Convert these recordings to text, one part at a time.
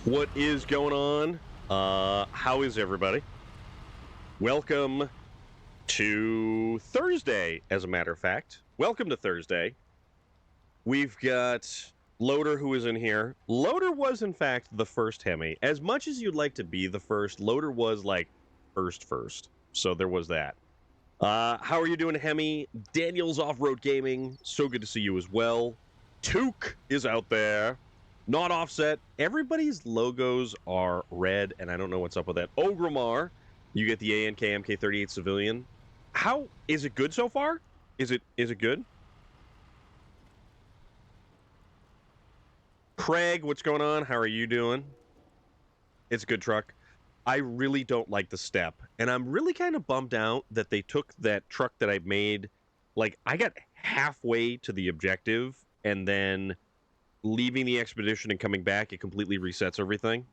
What is going on? How is everybody? Welcome to Thursday, as a matter of fact. Welcome to Thursday. We've got Loader, who is in here. Loader was, in fact, the first Hemi. As much as you'd like to be the first, Loader was, like, first. So there was that. How are you doing, Hemi? Daniel's Off-Road Gaming. So good to see you as well. Took is out there. Not Offset. Everybody's logos are red, and I don't know what's up with that. Ogrimmar, you get the ANK MK38 Civilian. How is it good so far? Is it good? Craig, what's going on? How are you doing? It's a good truck. I really don't like the step, and I'm really kind of bummed out that they took that truck that I made. Like, I got halfway to the objective, and then leaving the expedition and coming back, it completely resets everything.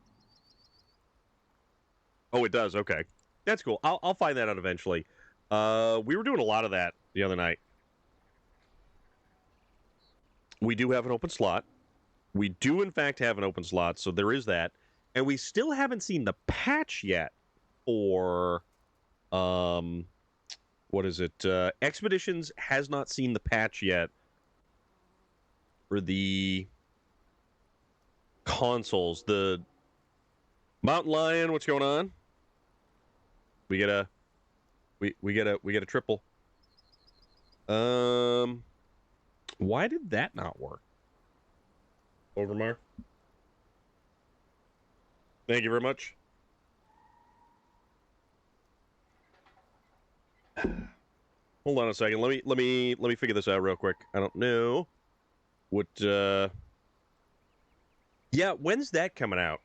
Oh, it does. Okay, that's cool. I'll find that out eventually. We were doing a lot of that the other night. We do have an open slot. We do, in fact, have an open slot, so there is that. And we still haven't seen the patch yet for, what is it? Expeditions has not seen the patch yet for the consoles. The Mountain Lion, what's going on? We get a triple. Why did that not work? Overmar. Thank you very much. Hold on a second. Let me figure this out real quick. I don't know what Yeah, when's that coming out?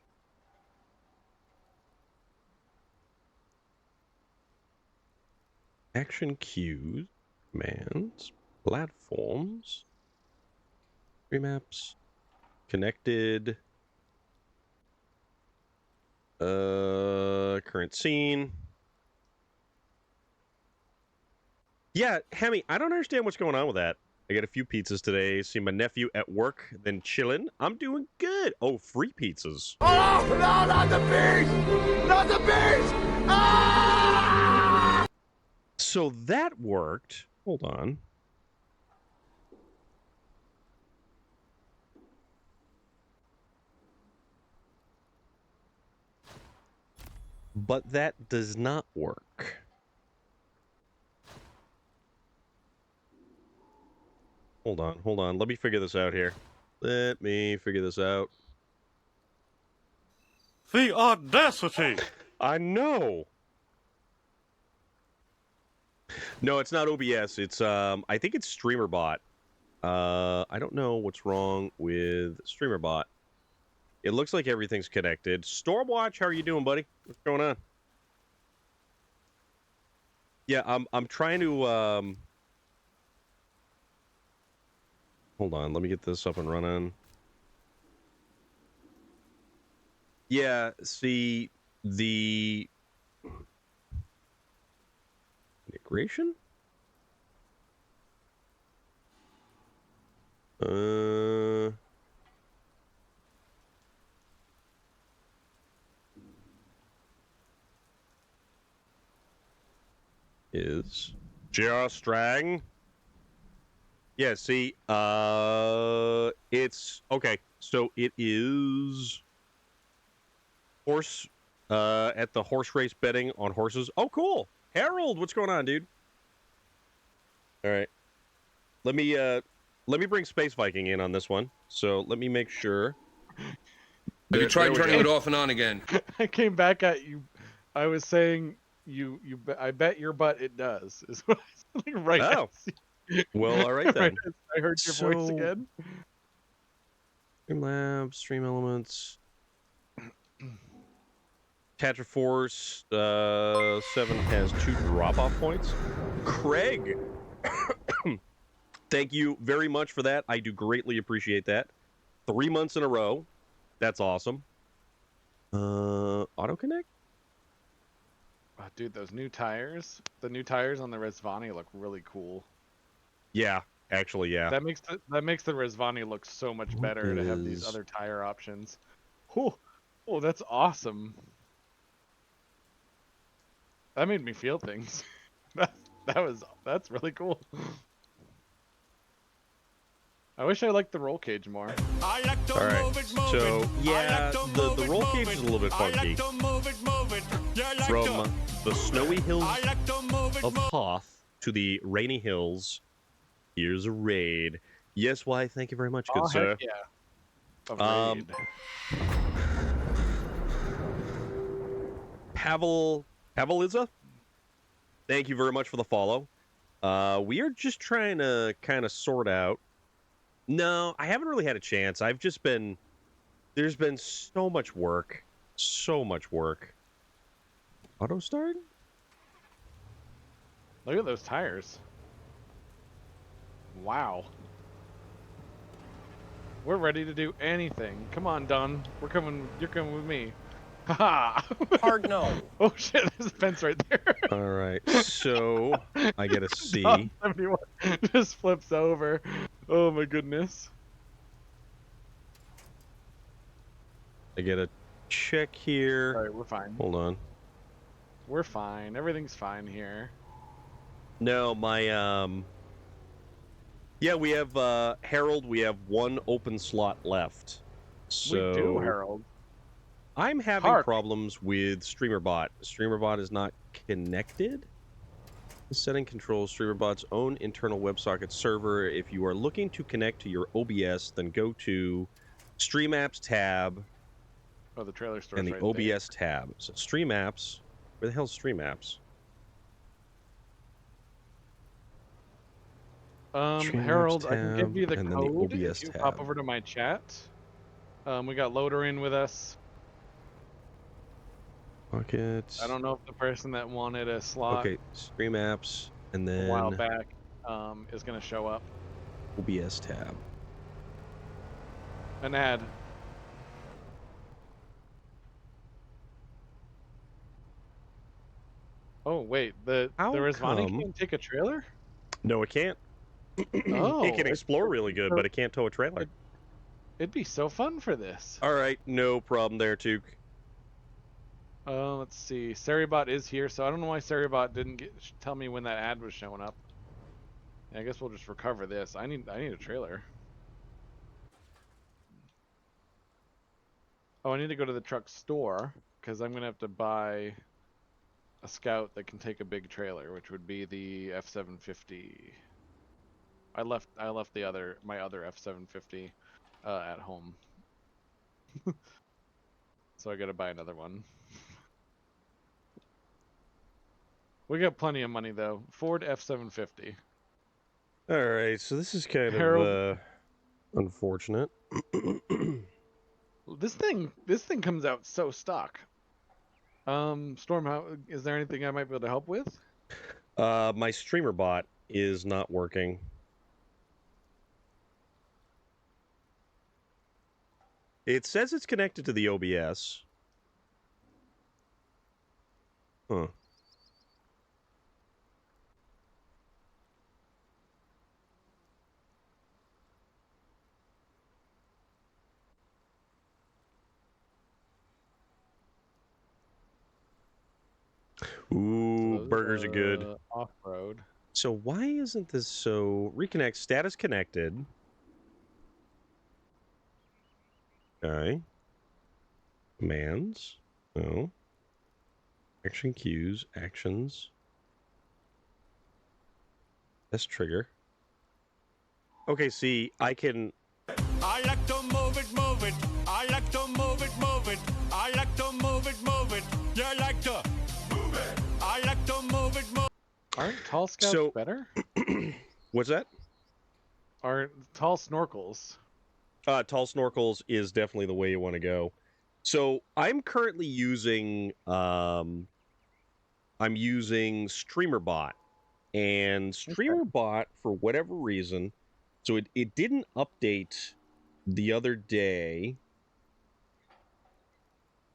Action cues, commands, platforms, remaps, connected, current scene. Yeah, Hemi, I don't understand what's going on with that. I got a few pizzas today. See my nephew at work, then chilling. I'm doing good. Oh, free pizzas. Oh, no, not the beast! Not the beast! Ah! So that worked. Hold on. But that does not work. Hold on. Let me figure this out here. Let me figure this out. The audacity! I know. No, it's not OBS. It's I think it's StreamerBot. I don't know what's wrong with StreamerBot. It looks like everything's connected. Stormwatch, how are you doing, buddy? What's going on? Yeah, I'm trying to hold on, let me get this up and running. Yeah, see the integration? Is Jawstrang. Yeah, see, it's okay. So it is horse at the horse race betting on horses. Oh, cool. Harold, what's going on, dude? All right. Let me bring Space Viking in on this one. So let me make sure. Have you tried we turning go. it off and on again? I came back at you. I was saying I bet your butt it does. Is what I was like right. Oh. Well, all right then. Right as I heard your voice So- again. Streamlabs, Stream Elements, Catcher Force 7 has 2 drop-off points. Craig, thank you very much for that. I do greatly appreciate that. 3 months in a row. That's awesome. AutoConnect? Oh, dude, those new tires. The new tires on the Resvani look really cool. Yeah, actually, yeah. That makes the Resvani look so much What better to have these is- other tire options. Oh, that's awesome. That made me feel things. That's really cool. I wish I liked the roll cage more. I like to All right, move it, move so, it. yeah, I like to the move it, roll move cage it. is a little bit I funky. like to move it, move it. You like From to... the snowy hills I like to move it, of move Hoth to the rainy hills, here's a raid. Yes, why? Thank you very much, good Oh, sir. heck yeah. A Um, raid. Paveliza, thank you very much for the follow. We are just trying to kind of sort out. No, I haven't really had a chance. There's been so much work. So much work. Auto start? Look at those tires. Wow. We're ready to do anything. Come on, Don. We're coming. You're coming with me. Haha. Hard no. Oh shit! There's a fence right there. All right, so I gotta see. Don 71 just flips over. Oh my goodness. I gotta check here. All right, we're fine. Hold on. We're fine. Everything's fine here. No, my yeah, we have Harold. We have 1 open slot left. So We do, Harold. I'm having Hark. problems with StreamerBot. StreamerBot is not connected. The setting controls StreamerBot's own internal WebSocket server. If you are looking to connect to your OBS, then go to Stream Apps tab Oh, the trailer store's and the right OBS tab. So Stream Apps. Where the hell's Stream Apps? there. Stream Apps Harold, I can give tab, you the and then the code OBS if you pop tab. over to my chat. We got Loader in with us. Buckets. I don't know if the person that wanted a slot Okay, stream apps, and a while then back is going to show up. OBS tab. An ad. Oh wait, the How Rizvani come? can't take a trailer? No, it can't. Oh, It can explore really good, but it can't tow a trailer. It'd be so fun for this. All right, no problem there, Took. Let's see. Seribot is here, so I don't know why Seribot didn't tell me when that ad was showing up. Yeah, I guess we'll just recover this. I need a trailer. Oh, I need to go to the truck store because I'm gonna have to buy a Scout that can take a big trailer, which would be the F750. I left my other F750 at home, so I gotta buy another one. We got plenty of money though. Ford F750. All right, so this is kind Harold, of unfortunate. this thing comes out so stock. Storm, is there anything I might be able to help with? My streamer bot is not working. It says it's connected to the OBS. Huh. Ooh, Those burgers are good. Off-road. So why isn't this so... Reconnect, status connected. Okay. Commands. No. Action cues, actions. That's trigger. Okay, see, I can... I like to move it, move it. I like to move it, move it. I like to move it, move it. You like to move it. I like to move it, move. Aren't tall scouts So- better? What's that? Aren't tall snorkels? Tall snorkels is definitely the way you want to go. So I'm currently using I'm using StreamerBot, and StreamerBot for whatever reason, so it didn't update the other day,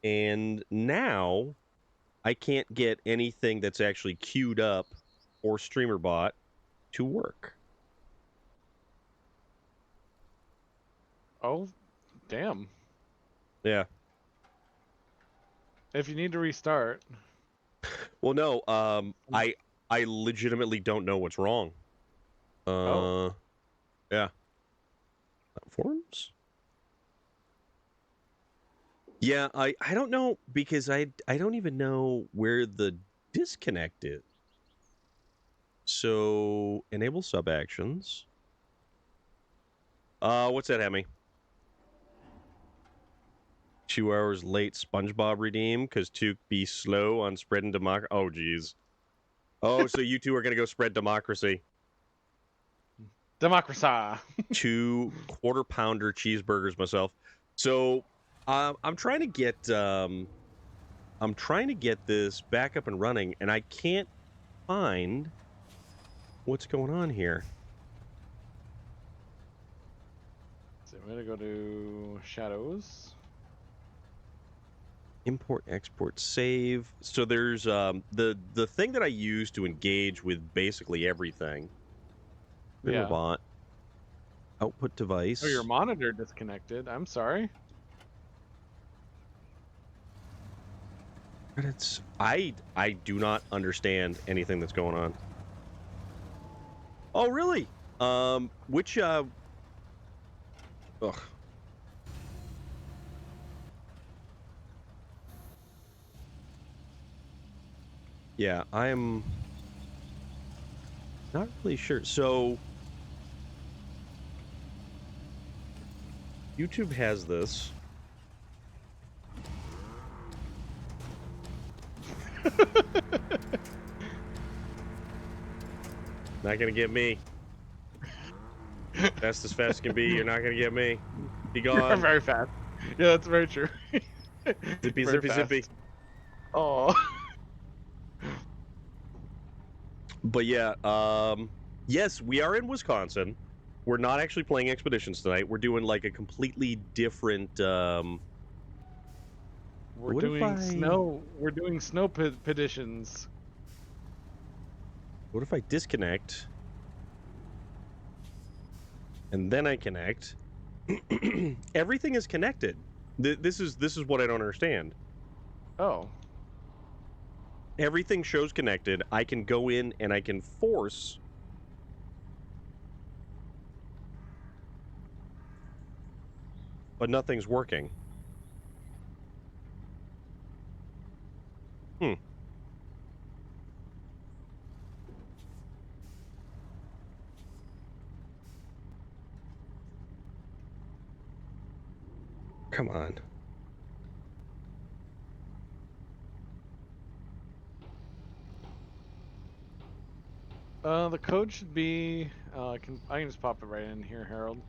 and now I can't get anything that's actually queued up or StreamerBot to work. Oh, damn. Yeah. If you need to restart. Well, no. I legitimately don't know what's wrong. Yeah. Platforms? Yeah, I don't know because I don't even know where the disconnect is. So enable sub actions. What's that, Hemi? 2 hours late SpongeBob redeem because to be slow on spreading democracy. Oh, geez. Oh, so you two are gonna go spread democracy. Democracy. 2 quarter-pounder cheeseburgers myself. So I'm trying to get this back up and running, and I can't find what's going on here. So I'm gonna go to shadows. Import, export, save. So there's the thing that I use to engage with basically everything. Yeah. Bot. Output device. Oh, your monitor disconnected. I'm sorry. Credits. I do not understand anything that's going on. Oh, really? Which ugh. Yeah, I'm not really sure. So YouTube has this. Not gonna get me. Fast as fast can be. You're not gonna get me. Be You're gone. very fast. Yeah, that's very true. Zippy, Very zippy, fast. zippy. Oh. But yeah, yes, we are in Wisconsin. We're not actually playing Expeditions tonight. We're doing like a completely different. We're What if doing I? snow petitions. What if I disconnect and then I connect? Everything is connected. This is what I don't understand. Oh. Everything shows connected. I can go in and I can force. But nothing's working. Hmm. Come on. The code should be. I can just pop it right in here, Harold.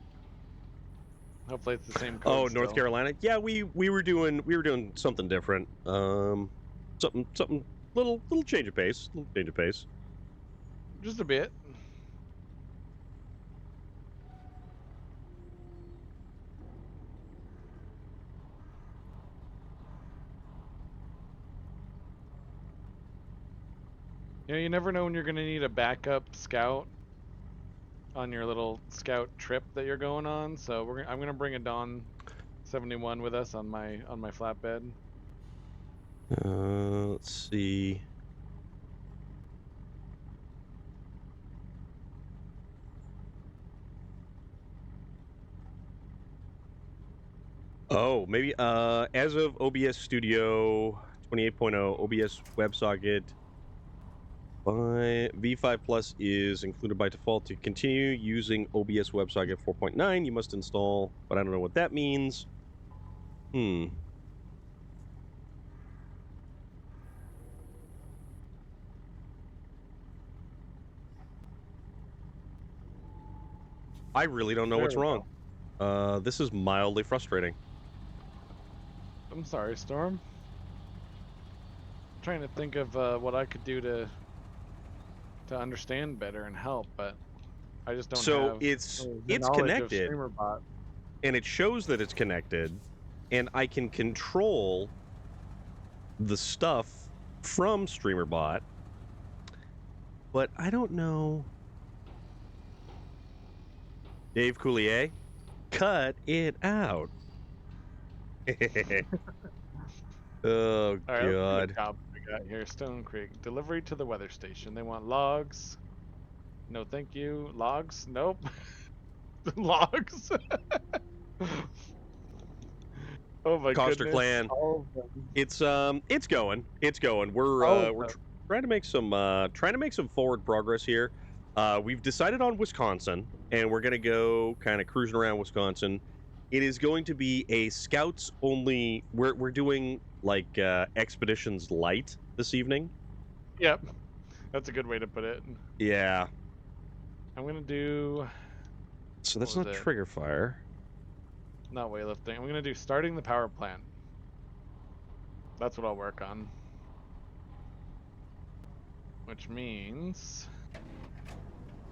Hopefully it's the same code. Oh, still. North Carolina. Yeah, we were doing something different. Something little change of pace. Little change of pace. Just a bit. You know, you never know when you're gonna need a backup scout on your little scout trip that you're going on. So I'm gonna bring a Dawn 71 with us on my flatbed. Let's see. Oh, maybe as of OBS Studio 28.0 OBS WebSocket V5 Plus is included by default. To continue using OBS WebSocket 4.9, you must install, but I don't know what that means. I really don't know There what's we wrong. This is mildly frustrating. I'm sorry, Storm. Trying to think of what I could do to understand better and help, but I just don't So have it's the knowledge of connected, StreamerBot. and it shows that it's connected, and I can control the stuff from StreamerBot, but I don't know. Dave Coulier, cut it out. Oh All right, let's see what God. jobs we got here. Stone Creek delivery to the weather station. They want logs. No, thank you. Logs? Nope. Logs. Oh my Coster goodness. Clan. All of them. It's going. It's going. All of We're them. trying to make some forward progress here. We've decided on Wisconsin, and we're gonna go kind of cruising around Wisconsin. It is going to be a scouts only. We're doing like expeditions light this evening. Yep. That's a good way to put it. Yeah. I'm gonna do So that's what not was it? trigger fire. Not weightlifting. I'm gonna do starting the power plant. That's what I'll work on. Which means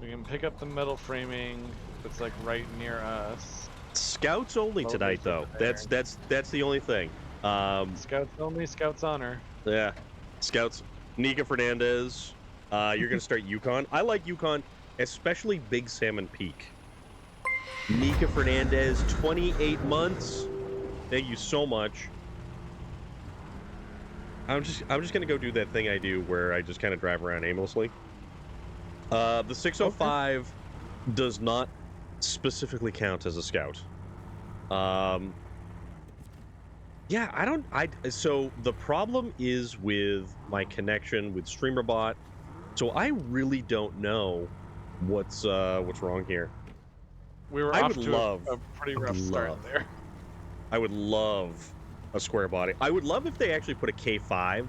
we can pick up the metal framing that's like right near us. Scouts only Load tonight, those though. over there. That's the only thing. Scouts only, Scouts honor. Yeah, Scouts. Nika Fernandez. You're gonna start Yukon. I like Yukon, especially Big Salmon Peak. Nika Fernandez, 28 months. Thank you so much. I'm just gonna go do that thing I do where I just kind of drive around aimlessly. The 605 does not specifically count as a scout. Yeah, so the problem is with my connection with StreamerBot. So I really don't know what's wrong here. We were I off would to love- a pretty rough start there. I would love a square body. I would love if they actually put a K5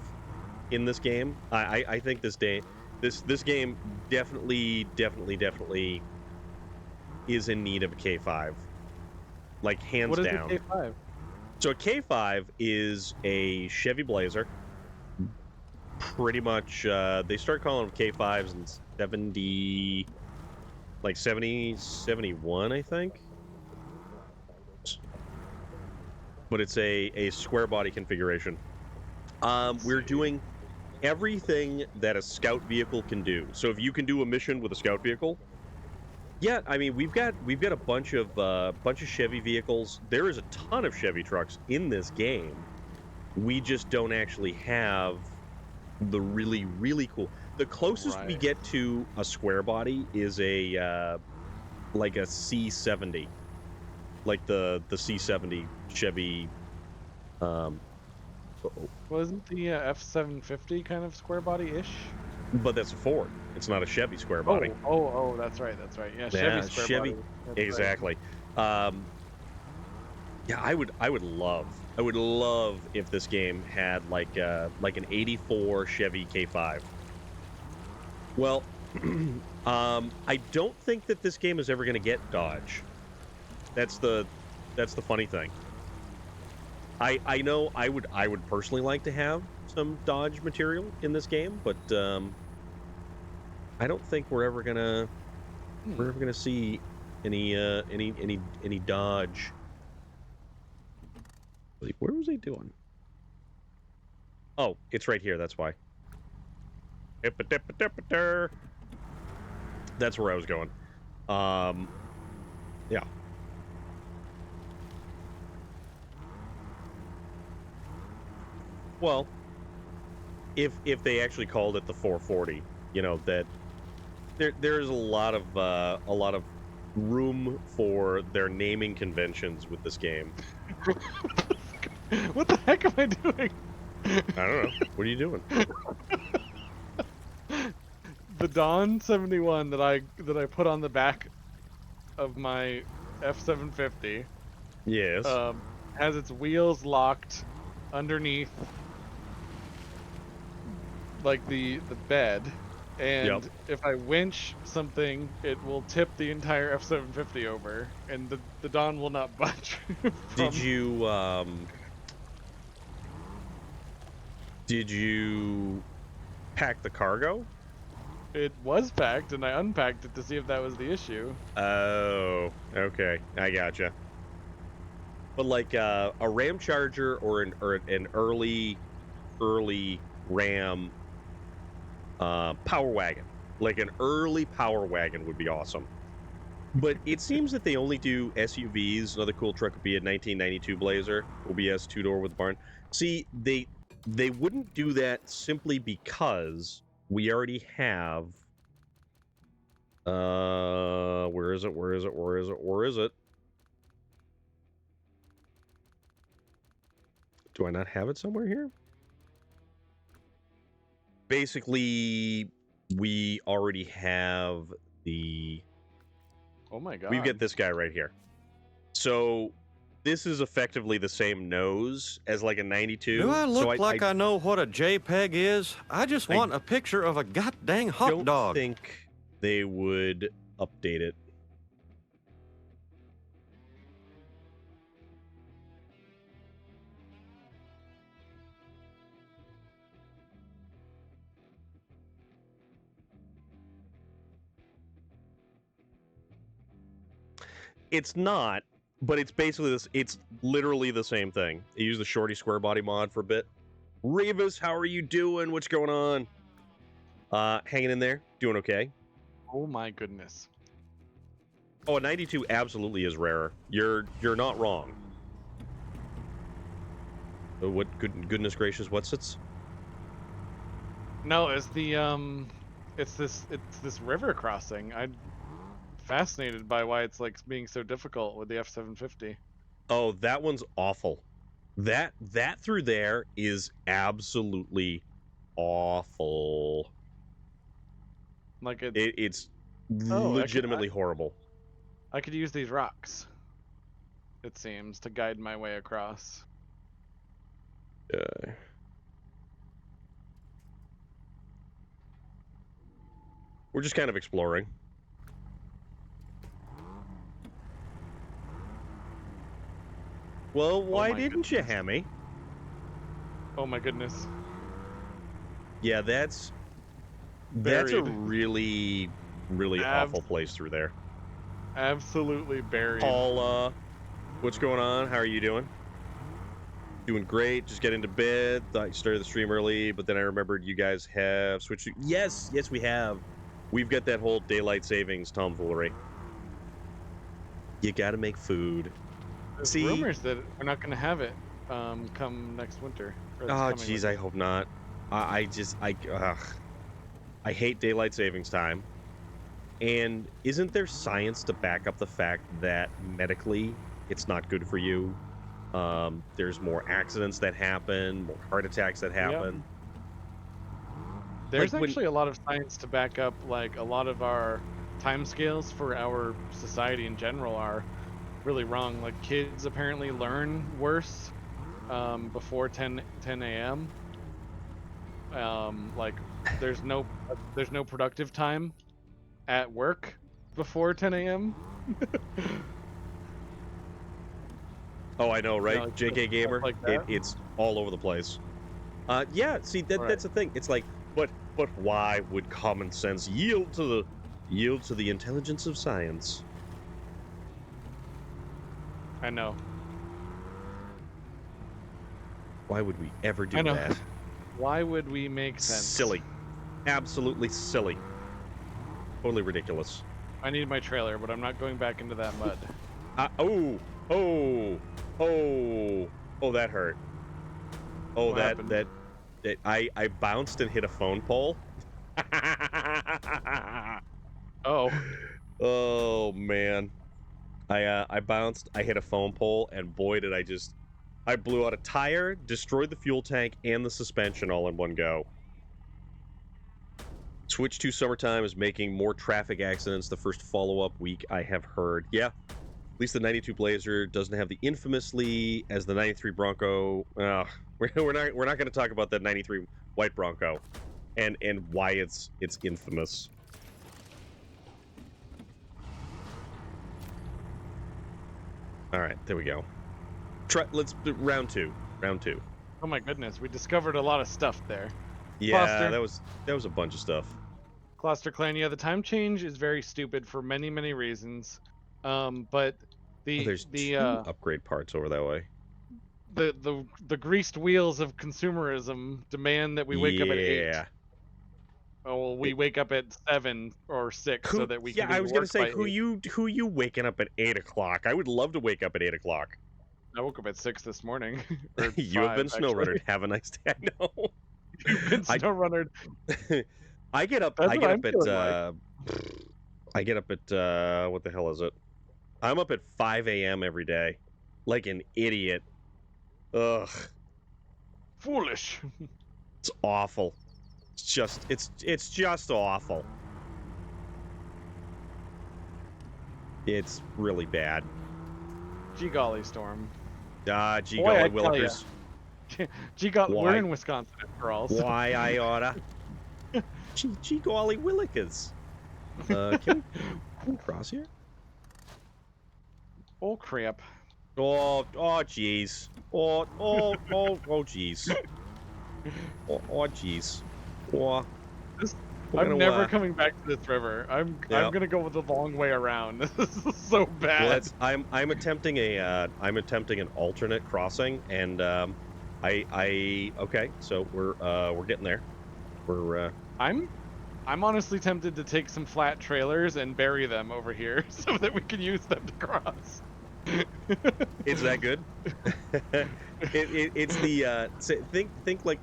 in this game. I think this game definitely is in need of a K5. Like hands What is down. the K5? So a K5 is a Chevy Blazer. Pretty much, they start calling them K5s in 70, like 70, 71, I think. But it's a square body configuration. We're doing everything that a scout vehicle can do. So if you can do a mission with a scout vehicle, yeah, I mean we've got a bunch of Chevy vehicles. There is a ton of Chevy trucks in this game. We just don't actually have the really cool. The closest we Right. get to a square body is a like a C70, like the C70 Chevy. Uh-oh. Wasn't the F750 kind of square body ish? But that's a Ford. It's not a Chevy square body. Oh, that's right. Yeah, Chevy square body. That's exactly. Yeah, I would love if this game had like an '84 Chevy K5. Well, I don't think that this game is ever going to get Dodge. That's the funny thing. I know I would personally like to have some Dodge material in this game, but I don't think we're ever gonna see any Dodge. Like, where was he doing? Oh, it's right here. That's why. That's where I was going. Yeah. Well, if they actually called it the 440, you know that there's a lot of room for their naming conventions with this game. What the heck am I doing? I don't know. What are you doing? The Dawn 71 that I put on the back of my F750 Yes. has its wheels locked underneath like the bed, and if I winch something, it will tip the entire F750 over, and the Dawn will not budge. Did you pack the cargo? It was packed, and I unpacked it to see if that was the issue. Oh, okay, I gotcha. But like a Ram Charger or an early Ram power wagon, like an early power wagon would be awesome. But it seems that they only do SUVs. Another cool truck would be a 1992 Blazer, OBS 2-door with barn. See, they wouldn't do that simply because we already have. Where is it? Do I not have it somewhere here? Basically, we already have the. Oh my god. We get this guy right here. So this is effectively the same nose as like a 92. Do I look so like I know what a JPEG is? I just want a picture of a goddamn hot dog. I don't think they would update it. It's not, but it's basically this. It's literally the same thing. They use the Shorty square body mod for a bit. Revis, how are you doing? What's going on? Hanging in there, doing okay. Oh my goodness. Oh, a 92 absolutely is rarer. You're not wrong. What goodness gracious, what's it? No, it's the it's this river crossing. I'm fascinated by why it's like being so difficult with the F750. Oh, that one's awful. That through there is absolutely awful. Like It's legitimately horrible. I could use these rocks, it seems, to guide my way across. We're just kind of exploring. Well, why my didn't you, goodness. Hemi? Oh my goodness. Yeah, that's a Buried. really, really awful place through there. Absolutely buried. Paul, what's going on? How are you doing? Doing great. Just getting to bed. Thought you started the stream early, but then I remembered you guys have switched. Yes, we have. We've got that whole daylight savings tomfoolery. You got to make food. There's See? rumors that we're not going to have it come next winter. Or this Oh, coming jeez, winter. I hope not. I hate daylight savings time. And isn't there science to back up the fact that medically it's not good for you? There's more accidents that happen, more heart attacks that happen. There's Like when- actually a lot of science to back up, like, a lot of our timescales for our society in general are really wrong. Like, kids apparently learn worse before 10 a.m. Like, there's no productive time at work before 10 a.m. Oh, I know, right? like, JK Gamer, like that. it's all over the place. Yeah, see, that's the thing. It's like, but why would common sense yield to the intelligence of science? I know. Why would we ever do I know. that? Why would we make sense? Silly. Absolutely silly. Totally ridiculous. I need my trailer, but I'm not going back into that mud. Oh, that hurt. Oh, What happened? that I bounced and hit a phone pole. Oh, Oh man. I bounced, I hit a phone pole, and boy did I blew out a tire, destroyed the fuel tank and the suspension all in one go. Switch to summertime is making more traffic accidents the first follow-up week, I have heard. Yeah. At least the 92 Blazer doesn't have the infamously as the 93 Bronco. We're not going to talk about that 93 white Bronco and why it's infamous. All right, there we go. Let's do round two. oh my goodness, we discovered a lot of stuff there. Yeah, Foster. that was a bunch of stuff. Cluster Clan, yeah, the time change is very stupid for many, many reasons. But There's two upgrade parts over that way. the greased wheels of consumerism demand that we wake up at 8. Oh, well, we wake up at 7 or 6 so that we can. Yeah, I was gonna say, by who 8. you waking up at 8 o'clock? I would love to wake up at 8 o'clock. I woke up at 6 this morning. Or You have been 5, SnowRunner. Have a nice day. I know. You've been SnowRunner. I get up. That's I what get I'm up at. feeling like. I get up at. What the hell is it? I'm up at 5 a.m. every day, like an idiot. Ugh, Foolish. it's awful. It's just awful. It's really bad. Gee golly, Storm. Gee Boy, I golly tell ya. willikers. Gee golly, we're Why? in Wisconsin after all. So. Why I oughta. Gee golly willikers. Can we cross here? Oh crap. Oh, jeez. Oh, jeez. Oh, jeez. Oh, I'm never coming back to this river. I'm gonna go the long way around. This is so bad. Well, I'm attempting an alternate crossing, and okay, so we're getting there. I'm honestly tempted to take some flat trailers and bury them over here so that we can use them to cross. It's that good? It's the think like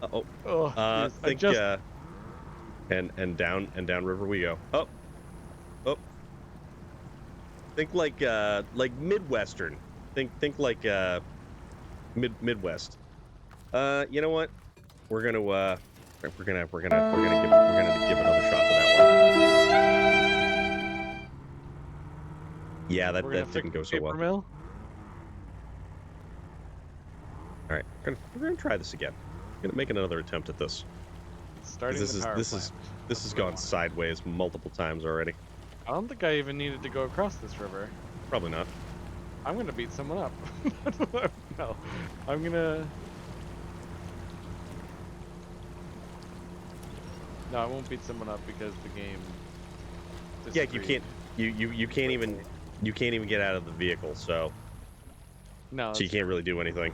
Oh, think and down river we go. Oh. Think like Midwestern. Think like Midwest. You know what? We're gonna give another shot to that one. Yeah, that didn't go so well. Mill? All right, we're gonna try this again. Gonna make another attempt at this. Starting This the power this plant. has gone sideways multiple times already. I don't think I even needed to go across this river. Probably not. I'm gonna beat someone up. No, I'm gonna. No, I won't beat someone up because the game. Yeah, you disagreed. can't. You can't even get out of the vehicle, so No, you that's can't true. really do anything.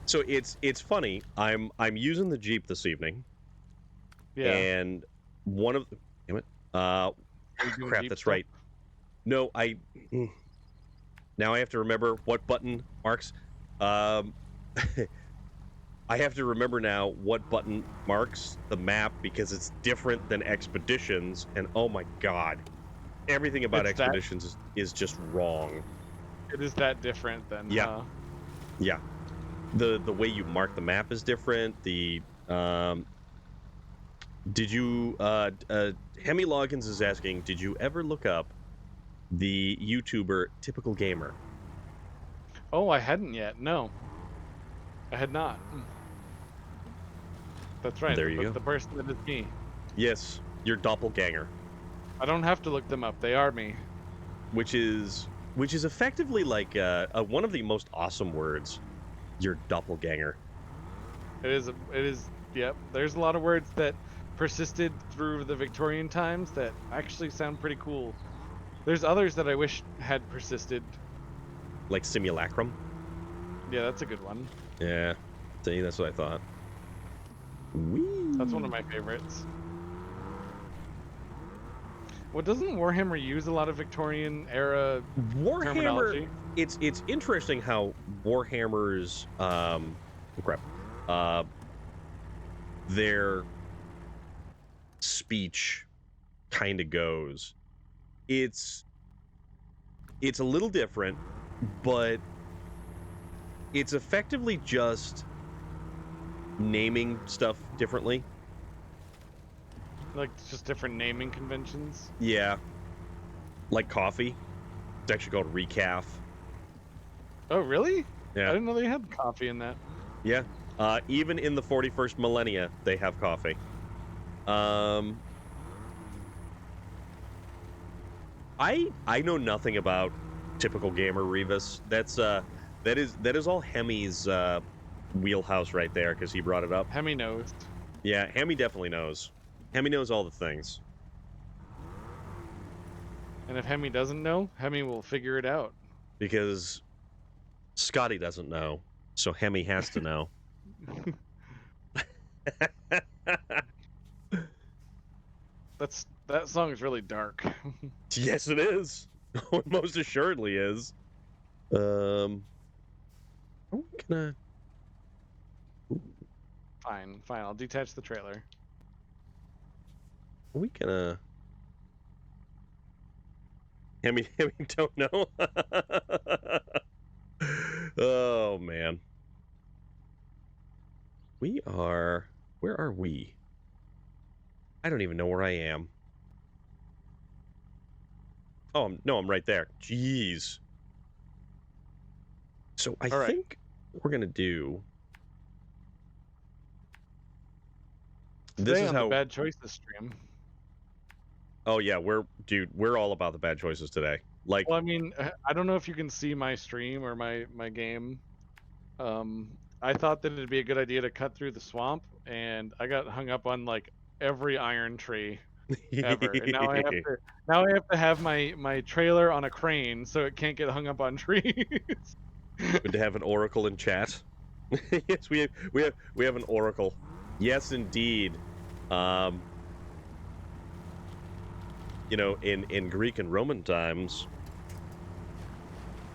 So it's funny. I'm using the Jeep this evening, Yeah. and one of damn it, Are you doing crap. Jeep That's stuff? right. No, now I have to remember what button marks. Um, I have to remember now what button marks the map because it's different than Expeditions, and oh my god, everything about It's that. Expeditions is just wrong. It is that different then, Yeah, huh? yeah. The way you mark the map is different. Did you Hemi Loggins is asking, did you ever look up the YouTuber Typical Gamer? Oh, I hadn't yet. No, I had not. That's right. There you go. The person that is me. Yes, your doppelganger, I don't have to look them up. They are me. which is effectively like one of the most awesome words. Your doppelganger. It is. It is. Yep. There's a lot of words that persisted through the Victorian times that actually sound pretty cool. There's others that I wish had persisted. Like simulacrum. Yeah, that's a good one. Yeah, see, that's what I thought. Whee! That's one of my favorites. Well, doesn't Warhammer use a lot of Victorian era Warhammer. terminology? It's interesting how Warhammer's crap, uh, their speech kind of goes. It's a little different, but it's effectively just naming stuff differently. Like just different naming conventions. Yeah, like coffee. It's actually called recaf. Oh, really? I Yeah, didn't know they had coffee in that. yeah. Even in the 41st millennia, they have coffee. I know nothing about Typical Gamer Revis. That is all Hemi's wheelhouse right there because he brought it up. Hemi knows. Yeah, Hemi definitely knows. Hemi knows all the things. And if Hemi doesn't know, Hemi will figure it out. Because Scotty doesn't know, so Hemi has to know. That song is really dark. Yes, it is. It most assuredly is. Are we gonna? Fine, fine. I'll detach the trailer. Are we gonna? Hemi don't know. Oh man. We are. Where are we? I don't even know where I am. Oh no, I'm right there. Jeez. So I All right. think we're gonna do. This Today is on the how. Bad Choices stream. Oh yeah, we're all about the bad choices today. Like, Well, I mean, I don't know if you can see my stream or my game. I thought that it'd be a good idea to cut through the swamp, and I got hung up on like every iron tree ever. And now I have to have my trailer on a crane so it can't get hung up on trees. good to have an oracle in chat. Yes, we have an oracle. Yes, indeed. Um, in Greek and Roman times,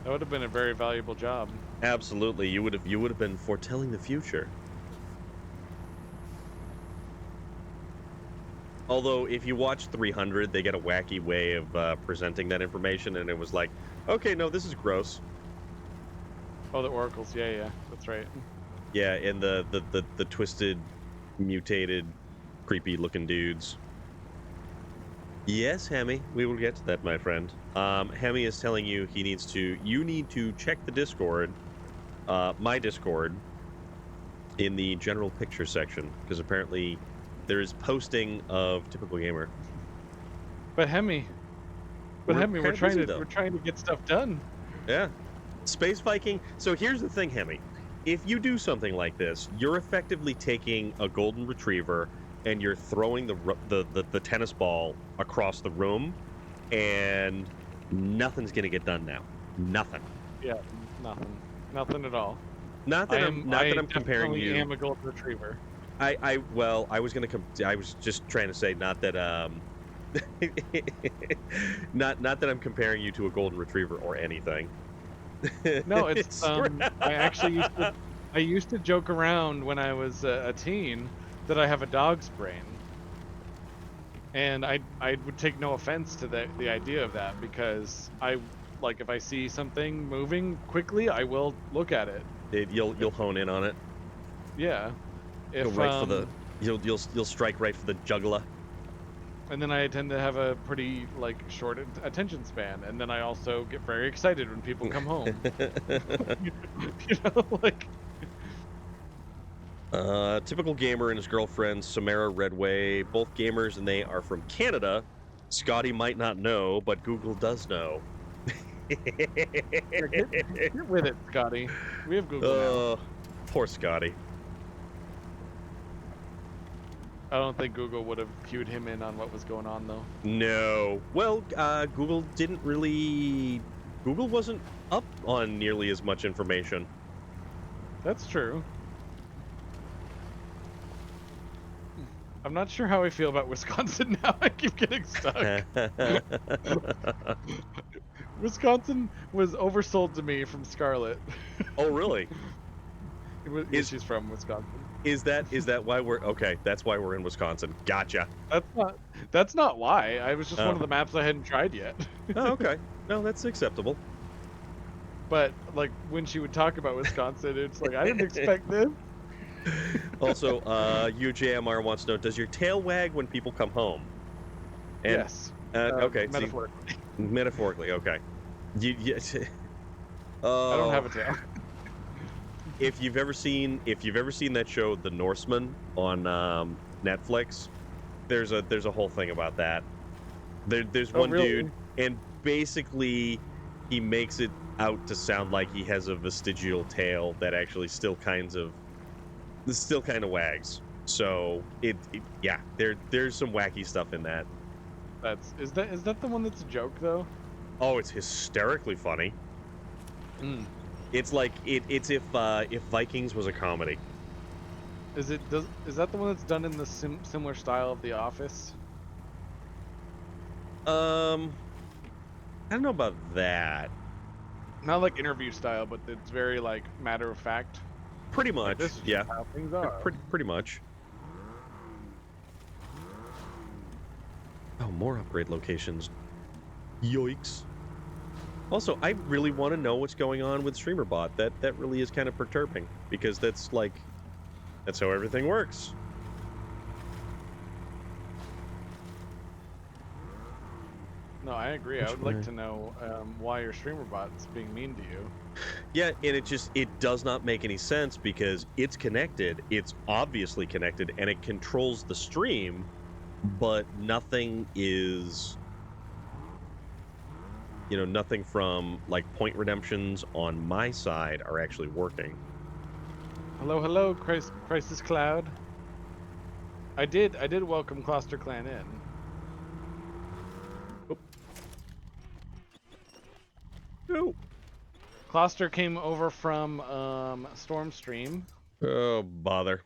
That would have been a very valuable job. absolutely, you would have been foretelling the future. Although, if you watch 300, they get a wacky way of presenting that information, and it was like, okay, no, this is gross. Oh, the oracles. Yeah, yeah, that's right. Yeah, and the twisted, mutated, creepy-looking dudes. Yes, Hemi, we will get to that, my friend. Hemi is telling you you need to check the Discord, my Discord, in the general picture section, because apparently there is posting of Typical Gamer. But Hemi, We're we're kinda busy, trying though. to get stuff done. Yeah. Space Viking. So here's the thing, Hemi. If you do something like this, you're effectively taking a golden retriever and you're throwing the tennis ball across the room, and nothing's gonna get done now. Nothing. Yeah, nothing. Nothing at all. Not that I'm comparing definitely you. am a golden retriever. I was gonna I was just trying to say not that not that I'm comparing you to a golden retriever or anything. No, it's I used to joke around when I was a teen that I have a dog's brain. And I would take no offense to the idea of that, because if I see something moving quickly, I will look at it. You'll hone in on it. Yeah. Go If right for the you'll strike right for the jugular. And then I tend to have a pretty short attention span, and then I also get very excited when people come home. You know, Typical gamer and his girlfriend Samara Redway, both gamers, and they are from Canada. Scotty might not know, but Google does know. get with it, Scotty. We have Google now. Poor Scotty. I don't think Google would have cued him in on what was going on, though. No. Well, Google wasn't up on nearly as much information. That's true. I'm not sure how I feel about Wisconsin now. I keep getting stuck. Wisconsin was oversold to me from Scarlett. Oh, really? She's from Wisconsin. Is that why we're okay? That's why we're in Wisconsin. Gotcha. That's not why. I was just one of the maps I hadn't tried yet. Oh, okay. No, that's acceptable. But when she would talk about Wisconsin, it's I didn't expect this. Also, UJMR wants to know: does your tail wag when people come home? And, yes. Okay. Metaphorically. Metaphorically, okay. I don't have a tail. If you've ever seen that show, The Norseman, on Netflix, there's a whole thing about that. There's one dude, and basically he makes it out to sound like he has a vestigial tail that actually still kind of wags. So there's some wacky stuff in that. Is that the one that's a joke though? Oh, it's hysterically funny. It's like it's if Vikings was a comedy. Is that the one that's done in the similar style of The Office? I don't know about that. Not like interview style, but it's very matter of fact. Pretty much, This is yeah. just how things are. Pretty much. Oh, more upgrade locations. Yikes. Also, I really want to know what's going on with StreamerBot. That really is kind of perturbing, because that's how everything works. No, I agree. I would like to know why your StreamerBot's being mean to you. Yeah, and it does not make any sense, because it's connected. It's obviously connected, and it controls the stream, but nothing is... nothing from point redemptions on my side are actually working. Hello, Crisis Cloud. I did welcome Cluster Clan in. Oh. No. Cluster came over from Stormstream. Oh, bother.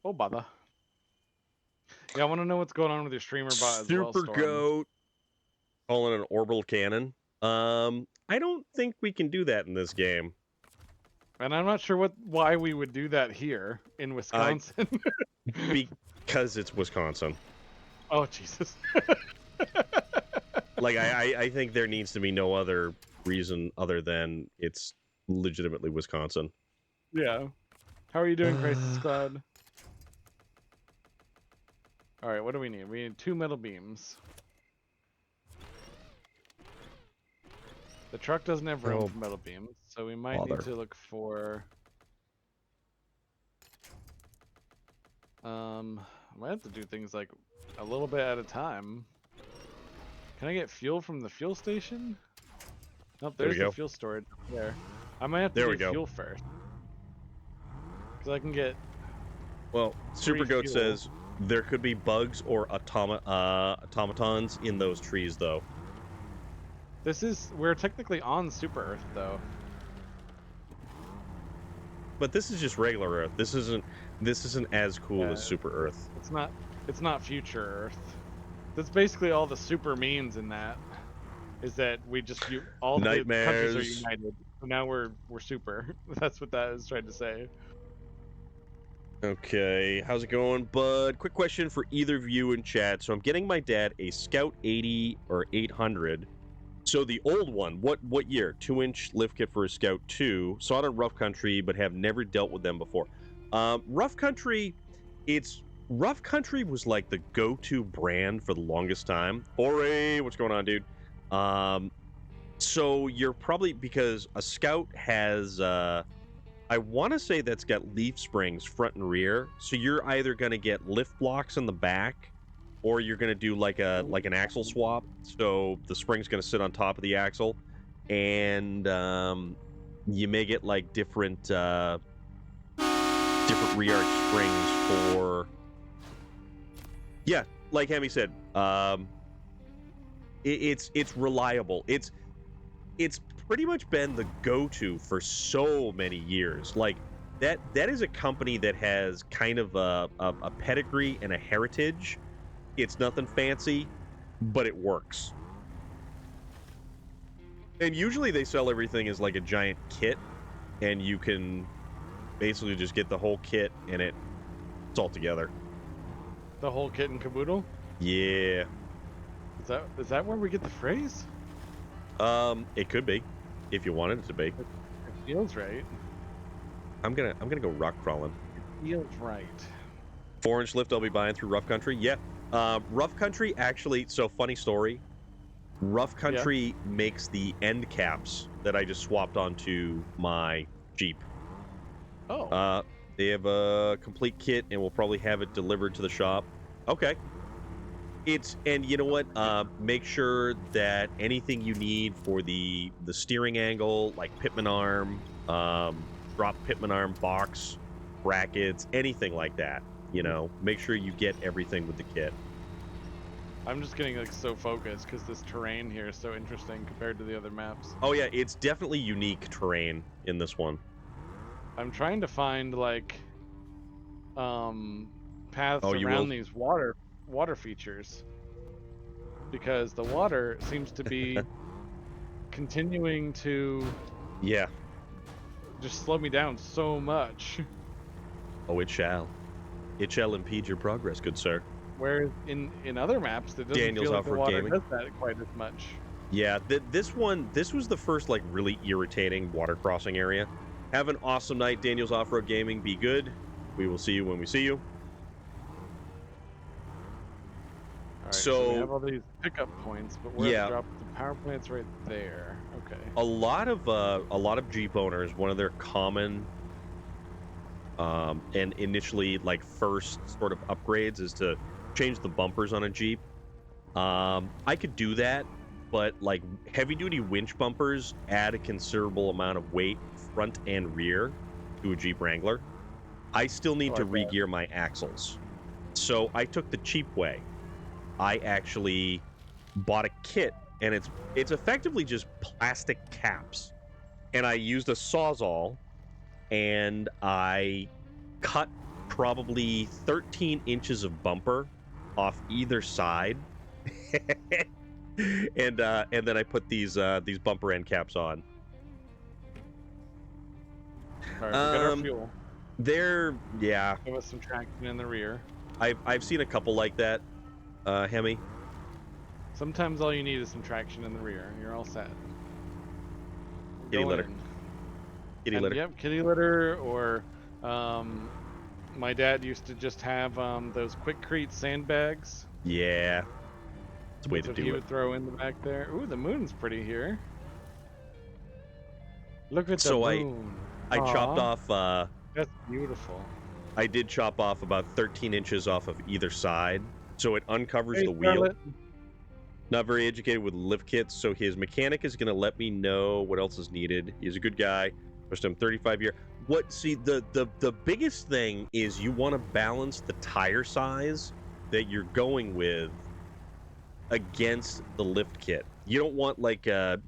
Oh, bother. Yeah, I want to know what's going on with your StreamerBot as well, Super Storm. Goat. Calling it an orbital cannon. I don't think we can do that in this game. And I'm not sure why we would do that here in Wisconsin. Because it's Wisconsin. Oh, Jesus. I think there needs to be no other reason other than it's legitimately Wisconsin. Yeah. How are you doing, Crisis Cloud? Alright, what do we need? We need 2 metal beams. The truck doesn't have room for metal beams, so we might need to look for... I might have to do things a little bit at a time. Can I get fuel from the fuel station? Oh, There we there's the go. fuel storage up there. I might have to There we do go. fuel first. Because I can get... Well, Super Free Goat fuel. says there could be bugs or automatons in those trees, though. We're technically on Super Earth, though. But this is just regular Earth. This isn't as cool as Super Earth. It's not future Earth. That's basically all the super means in that. Is that all the countries are Nightmares. united. So now we're super. That's what that is trying to say. Okay, how's it going, bud? Quick question for either of you in chat. So I'm getting my dad a Scout 80 or 800. So the old one, what year? 2-inch lift kit for a Scout 2. Saw it on Rough Country, but have never dealt with them before. Rough Country was like the go-to brand for the longest time. Ore, what's going on, dude? So you're probably, because a Scout has I want to say that's got leaf springs front and rear. So you're either going to get lift blocks in the back, or you're going to do like an axle swap. So the spring's going to sit on top of the axle, and you may get like different rear arch springs for. Yeah, like Hemi said, it's reliable. It's pretty much been the go-to for so many years. Like that is a company that has kind of a pedigree and a heritage. It's nothing fancy, but it works. And usually they sell everything as like a giant kit, and you can basically just get the whole kit and it's all together. The whole kit and caboodle? Yeah. Is that where we get the phrase? It could be, if you wanted it to be. It feels right. I'm gonna go rock crawling. It feels right. 4-inch lift I'll be buying through Rough Country. Yeah. Rough Country actually, so funny story. Rough Country makes the end caps that I just swapped onto my Jeep. Oh. They have a complete kit, and we'll probably have it delivered to the shop. Okay. And you know what? Make sure that anything you need for the steering angle, like pitman arm, drop pitman arm box, brackets, anything like that. You know, make sure you get everything with the kit. I'm just getting like so focused because this terrain here is so interesting compared to the other maps. Oh yeah, it's definitely unique terrain in this one. I'm trying to find like paths you around will? these water features, because the water seems to be continuing to Yeah. just slow me down so much. Oh, it shall. It shall impede your progress, good sir. Whereas in other maps, it doesn't Daniel's feel like the Off-Road water Gaming. does that quite as much. Yeah, this was the first like really irritating water crossing area. Have an awesome night, Daniel's Off-Road Gaming. Be good. We will see you when we see you. All right, So- we have all these pickup points, but where Yeah. drop the power plant's right there. Okay. A lot of Jeep owners, one of their common and initially like first sort of upgrades is to change the bumpers on a Jeep. I could do that, but like heavy duty winch bumpers add a considerable amount of weight front and rear to a Jeep Wrangler. I still need to re-gear my axles. So I took the cheap way. I actually bought a kit, and it's effectively just plastic caps. And I used a Sawzall, and I cut probably 13 inches of bumper off either side. and then I put these bumper end caps on. All right, we got our fuel. Yeah. Give us some traction in the rear. I've seen a couple like that, Hemi. Sometimes all you need is some traction in the rear. You're all set. Kitty Going litter. in. Kitty And, litter. Yep, kitty litter, or my dad used to just have those Quickcrete sandbags. Yeah. It's a way That's to what he do it. would throw in the back there. Ooh, the moon's pretty here. Look at the So moon. I chopped Aw, off That's beautiful. I did chop off about 13 inches off of either side, so it uncovers Hey, the wheel. Scarlett. Not very educated with lift kits, so his mechanic is going to let me know what else is needed. He's a good guy. First time 35 year. The biggest thing is you want to balance the tire size that you're going with against the lift kit. You don't want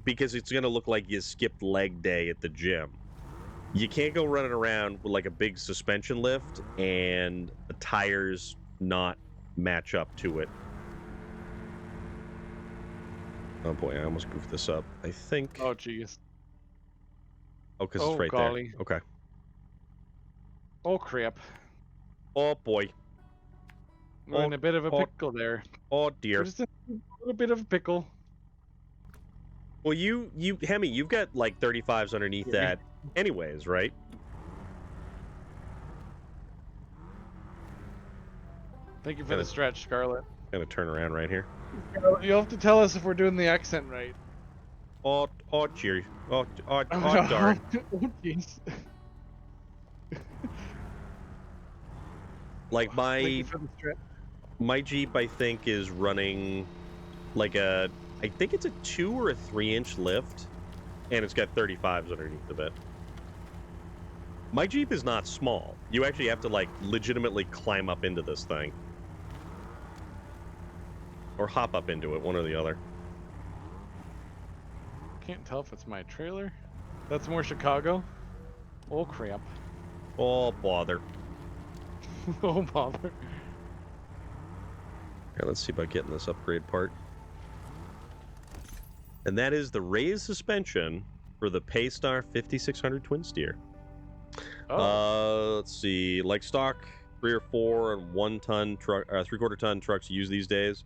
because it's going to look like you skipped leg day at the gym. You can't go running around with like a big suspension lift and the tires not match up to it. Oh boy, I almost goofed this up. I think. Oh jeez. Oh, because it's right golly. there. Okay. Oh crap. Oh boy. We're in a bit of a pickle there. Oh dear. Just a little bit of a pickle. Well, Hemi, you've got like 35s underneath that, anyways, right? Thank you for the stretch, Scarlet. Gonna turn around right here. You'll have to tell us if we're doing the accent right. Oh jeez. Oh darn. Oh jeez. Like Thank you for the stretch. my Jeep, I think, is running like I think it's a 2 or a 3-inch lift, and it's got 35s underneath of it. My Jeep is not small. You actually have to like legitimately climb up into this thing. Or hop up into it, one or the other. Can't tell if it's my trailer. That's more Chicago. Oh crap. Oh bother. Oh bother. Okay, let's see about getting this upgrade part. And that is the raised suspension for the Paystar 5600 twin steer. Oh. Let's see, like stock 3 or 4 and 1 ton truck, 3/4 ton trucks use these days.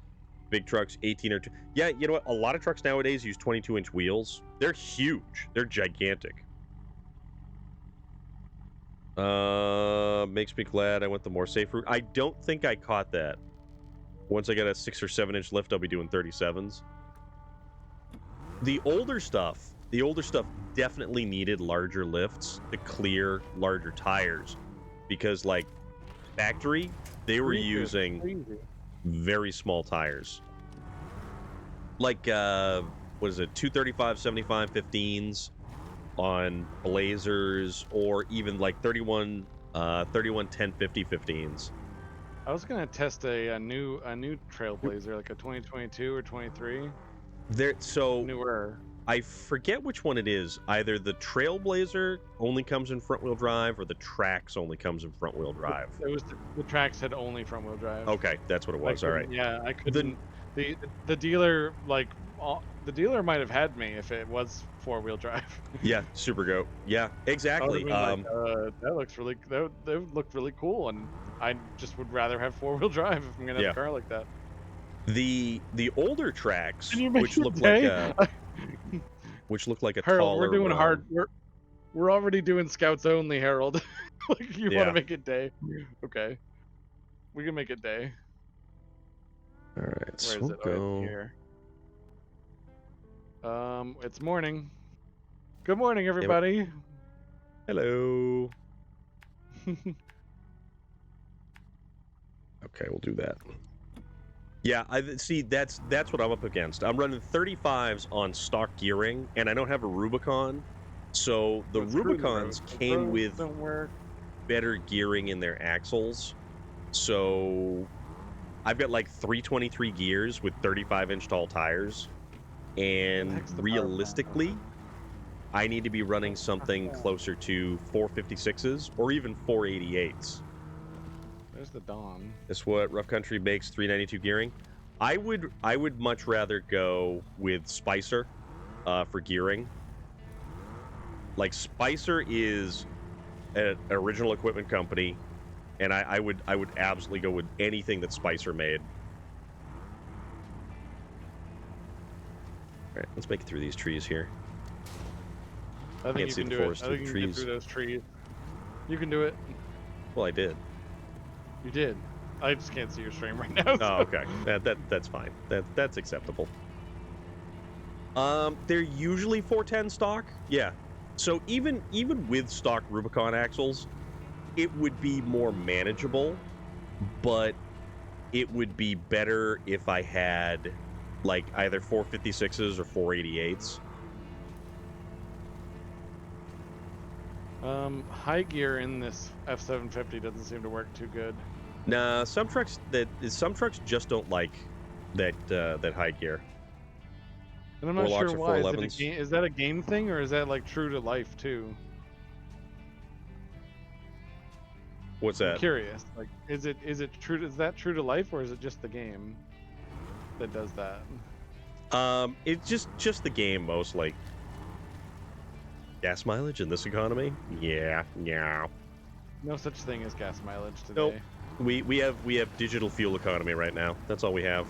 Big trucks 18 or 2. Yeah, you know what? A lot of trucks nowadays use 22-inch wheels. They're huge. They're gigantic. Makes me glad I went the more safe route. I don't think I caught that. Once I get a 6 or 7-inch lift, I'll be doing 37s. The older stuff definitely needed larger lifts to clear larger tires, because like factory, they were using very small tires. Like what is it, 235, 75, 15s on Blazers, or even like 31 1050 15s. I was gonna test a new Trailblazer, like a 2022 or 23. So newer. I forget which one it is. Either the Trailblazer only comes in front-wheel drive, or the Trax only comes in front-wheel drive. It was the Trax had only front-wheel drive. Okay, that's what it was. All right. Yeah, I couldn't. The dealer the dealer might have had me if it was 4-wheel drive. Yeah, Super Goat. Yeah, exactly. That looks really that looked really cool, and I just would rather have 4-wheel drive if I'm gonna have a car like that. The older Trax, which look like a Harold, taller. We're doing hard. We're already doing scouts only, Harold. Like you want to make it day? Okay, we can make it day. All right, so we'll go here. It's morning. Good morning, everybody. Hello. Okay, we'll do that. Yeah, I see. That's what I'm up against. I'm running 35s on stock gearing, and I don't have a Rubicon, so the Rubicons came with better gearing in their axles. So I've got like 323 gears with 35-inch tall tires, and realistically, I need to be running something closer to 456s or even 488s. There's the Dawn. That's what Rough Country makes 392 gearing. I would much rather go with Spicer for gearing. Like Spicer is an original equipment company, and I would absolutely go with anything that Spicer made. All right, let's make it through these trees here. I think you can do it. I think you can get through those trees. You can do it. Well, I did. You did. I just can't see your stream right now. So. Oh, okay. That's fine. That's acceptable. They're usually 410 stock. Yeah. So even with stock Rubicon axles, it would be more manageable, but it would be better if I had like either 456s or 488s. High gear in this F750 doesn't seem to work too good. Nah, some trucks just don't like that high gear. And I'm not Warlocks sure or why. .411s. Is that a game thing, or is that like true to life too? What's I'm that? curious. Like, is it true? Is that true to life, or is it just the game that does that? It's just the game mostly. Gas mileage in this economy? Yeah. No such thing as gas mileage today. Nope. We have digital fuel economy right now. That's all we have.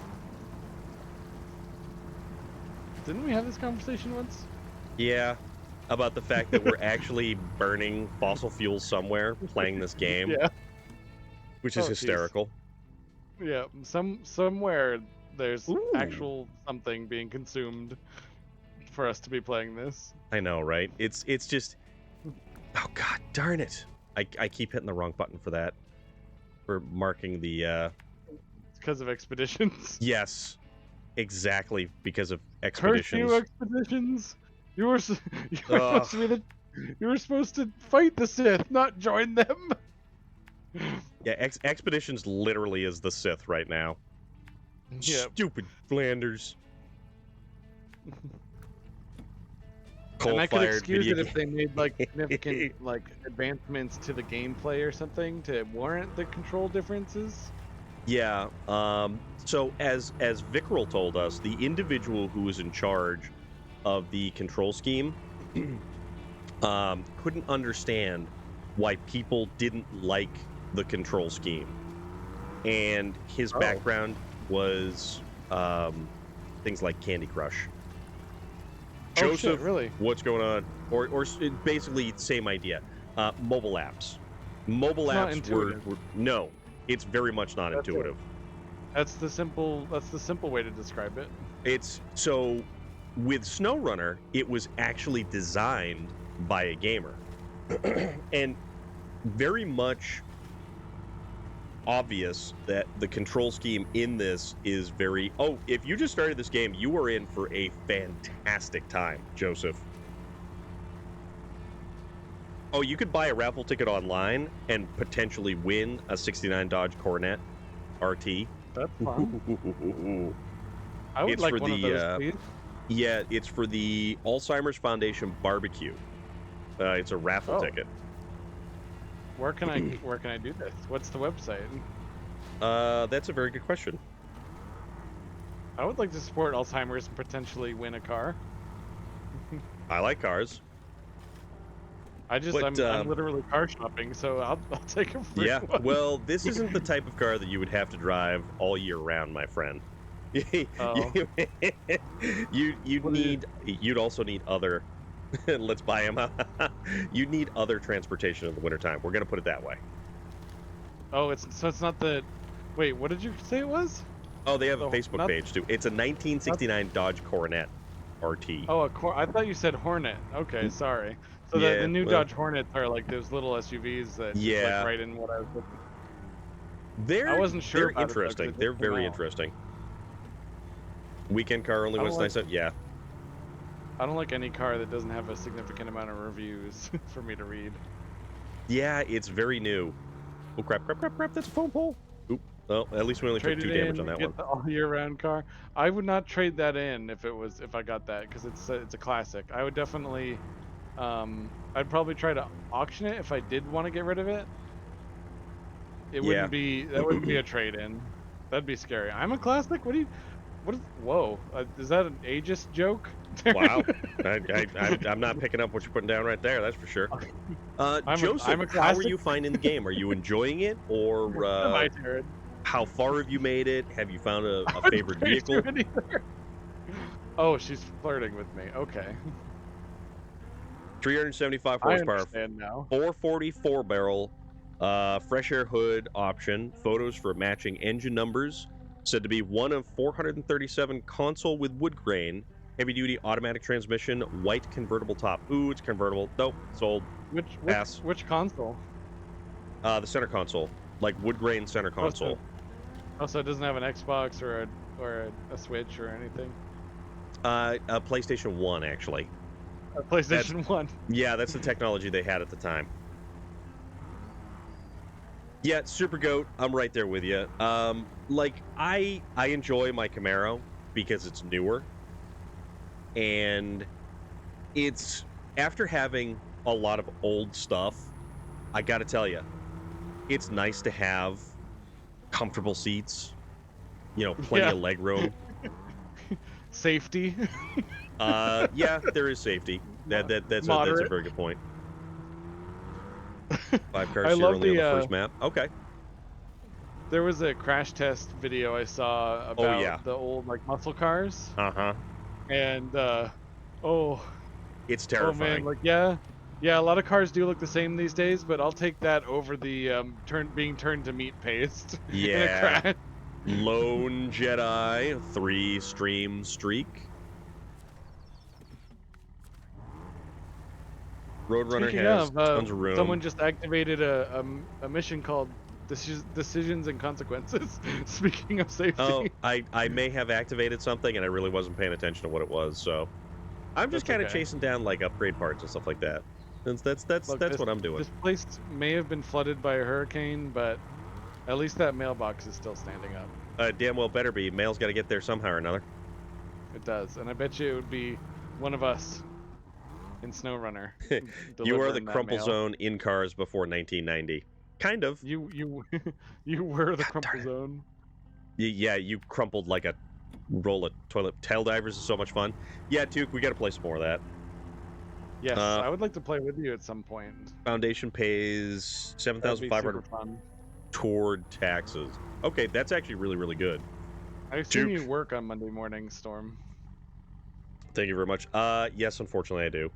Didn't we have this conversation once? Yeah, about the fact that we're actually burning fossil fuels somewhere playing this game. Yeah. Which is Oh, jeez. hysterical. Yeah. Somewhere there's Ooh. actual something being consumed for us to be playing this. I know, right? It's just, oh god darn it! I keep hitting the wrong button for that. For marking the. It's because of expeditions. Yes, exactly because of Curse expeditions. you, expeditions! You were supposed to be the. You were supposed to fight the Sith, not join them. Yeah, expeditions literally is the Sith right now. Yep. Stupid Flanders. And I could Coal-fired excuse video it if they made like significant like advancements to the gameplay or something to warrant the control differences. Yeah. So as Vickrell told us, the individual who was in charge of the control scheme couldn't understand why people didn't like the control scheme, and his background was things like Candy Crush. Joseph, shit, really? what's going on? Or basically same idea. Mobile apps. Mobile It's not apps intuitive. were no. It's very much not That's it. intuitive. That's the simple way to describe it. It's so with SnowRunner, it was actually designed by a gamer, and very much obvious that the control scheme in this is very. Oh, if you just started this game, you are in for a fantastic time, Joseph. Oh, you could buy a raffle ticket online and potentially win a '69 Dodge Coronet RT. That's fun. I would It's like for one of the, those, please. Yeah, it's for the Alzheimer's Foundation barbecue. It's a raffle ticket. Where can I do this? What's the website? That's a very good question. I would like to support Alzheimer's and potentially win a car. I like cars. I'm literally car shopping, so I'll take a free Yeah, one. well, this isn't the type of car that you would have to drive all year round, my friend. Oh. You'd also need other. Let's buy them. You'd need other transportation in the wintertime. We're gonna put it that way. Oh, it's not the. Wait, what did you say it was? Oh, they have a No, Facebook not- page too. It's a 1969 Dodge Coronet RT. Oh, I thought you said Hornet. Okay, sorry. So Yeah, the new well- Dodge Hornets are like those little SUVs that Yeah. like right in what I was looking. They're I wasn't sure They're about it, though, 'cause interesting. it They're didn't come very out. interesting. Weekend car only I when it's don't nice out. Yeah. I don't like any car that doesn't have a significant amount of reviews for me to read. Yeah, it's very new. Oh crap! That's a phone pole. Oop. Well, at least we only took Trade 2 it damage in, on that get one. the all-year-round car. I would not trade that in if I got that because it's a classic. I would definitely, I'd probably try to auction it if I did want to get rid of it. That wouldn't be a trade-in. That'd be scary. I'm a classic. Whoa, is that an ageist joke? Wow. I'm not picking up what you're putting down right there. That's for sure. Joseph, I'm a how are classic. you finding the game? Are you enjoying it, or My turn. how far have you made it? Have you found a I wouldn't favorite trade you vehicle? in either. Oh, she's flirting with me. Okay. 375 I horsepower, understand now. 444 barrel, fresh air hood option, photos for matching engine numbers, said to be one of 437 console with wood grain, heavy duty automatic transmission, white convertible top. Ooh, it's convertible. Nope, sold. Pass. Which console? The center console, like wood grain center console. So it doesn't have an Xbox or or a Switch or anything? A PlayStation 1, actually. A PlayStation 1. Yeah, that's the technology they had at the time. Yeah, Super Goat, I'm right there with you. Like, I enjoy my Camaro because it's newer. And it's, after having a lot of old stuff, I gotta tell you, it's nice to have comfortable seats, plenty Yeah. of leg room. Safety. Yeah, there is safety. That's a Moderate. very good point. 5 cars I here love only on the the, first map. Okay. There was a crash test video I saw about yeah. the old like muscle cars, Uh-huh. and It's oh terrifying. man, like yeah, a lot of cars do look the same these days, but I'll take that over the being turned to meat paste in a Yeah. crash. Lone Jedi, 3-stream streak. Roadrunner Speaking has of, tons of room. someone just activated a mission called Decisions and Consequences. Speaking of safety. Oh, I may have activated something and I really wasn't paying attention to what it was, so I'm just That's kind of okay. chasing down like upgrade parts and stuff like that. That's Look, what I'm doing. This place may have been flooded by a hurricane, but at least that mailbox is still standing up. Damn well better be. Mail's got to get there somehow or another. It does, and I bet you it would be one of us in SnowRunner. You are the delivering that crumple mail. zone in cars before 1990. Kind of. You you were the God crumple darn it. zone. Yeah, you crumpled like a roll of toilet. Tail divers is so much fun. Yeah, Tuke, we got to play some more of that. Yes, I would like to play with you at some point. Foundation pays That'd be super 7,500 fun. toward taxes. Okay, that's actually really, really good. I've seen Duke. you work on Monday morning, Storm. Thank you very much. Yes, unfortunately I do.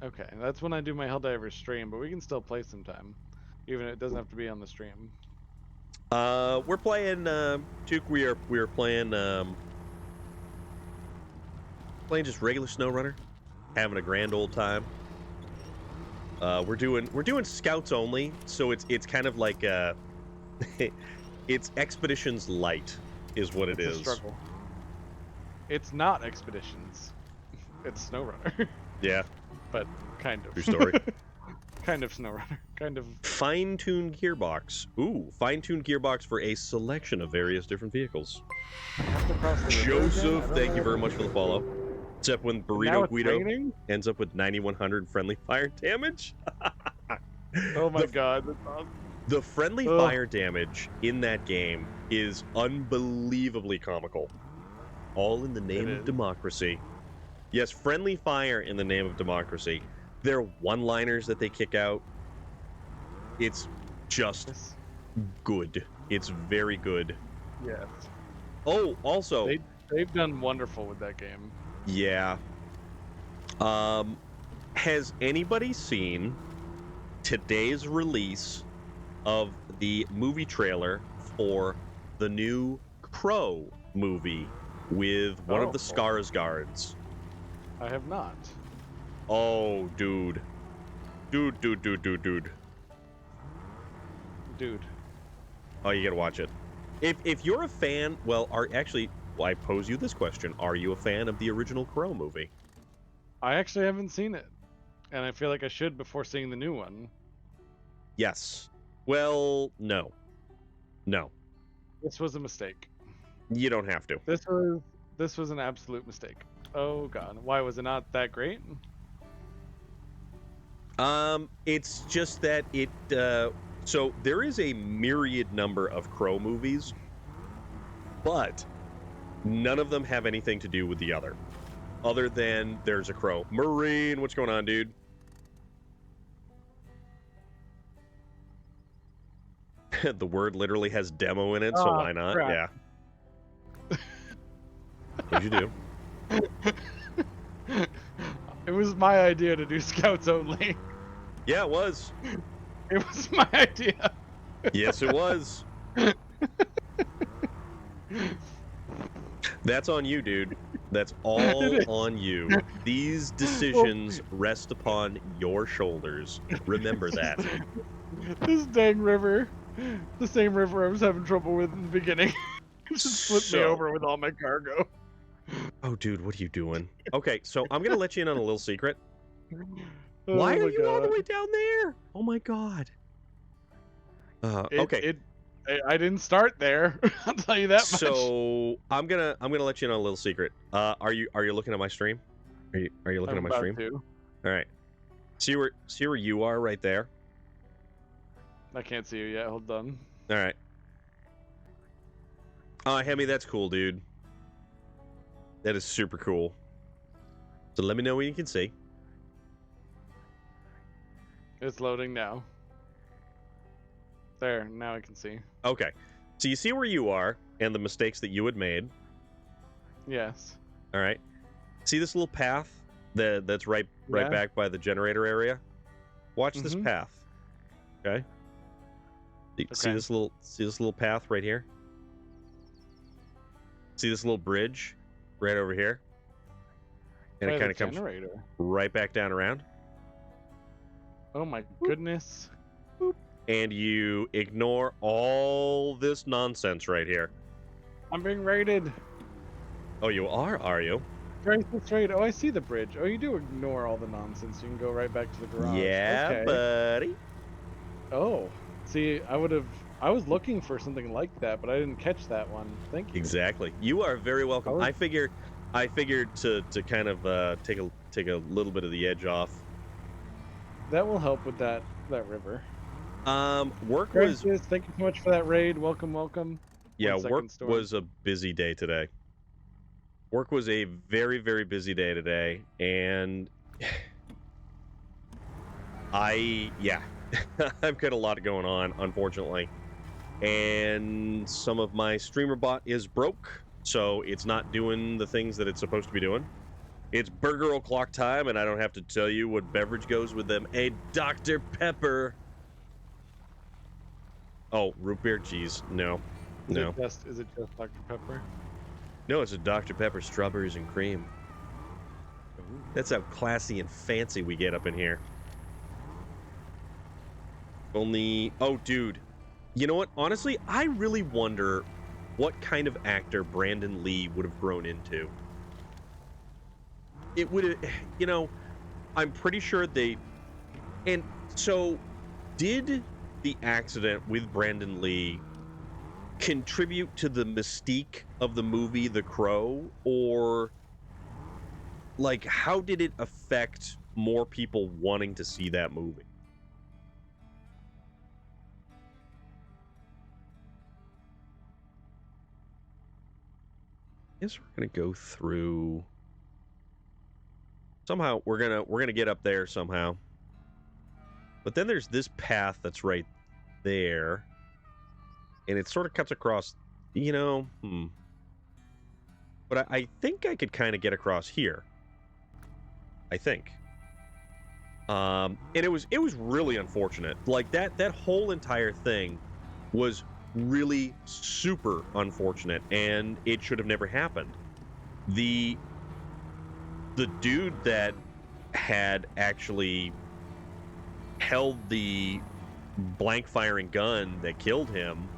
Okay, that's when I do my Helldivers stream, but we can still play sometime, even if it doesn't have to be on the stream. We're playing, Tuke, we are playing, playing just regular SnowRunner, having a grand old time. We're doing scouts only, so it's kind of like, it's Expeditions Light is what it It's is. a struggle. It's not Expeditions. It's SnowRunner. Yeah. But kind of. True story. Kind of SnowRunner. Kind of. Fine-tuned gearbox. Ooh, fine-tuned gearbox for a selection of various different vehicles. Have to cross the river again? I Joseph, don't thank you know. very much for the follow. Except when Now Burrito it's Guido raining? ends up with 9,100 friendly fire damage. Oh my The- god, that's awesome. The friendly Ugh. fire damage in that game is unbelievably comical. All in the name It of is. democracy. Yes, friendly fire in the name of democracy. Their one-liners that they kick out, it's just Yes. good. It's very good. Yes. Oh, also, They've done wonderful with that game. yeah. Has anybody seen today's release of the movie trailer for the new Crow movie with one of the Oh. Skarsgårds? I have not. Oh, dude. Dude. Dude. Oh, you gotta watch it. If you're a fan, well, I pose you this question. Are you a fan of the original Crow movie? I actually haven't seen it. And I feel like I should before seeing the new one. Yes. Well, no. No. This was a mistake. You don't have to. This was an absolute mistake. Oh god. Why was it not that great? It's just that so there is a myriad number of Crow movies, but none of them have anything to do with the other than there's a Crow. Marine, what's going on, dude? The word literally has demo in it, so Ah, why not? crap. Yeah. What'd you do? It was my idea to do scouts only. Yeah, it was. It was my idea. Yes, it was. That's on you, dude. That's all It is. on you. These decisions rest upon your shoulders. Remember that. This dang river. The same river I was having trouble with in the beginning. Just Flip me over with all my cargo. Oh, dude, what are you doing? Okay, so I'm gonna let you in on a little secret. Oh Why are my you all the God. way down there? Oh my God. Okay. I didn't start there. I'll tell you that much. So I'm gonna let you in on a little secret. Are you looking at my stream? Are you looking I'm at my about stream? to. All right. See where you are right there. I can't see you yet. Hold on. All right. Hemi, that's cool, dude. That is super cool. So let me know when you can see. It's loading now. There, now I can see. Okay. So you see where you are and the mistakes that you had made. Yes. All right. See this little path that's right Yeah. back by the generator area? Watch this Mhm. path. Okay? See Okay. this little path right here? See this little bridge right over here? And By it the kind of comes generator. right back down around. Oh my goodness. And you ignore all this nonsense right here. I'm being raided. Oh, you are you? Race this raid. Oh, I see the bridge. Oh, you do ignore all the nonsense. You can go right back to the garage. Yeah, Okay. buddy. Oh. See, I was looking for something like that, but I didn't catch that one. Thank you. Exactly. You are very welcome. Oh. I figured to kind of take a little bit of the edge off. That will help with that river. Work Gracious, was thank you so much for that raid. Welcome, welcome. yeah, 1 second, work Storm. was a busy day today. Work was a very, very busy day today, and I've got a lot going on, unfortunately. And some of my streamer bot is broke, so it's not doing the things that it's supposed to be doing. It's burger o'clock time, and I don't have to tell you what beverage goes with them. A Dr. Pepper. Oh, root beer? Jeez, no. Is No. it just Dr. Pepper? No, it's a Dr. Pepper strawberries and cream. That's how classy and fancy we get up in here. Only, oh, dude. You know what? Honestly, I really wonder what kind of actor Brandon Lee would have grown into. It would have, you know, I'm pretty sure they, and so did the accident with Brandon Lee contribute to the mystique of the movie The Crow, or like how did it affect more people wanting to see that movie? I guess we're gonna go through somehow. We're gonna get up there somehow, but then there's this path that's right there, and it sort of cuts across, you know. But I think I could kind of get across here. I think. And it was really unfortunate. Like that whole entire thing was really super unfortunate, and it should have never happened. The dude that had actually held the blank firing gun that killed him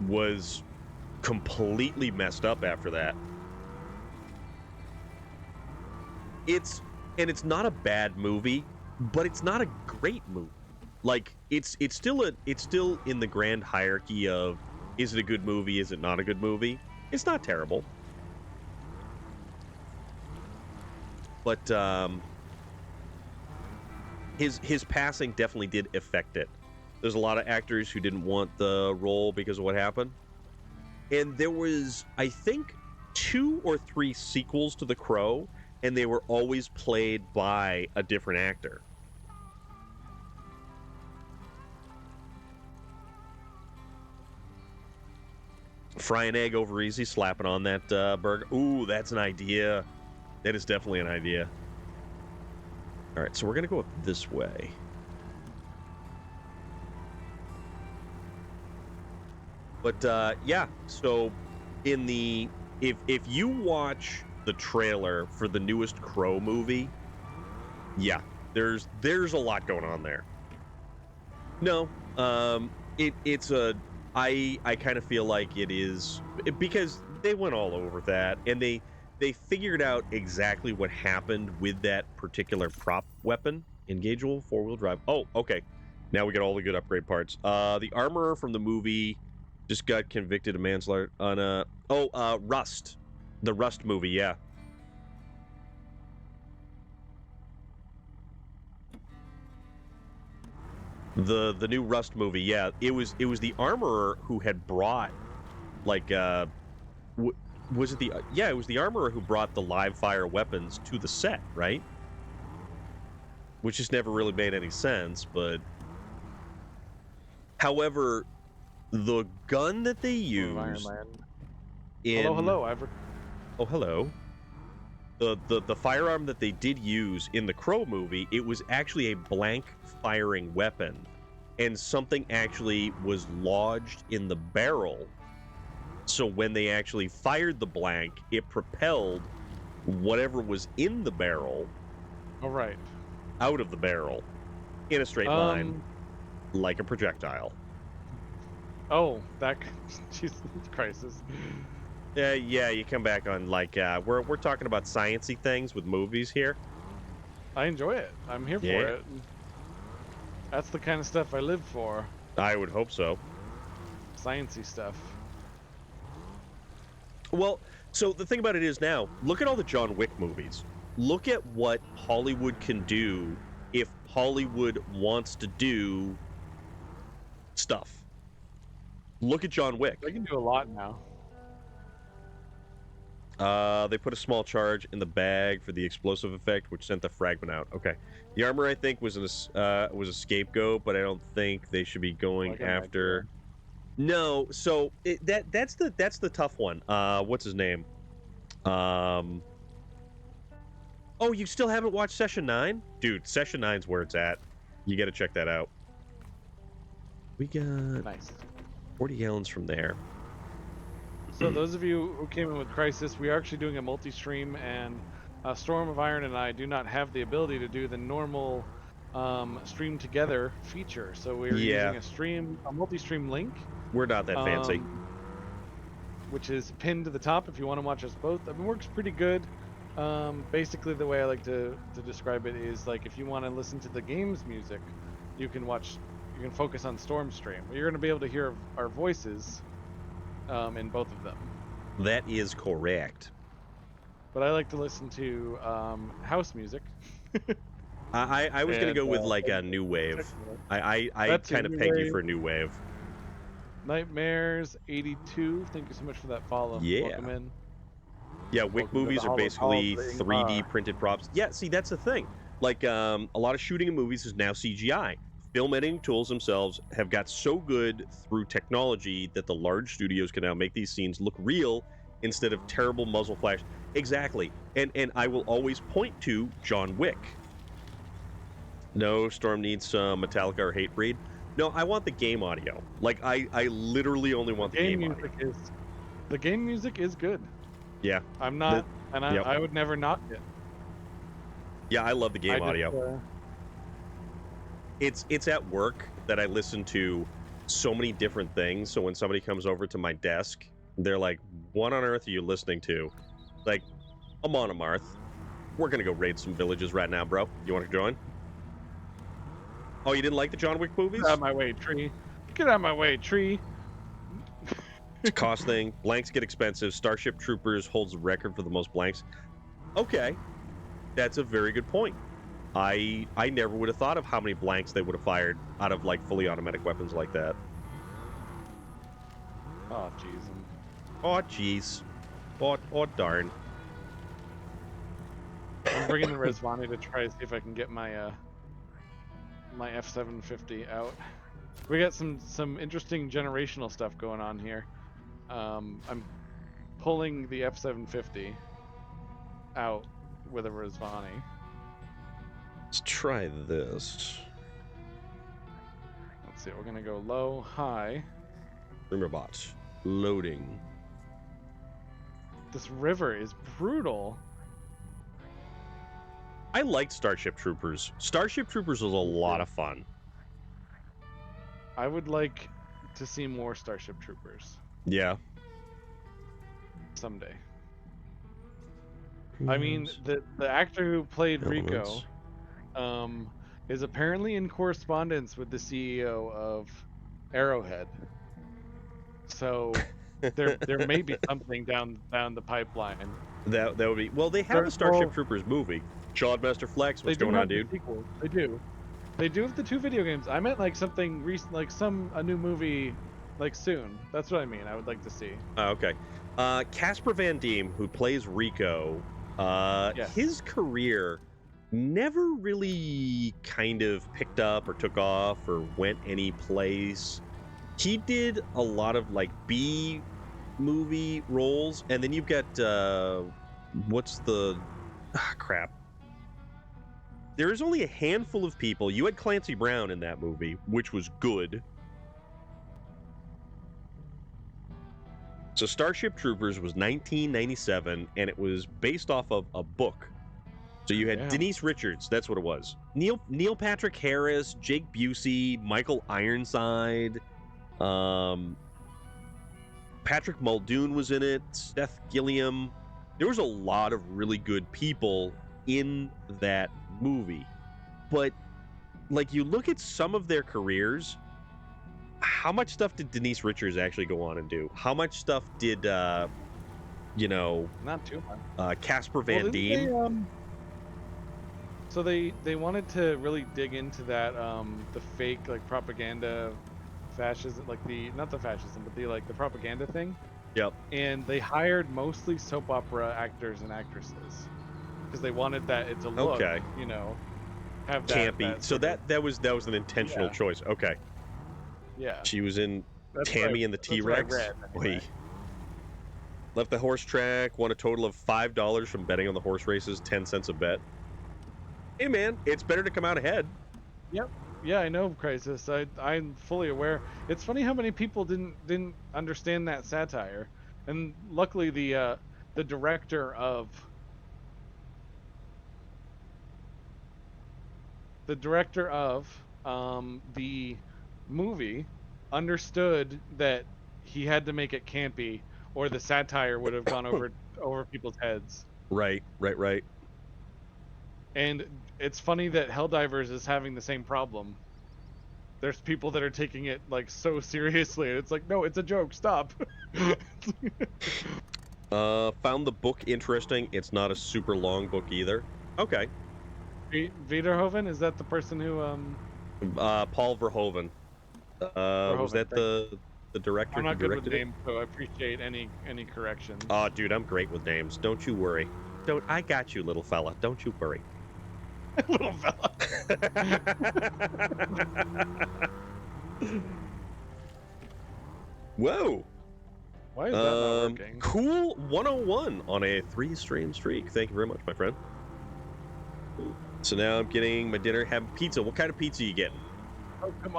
was completely messed up after that. It's not a bad movie, but it's not a great movie. Like it's still in the grand hierarchy of, is it a good movie, is it not a good movie? It's not terrible. But his passing definitely did affect it. There's a lot of actors who didn't want the role because of what happened. And there was, I think, 2 or 3 sequels to The Crow, and they were always played by a different actor. Fry an egg over easy, slapping on that burger. Ooh, that's an idea. That is definitely an idea. All right, so we're going to go up this way. But yeah, so in the if you watch the trailer for the newest Crow movie, yeah, there's a lot going on there. No, it's a I kind of feel like it is because they went all over that, and they figured out exactly what happened with that particular prop weapon. Engageable 4-wheel drive. Oh, okay. Now we got all the good upgrade parts. The armorer from the movie just got convicted of manslaughter on Rust. The Rust movie, yeah. The new Rust movie, yeah. It was the armorer who had brought like was it the yeah, it was the armorer who brought the live fire weapons to the set, right? Which just never really made any sense, but however, the gun that they Of Iron used Man. in Hello. oh hello the firearm that they did use in the Crow movie, it was actually a blank firing weapon, and something actually was lodged in the barrel. So when they actually fired the blank, it propelled whatever was in the barrel All right. out of the barrel in a straight line, like a projectile. Oh, that. Jesus Christ. Yeah, you come back on like we're talking about sciencey things with movies here. I enjoy it. I'm here for Yeah. it. That's the kind of stuff I live for. I would hope so. Sciencey stuff. Well, so the thing about it is now, look at all the John Wick movies. Look at what Hollywood can do if Hollywood wants to do stuff. Look at John Wick. They can do a lot now. They put a small charge in the bag for the explosive effect, which sent the fragment out. Okay, the armor I think was a scapegoat, but I don't think they should be going Like an after. No, so that's the tough one. What's his name? Oh, you still haven't watched Session 9? Dude, Session 9's where it's at. You got to check that out. We got Nice. 40 gallons from there. So those of you who came in with Crisis, we are actually doing a multi-stream, and Storm of Iron and I do not have the ability to do the normal stream together feature. So we're Yeah. using a multi-stream link, We're not that fancy. which is pinned to the top if you want to watch us both. I mean, it works pretty good. Basically, the way I like to describe it is like if you want to listen to the game's music, you can focus on Storm stream. You're going to be able to hear our voices in both of them. That is correct. But I like to listen to house music. I was gonna And, go with like a new wave. I That's a kind of new peg you wave. for a new wave. Nightmares 82. Thank you so much for that follow. Yeah. Welcome in. Yeah, Wick Welcome to movies the are Hall of basically Halls, 3D printed props. Yeah, see that's the thing. Like a lot of shooting in movies is now CGI. Film editing tools themselves have got so good through technology that the large studios can now make these scenes look real instead of terrible muzzle flash. Exactly. And I will always point to John Wick. No, Storm needs some Metallica or Hatebreed. No, I want the game audio. Like I literally only want the game audio. The game music is good. Yeah. I'm not, and yep. I would never knock it. Yeah, I love the game I just, audio. It's at work that I listen to so many different things. So when somebody comes over to my desk, they're like, "What on earth are you listening to?" Like, I'm on a Marth. We're gonna go raid some villages right now, bro. You want to join? Oh, you didn't like the John Wick movies? Get out of my way, tree. Get out of my way, tree. It's a cost thing. Blanks get expensive. Starship Troopers holds the record for the most blanks. Okay, that's a very good point. I never would have thought of how many blanks they would have fired out of like fully automatic weapons like that. Oh, jeez. Oh, jeez. Oh, darn. I'm bringing the Resvani to try to see if I can get my my F750 out. We got some interesting generational stuff going on here. I'm pulling the F750 out with a Resvani. Let's try this. Let's see, we're gonna go low, high. Rimmerbot. Loading. This river is brutal. I liked Starship Troopers. Starship Troopers was a lot of fun. I would like to see more Starship Troopers Yeah. someday. I mean, the actor who played Rico, Elements. is apparently in correspondence with the CEO of Arrowhead. So there may be something down the pipeline. That would be well. They have a Starship Troopers movie. Shadmaster Flex, what's They do going on, have the dude? sequels. They do. They do have the 2 video games. I meant like something recent, like a new movie, like soon. That's what I mean. I would like to see. Okay. Casper Van Diem, who plays Rico, Yes. his career never really kind of picked up or took off or went any place. He did a lot of like B movie roles, and then you've got what's the crap? There is only a handful of people. You had Clancy Brown in that movie, which was good. So Starship Troopers was 1997, and it was based off of a book. So you had Damn. Denise Richards, that's what it was. Neil Patrick Harris, Jake Busey, Michael Ironside, Patrick Muldoon was in it, Seth Gilliam. There was a lot of really good people in that movie. But like you look at some of their careers, how much stuff did Denise Richards actually go on and do? How much stuff did Not too much. Casper Van Well, Diem? didn't so they wanted to really dig into that the fake like propaganda fascism, like not the fascism, but the propaganda thing. Yep. And they hired mostly soap opera actors and actresses because they wanted it to look, Okay. have that Campy. So that was an intentional Yeah. choice. Okay. yeah. She was in That's Tammy what and the that's what I T-Rex. read, anyway. Wait. Left the horse track, won a total of $5 from betting on the horse races, 10 cents a bet. Hey man, it's better to come out ahead. Yeah, I know, Crisis. I'm fully aware. It's funny how many people didn't understand that satire, and luckily the director of the movie understood that he had to make it campy, or the satire would have gone over people's heads. Right. And it's funny that Helldivers is having the same problem. There's people that are taking it like so seriously, and it's like, no, it's a joke. Stop. Found the book interesting. It's not a super long book either. Okay. Viderhoven, is that the person who Paul Verhoeven. Was that the director I'm who not good with directed it? names, so I appreciate any corrections. Oh, dude, I'm great with names. Don't you worry. I got you, little fella. Don't you worry. Little fella. Whoa. Why is that not working? Cool 101 on a 3-stream streak. Thank you very much, my friend. So now I'm getting my dinner, having pizza. What kind of pizza you getting? Oh, come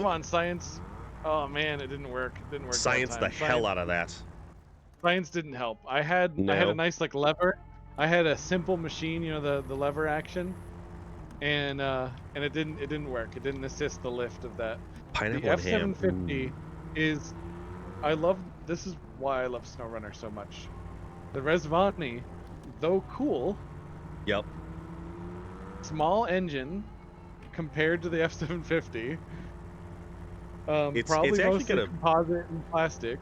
on, science. Oh man, it didn't work. It didn't work. that Science time. the hell out of that. Science didn't help. I had No. a nice like lever. I had a simple machine, the lever action, and it didn't work. It didn't assist the lift of that. Pineapple The and ham. F750 is, this is why I love SnowRunner so much. The Resvani, though cool, Yep. small engine compared to the F750. It's Probably actually mostly gonna- composite and plastic.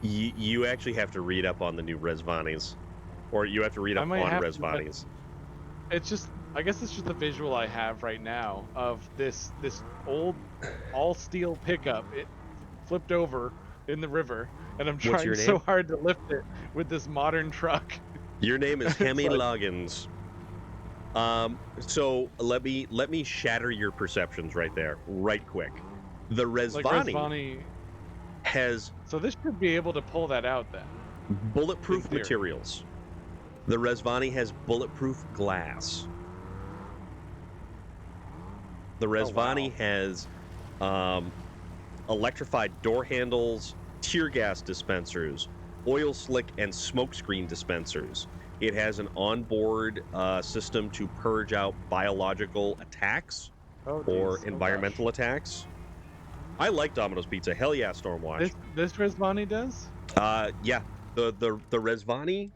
You actually have to read up on the new Resvanis, or you have to read I up on might have to, Resvanis. It's just, I guess it's just the visual I have right now of this old all steel pickup. It flipped over in the river, and I'm What's trying your so name? hard to lift it with this modern truck. Your name is It's Hemi like- Loggins. So let me shatter your perceptions right there, right quick. The Like Resvani Resvani. has So this should be able to pull that out then. bulletproof In theory. materials. The Resvani has bulletproof glass. The Resvani has electrified door handles, tear gas dispensers, oil slick and smokescreen dispensers. It has an onboard system to purge out biological attacks Oh, or geez. Oh, environmental gosh. attacks. I like Domino's Pizza. Hell yeah, Stormwatch. This Resvani does? Yeah, the Resvani,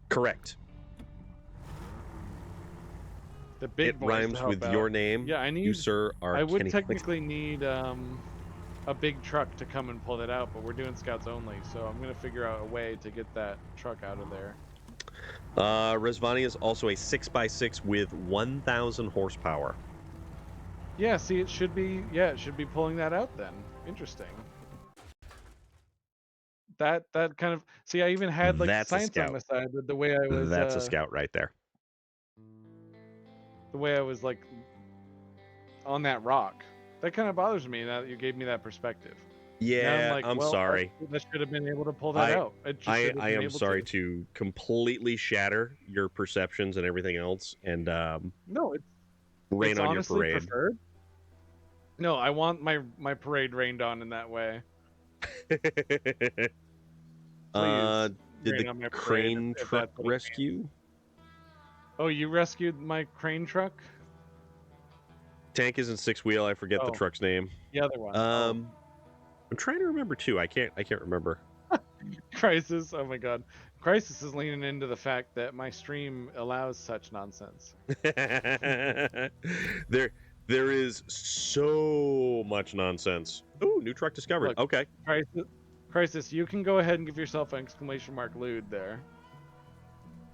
correct. The big It boys to rhymes help with out. your name. Yeah, I You, need. sir, are I would Kenny technically need a big truck to come and pull that out, but we're doing scouts only, so I'm gonna figure out a way to get that truck out of there. Resvani is also a 6x6 with 1,000 horsepower. Yeah, see, it should be. Yeah, it should be pulling that out then. Interesting. That kind of. See, I even had like That's a science on scout. my side with the way I was. That's a scout right there. The way I was like on that rock. That kind of bothers me now that you gave me that perspective. Now I'm Yeah, like, I'm well, sorry. that should have been able to pull that out. It just should have I been am able sorry to. to completely shatter your perceptions and everything else, and No, rain it's on your honestly parade. preferred. No, I want my parade rained on in that way. Please Did rain the on my parade crane if truck that's what it means. rescue? Oh, you rescued my crane truck? Tank isn't six wheel. I forget the Oh. truck's name. The other one. I'm trying to remember too. I can't remember. Crisis. Oh my god. Crisis is leaning into the fact that my stream allows such nonsense. there is so much nonsense. Ooh, new truck discovered. Look, Okay. Crisis, you can go ahead and give yourself an exclamation mark lewd there.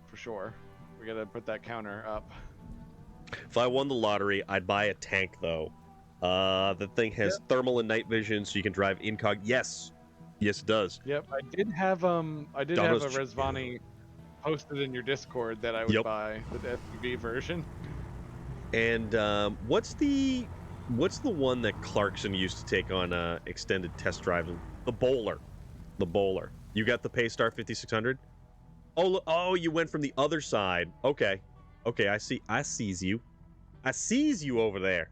For sure. We gotta put that counter up. If I won the lottery, I'd buy a tank though. The thing has thermal and night vision, so you can drive incog. Yes, it does. Yep, I did have a Resvani posted in your Discord that I would buy, the SUV version. And what's the one that Clarkson used to take on extended test drives? The Bowler. You got the Paystar 5600? Oh, you went from the other side. Okay, I sees you. I sees you over there.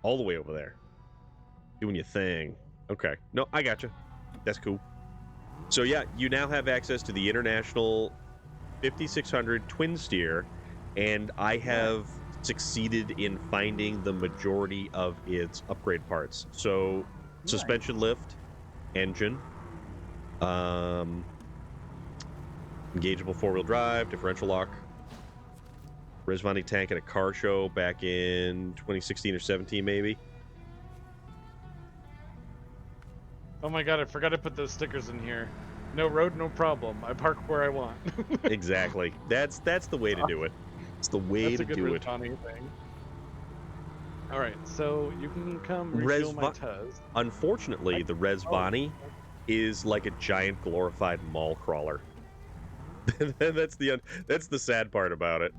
All the way over there. Doing your thing. Okay. No, I gotcha. That's cool. So yeah, you now have access to the International 5600 twin steer, and I have succeeded in finding the majority of its upgrade parts. So suspension lift, engine, engageable four-wheel drive, differential lock, Resvani tank at a car show back in 2016 or 17 maybe. Oh my god, I forgot to put those stickers in here. No road, no problem. I park where I want. Exactly. That's the way to do it. It's the way to do it. Thing. All right, so you can come refuel my Tuz. Unfortunately, the Resvani is like a giant glorified mall crawler. That's the sad part about it.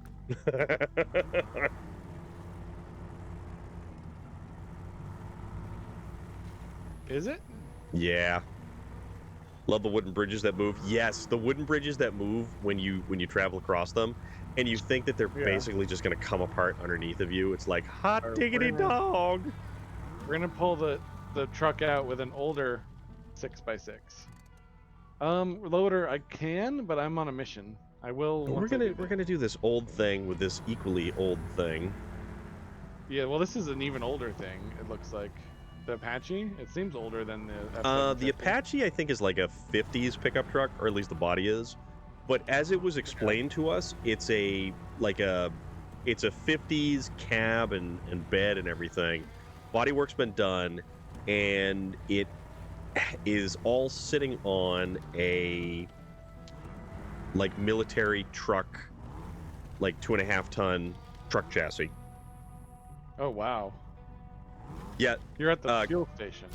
Is it? Yeah. Love the wooden bridges that move. Yes, the wooden bridges that move when you travel across them, and you think that they're basically just gonna come apart underneath of you. It's like hot diggity dog. We're gonna pull the truck out with an older 6x6. Loader, I can, but I'm on a mission. I will. We're gonna do this old thing with this equally old thing. Yeah, well, this is an even older thing. It looks like the Apache. It seems older than the F-750. The Apache, I think, is like a 50s pickup truck, or at least the body is. But as it was explained to us, it's a 50s cab and bed and everything. Bodywork's been done, and it is all sitting on a like military truck, like 2.5 ton truck chassis. Oh wow. Yeah, you're at the fuel station.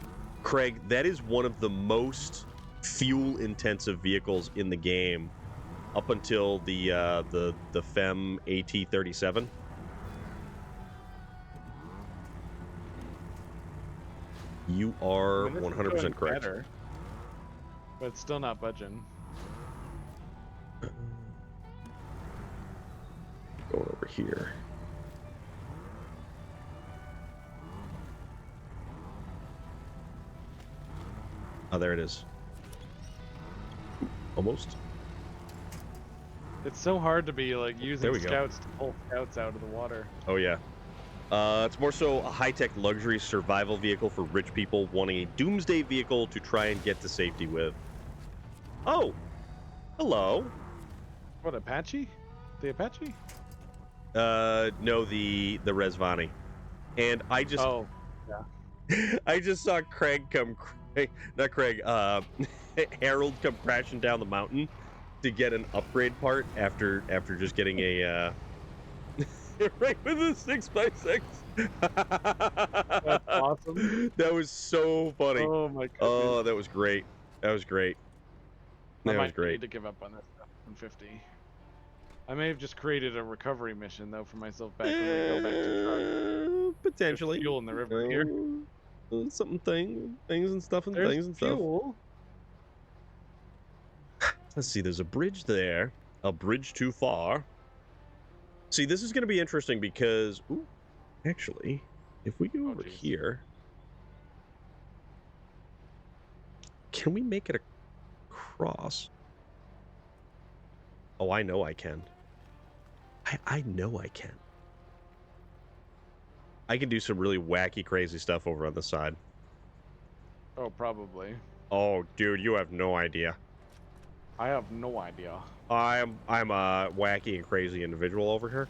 Craig, that is one of the most fuel intensive vehicles in the game, up until the FEM AT-37. You are 100% correct. Better, but it's still not budging. Going over here. Oh, there it is. Almost. It's so hard to be like using scouts to pull scouts out of the water. Oh yeah. It's more so a high-tech luxury survival vehicle for rich people wanting a doomsday vehicle to try and get to safety with. Oh, hello. What, Apache? The Apache? No, the Resvani. And I just Oh, I just saw Craig not Craig, Harold come crashing down the mountain to get an upgrade part after just getting a right with a 6x6. that's awesome. That was so funny. Oh my goodness. Oh, that was great. That was great. I That was might great. need to give up on this F-150. I may have just created a recovery mission though for myself back when we go back to truck. Potentially. There's fuel in the river here. Things and stuff and There's things and stuff. fuel. Let's see, there's a bridge there. A bridge too far. See, this is going to be interesting because, ooh, actually, if we go over geez. here, can we make it a cross? Oh, I know I can. I know I can. I can do some really wacky, crazy stuff over on the side. Oh, probably. Oh, dude, you have no idea. I have no idea. I'm a wacky and crazy individual over here.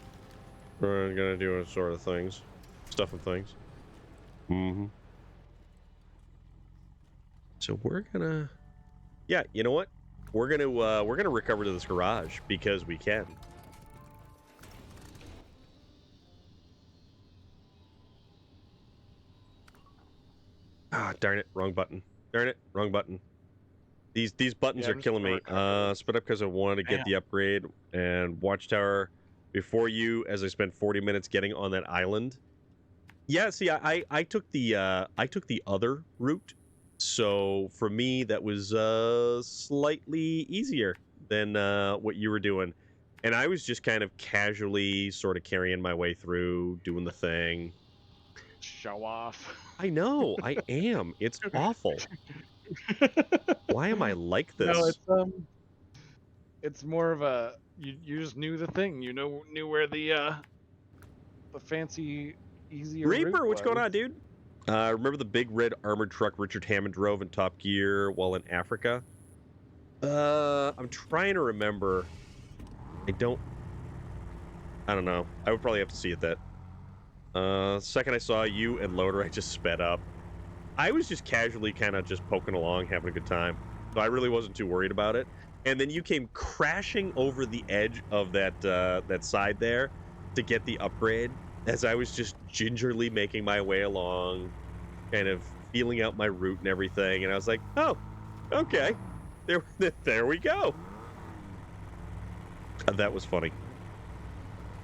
We're gonna do sort of things, stuff and things. So we're gonna, yeah, you know what? We're gonna recover to this garage because we can. Ah, darn it, wrong button. Darn it, wrong button. These buttons Yeah, are I'm just killing gonna me. recover. Split up because I wanted to get the upgrade and watchtower before you as I spent 40 minutes getting on that island. Yeah, see, I took the other route, so for me that was slightly easier than what you were doing, and I was just kind of casually sort of carrying my way through, doing the thing. Show off. I know, I am. It's awful. Why am I like this? No, it's more of a you just knew the thing. You knew where the fancy easier route Reaper, what's going was. on, dude? Remember the big red armored truck Richard Hammond drove in Top Gear while in Africa? I'm trying to remember. I don't know. I would probably have to see it that. Second I saw you and Loader, I just sped up. I was just casually kind of just poking along, having a good time. So I really wasn't too worried about it. And then you came crashing over the edge of that side there to get the upgrade as I was just gingerly making my way along, kind of feeling out my route and everything. And I was like, oh, okay. There we go. That was funny.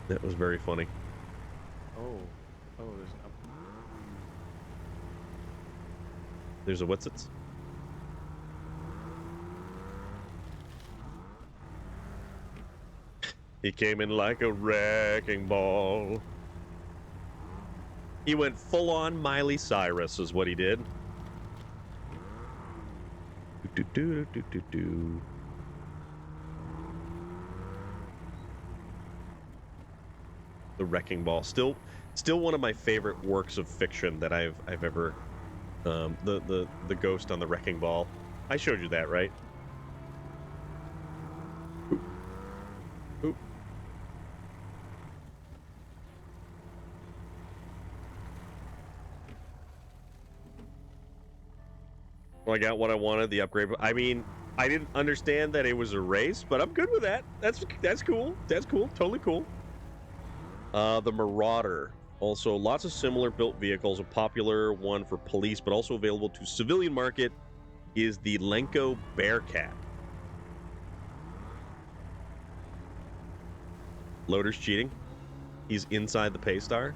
That was very funny. Oh, there's an up. There's a what's it? He came in like a wrecking ball. He went full on Miley Cyrus is what he did. Do. The Wrecking Ball, still one of my favorite works of fiction that I've ever. The ghost on the Wrecking Ball. I showed you that, right? Oop. Well, I got what I wanted, the upgrade. I mean, I didn't understand that it was a race, but I'm good with that. That's cool. That's cool. Totally cool. The Marauder. Also, lots of similar built vehicles. A popular one for police, but also available to civilian market, is the Lenko Bearcat. Loader's cheating. He's inside the Paystar.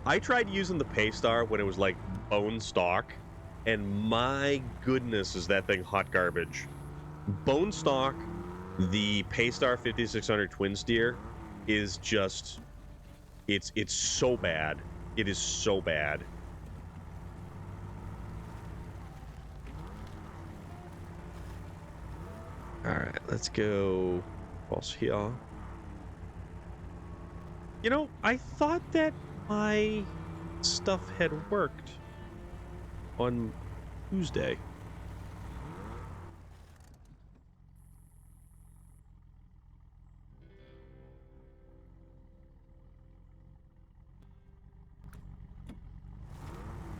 I tried using the Paystar when it was like bone stock, and my goodness, is that thing hot garbage. Bone stock, the Paystar 5600 twin steer is just, it's so bad. It is so bad. All right, let's go across here. You know, I thought that my stuff had worked on Tuesday.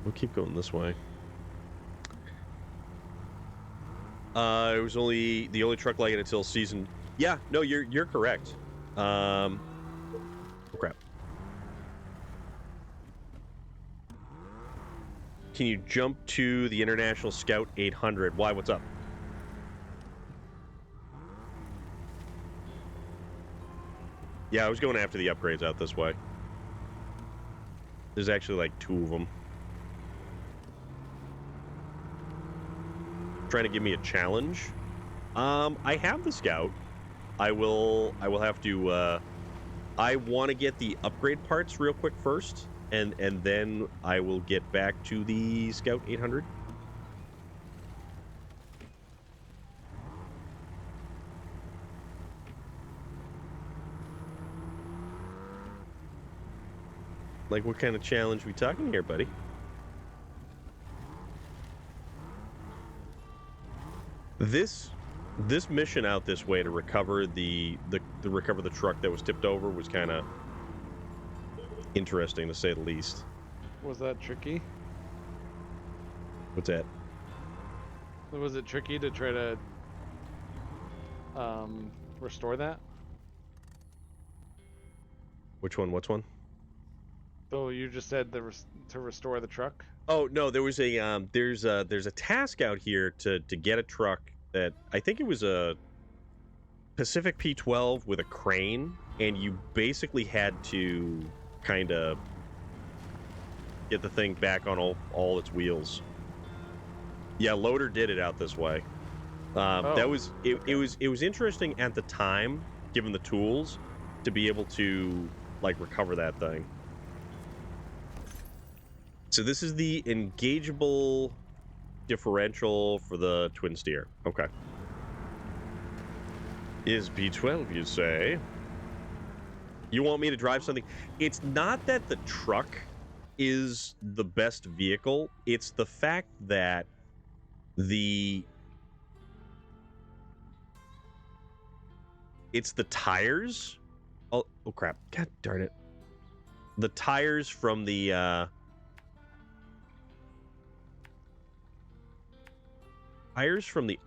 We'll keep going this way. It was only the only truck like it until season. Yeah, no, you're correct. Oh crap. Can you jump to the International Scout 800? Why? What's up? Yeah, I was going after the upgrades out this way. There's actually like 2 of them. Trying to give me a challenge. I have the Scout. I will have to I want to get the upgrade parts real quick first, and then I will get back to the Scout 800. Like, what kind of challenge we talking here, buddy? This mission out this way to recover the truck that was tipped over was kind of interesting, to say the least. Was that tricky? What's that? Was it tricky to try to restore that? Which one? What's one? So you just said to restore the truck? Oh no, there was a there's a task out here to get a truck that I think it was a Pacific P12 with a crane, and you basically had to kind of get the thing back on all its wheels. Yeah, Loader did it out this way. That was it was interesting at the time, given the tools, to be able to like recover that thing. So this is the engageable differential for the twin steer. Okay. Is B12, you say? You want me to drive something? It's not that the truck is the best vehicle. It's the fact that it's the tires. Oh crap. God darn it. The tires from the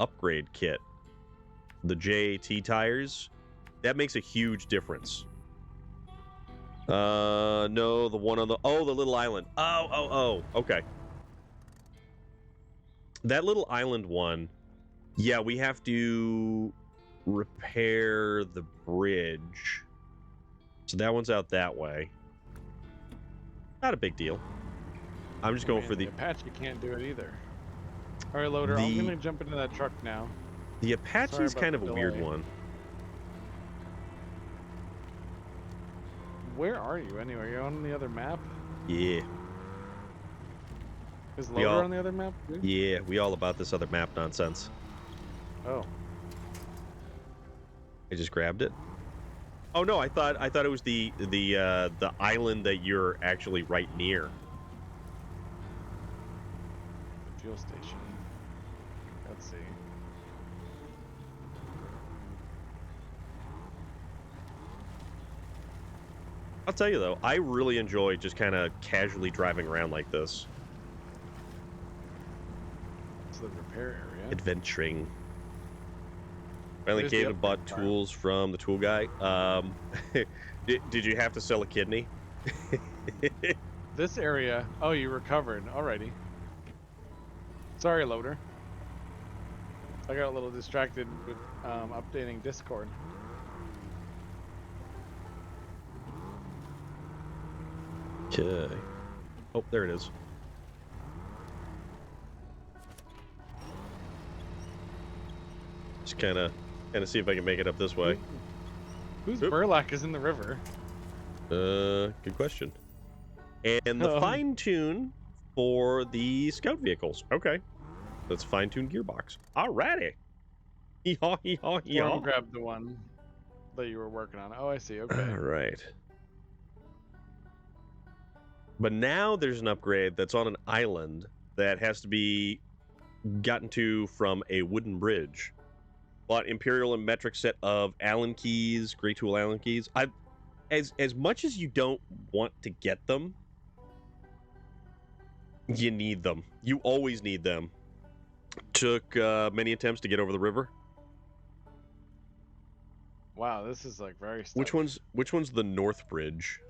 upgrade kit, the JAT tires, that makes a huge difference. No, the one on the little island. Oh, okay. That little island one, yeah, we have to repair the bridge. So that one's out that way. Not a big deal. I'm just going for the Apache can't do it either. All right, Loader, I'm gonna jump into that truck now. The Apache is kind of a weird one. Where are you anyway? Are you on the other map? Yeah. Is Loader on the other map too? Yeah, we all about this other map nonsense. Oh. I just grabbed it. Oh no, I thought it was the island that you're actually right near. The fuel station. Let's see. I'll tell you though, I really enjoy just kind of casually driving around like this. It's the repair area. Adventuring. Finally There's came the and bought upgrade tools from the tool guy. Did you have to sell a kidney? This area. Oh, you recovered. Alrighty. Sorry, Loader. I got a little distracted with updating Discord. Okay. Oh, there it is. Just kind of see if I can make it up this way. Whose Oop. burlap is in the river? Good question. And the fine tune for the scout vehicles. Okay. Let's fine tune gearbox. Alrighty. Hee-haw, hee-haw, hee-haw. Storm grabbed the one that you were working on. Oh, I see. Okay. All right. But now there's an upgrade that's on an island that has to be gotten to from a wooden bridge. Bought Imperial and metric set of Allen keys, Great Tool Allen keys. As much as you don't want to get them, you need them. You always need them. Took many attempts to get over the river. Wow, this is like very steep. Which one's the North Bridge?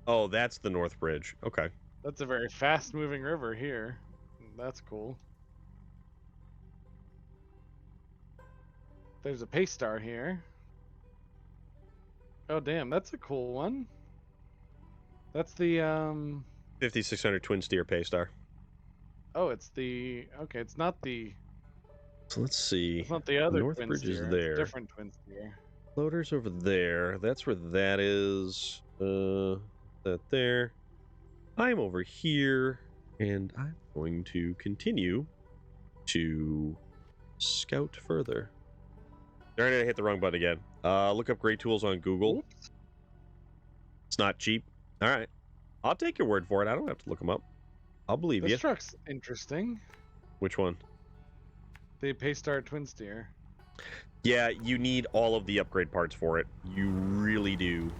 Oh, that's the North Bridge. Okay. That's a very fast-moving river here. That's cool. There's a pace star here. Oh damn, that's a cool one. That's the 5600 twin steer Paystar. Oh, it's the okay. It's not the. So let's see. It's not the other North twin Bridge steer. is It's there. a different twin steer. Floater's over there. That's where that is. That there. I'm over here, and I'm going to continue to scout further. Darn it, I hit the wrong button again. Look up great tools on Google. Oops. It's not cheap. All right. I'll take your word for it. I don't have to look them up. I'll believe This you. truck's interesting. Which one? The Paystar twin steer. Yeah, you need all of the upgrade parts for it. You really do.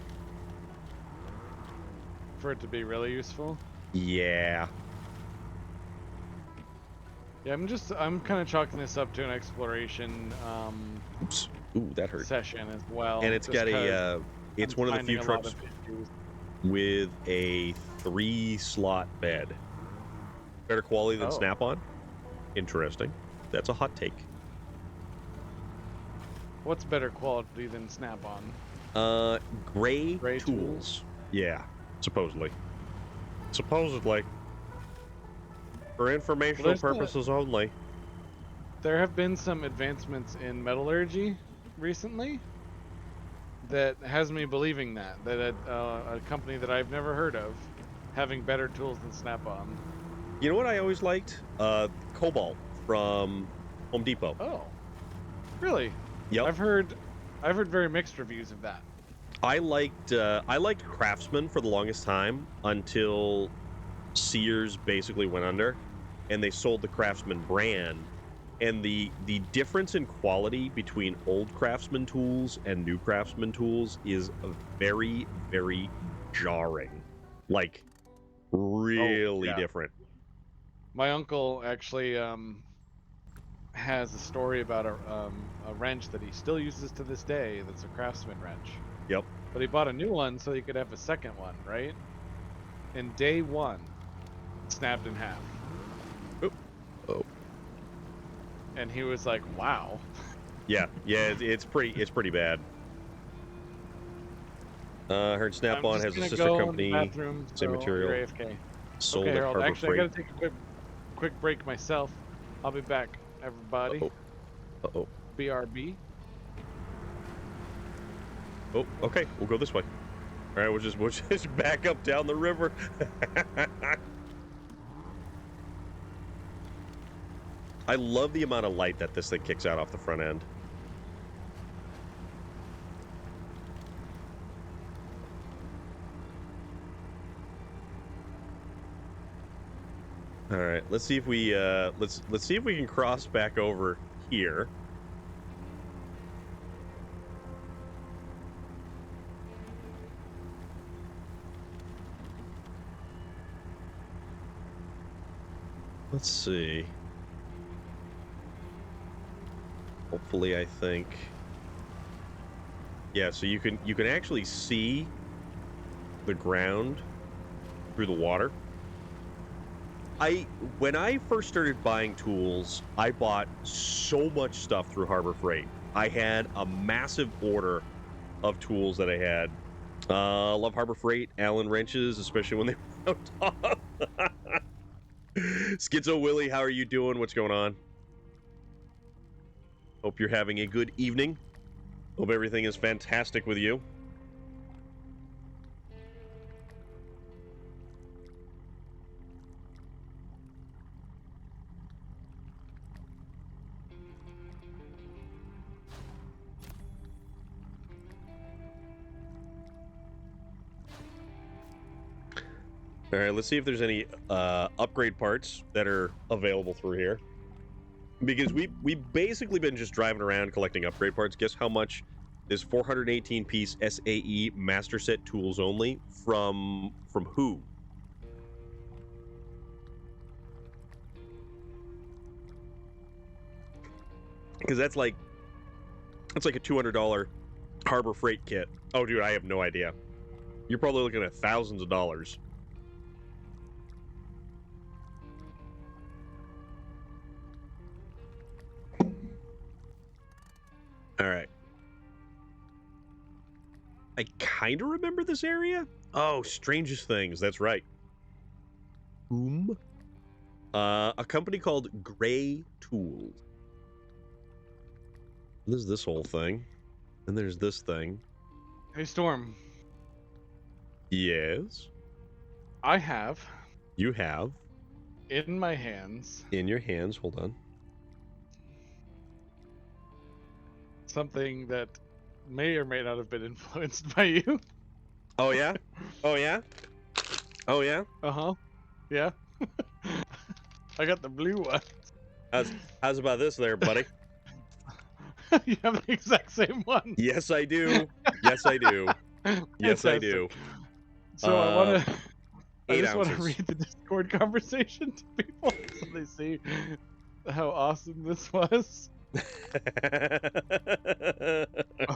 For it to be really useful. Yeah. Yeah, I'm kind of chalking this up to an exploration Oops. Ooh, that hurt. session as well. And it's got a it's one of the few trucks with a 3-slot bed. Better quality than Oh. Snap-on. Interesting. That's a hot take. What's better quality than Snap-on? Gray Gray tools. Yeah, supposedly. Supposedly. For informational there's purposes only. There have been some advancements in metallurgy recently that has me believing that a company that I've never heard of having better tools than Snap-on. You know what I always liked? Cobalt from Home Depot. Oh, really? Yep. I've heard very mixed reviews of that. I liked Craftsman for the longest time until Sears basically went under, and they sold the Craftsman brand. And the difference in quality between old Craftsman tools and new Craftsman tools is very, very jarring. Like, really different. My uncle actually has a story about a wrench that he still uses to this day. That's a Craftsman wrench. Yep. But he bought a new one so he could have a second one, right? And day one, it snapped in half. Oh. And he was like, "Wow." Yeah, it's pretty bad. I heard Snap-on has a sister company, bathroom, same so material, you're AFK. sold Okay, at Harold, Harbor actually, Freight. I gotta take a quick break myself. I'll be back, everybody. Uh-oh. BRB. Oh, okay, we'll go this way. All right, we'll just back up down the river. I love the amount of light that this thing kicks out off the front end. All right, let's see if we let's see if we can cross back over here. Let's see. Hopefully, I think. Yeah, so you can actually see the ground through the water. When I first started buying tools, I bought so much stuff through Harbor Freight. I had a massive order of tools that I had. Love Harbor Freight, Allen wrenches, especially when they were out top. Schizo Willie, how are you doing? What's going on? Hope you're having a good evening. Hope everything is fantastic with you. All right, let's see if there's any upgrade parts that are available through here. Because we've basically been just driving around collecting upgrade parts. Guess how much this 418 piece SAE Master Set tools only from who? Because that's like a $200 Harbor Freight kit. Oh, dude, I have no idea. You're probably looking at thousands of dollars. All right. I kind of remember this area. Oh, Strangest Things. That's right. A company called Gray Tools. There's this whole thing. And there's this thing. Hey, Storm. Yes. I have You have in my hands in your hands. Hold on. something that may or may not have been influenced by you. Oh yeah. Oh yeah. Oh yeah. Uh-huh. Yeah. I got the blue one. How's about this there, buddy? You have the exact same one. Yes, I do. Yes, I do. Yes, I do. So I just 8 want to ounces. read the Discord conversation to people so they see how awesome this was.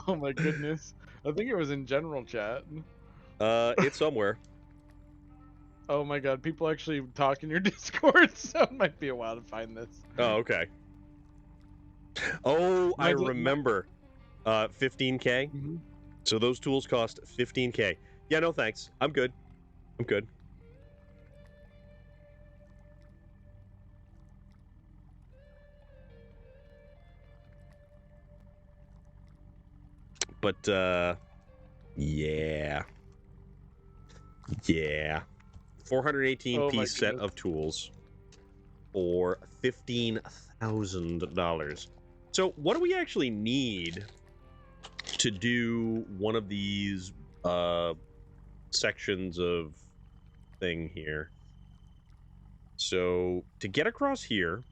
Oh my goodness. I think it was in general chat. It's somewhere. Oh my god, people actually talk in your Discord, so it might be a while to find this. Oh, okay. Oh, I Mine's- remember. 15K. Mhm. So those tools cost 15K. Yeah, no thanks. I'm good. I'm good. But yeah. Yeah. 418 Oh my piece set goodness. of tools for $15,000. So what do we actually need to do one of these sections of thing here? So to get across here,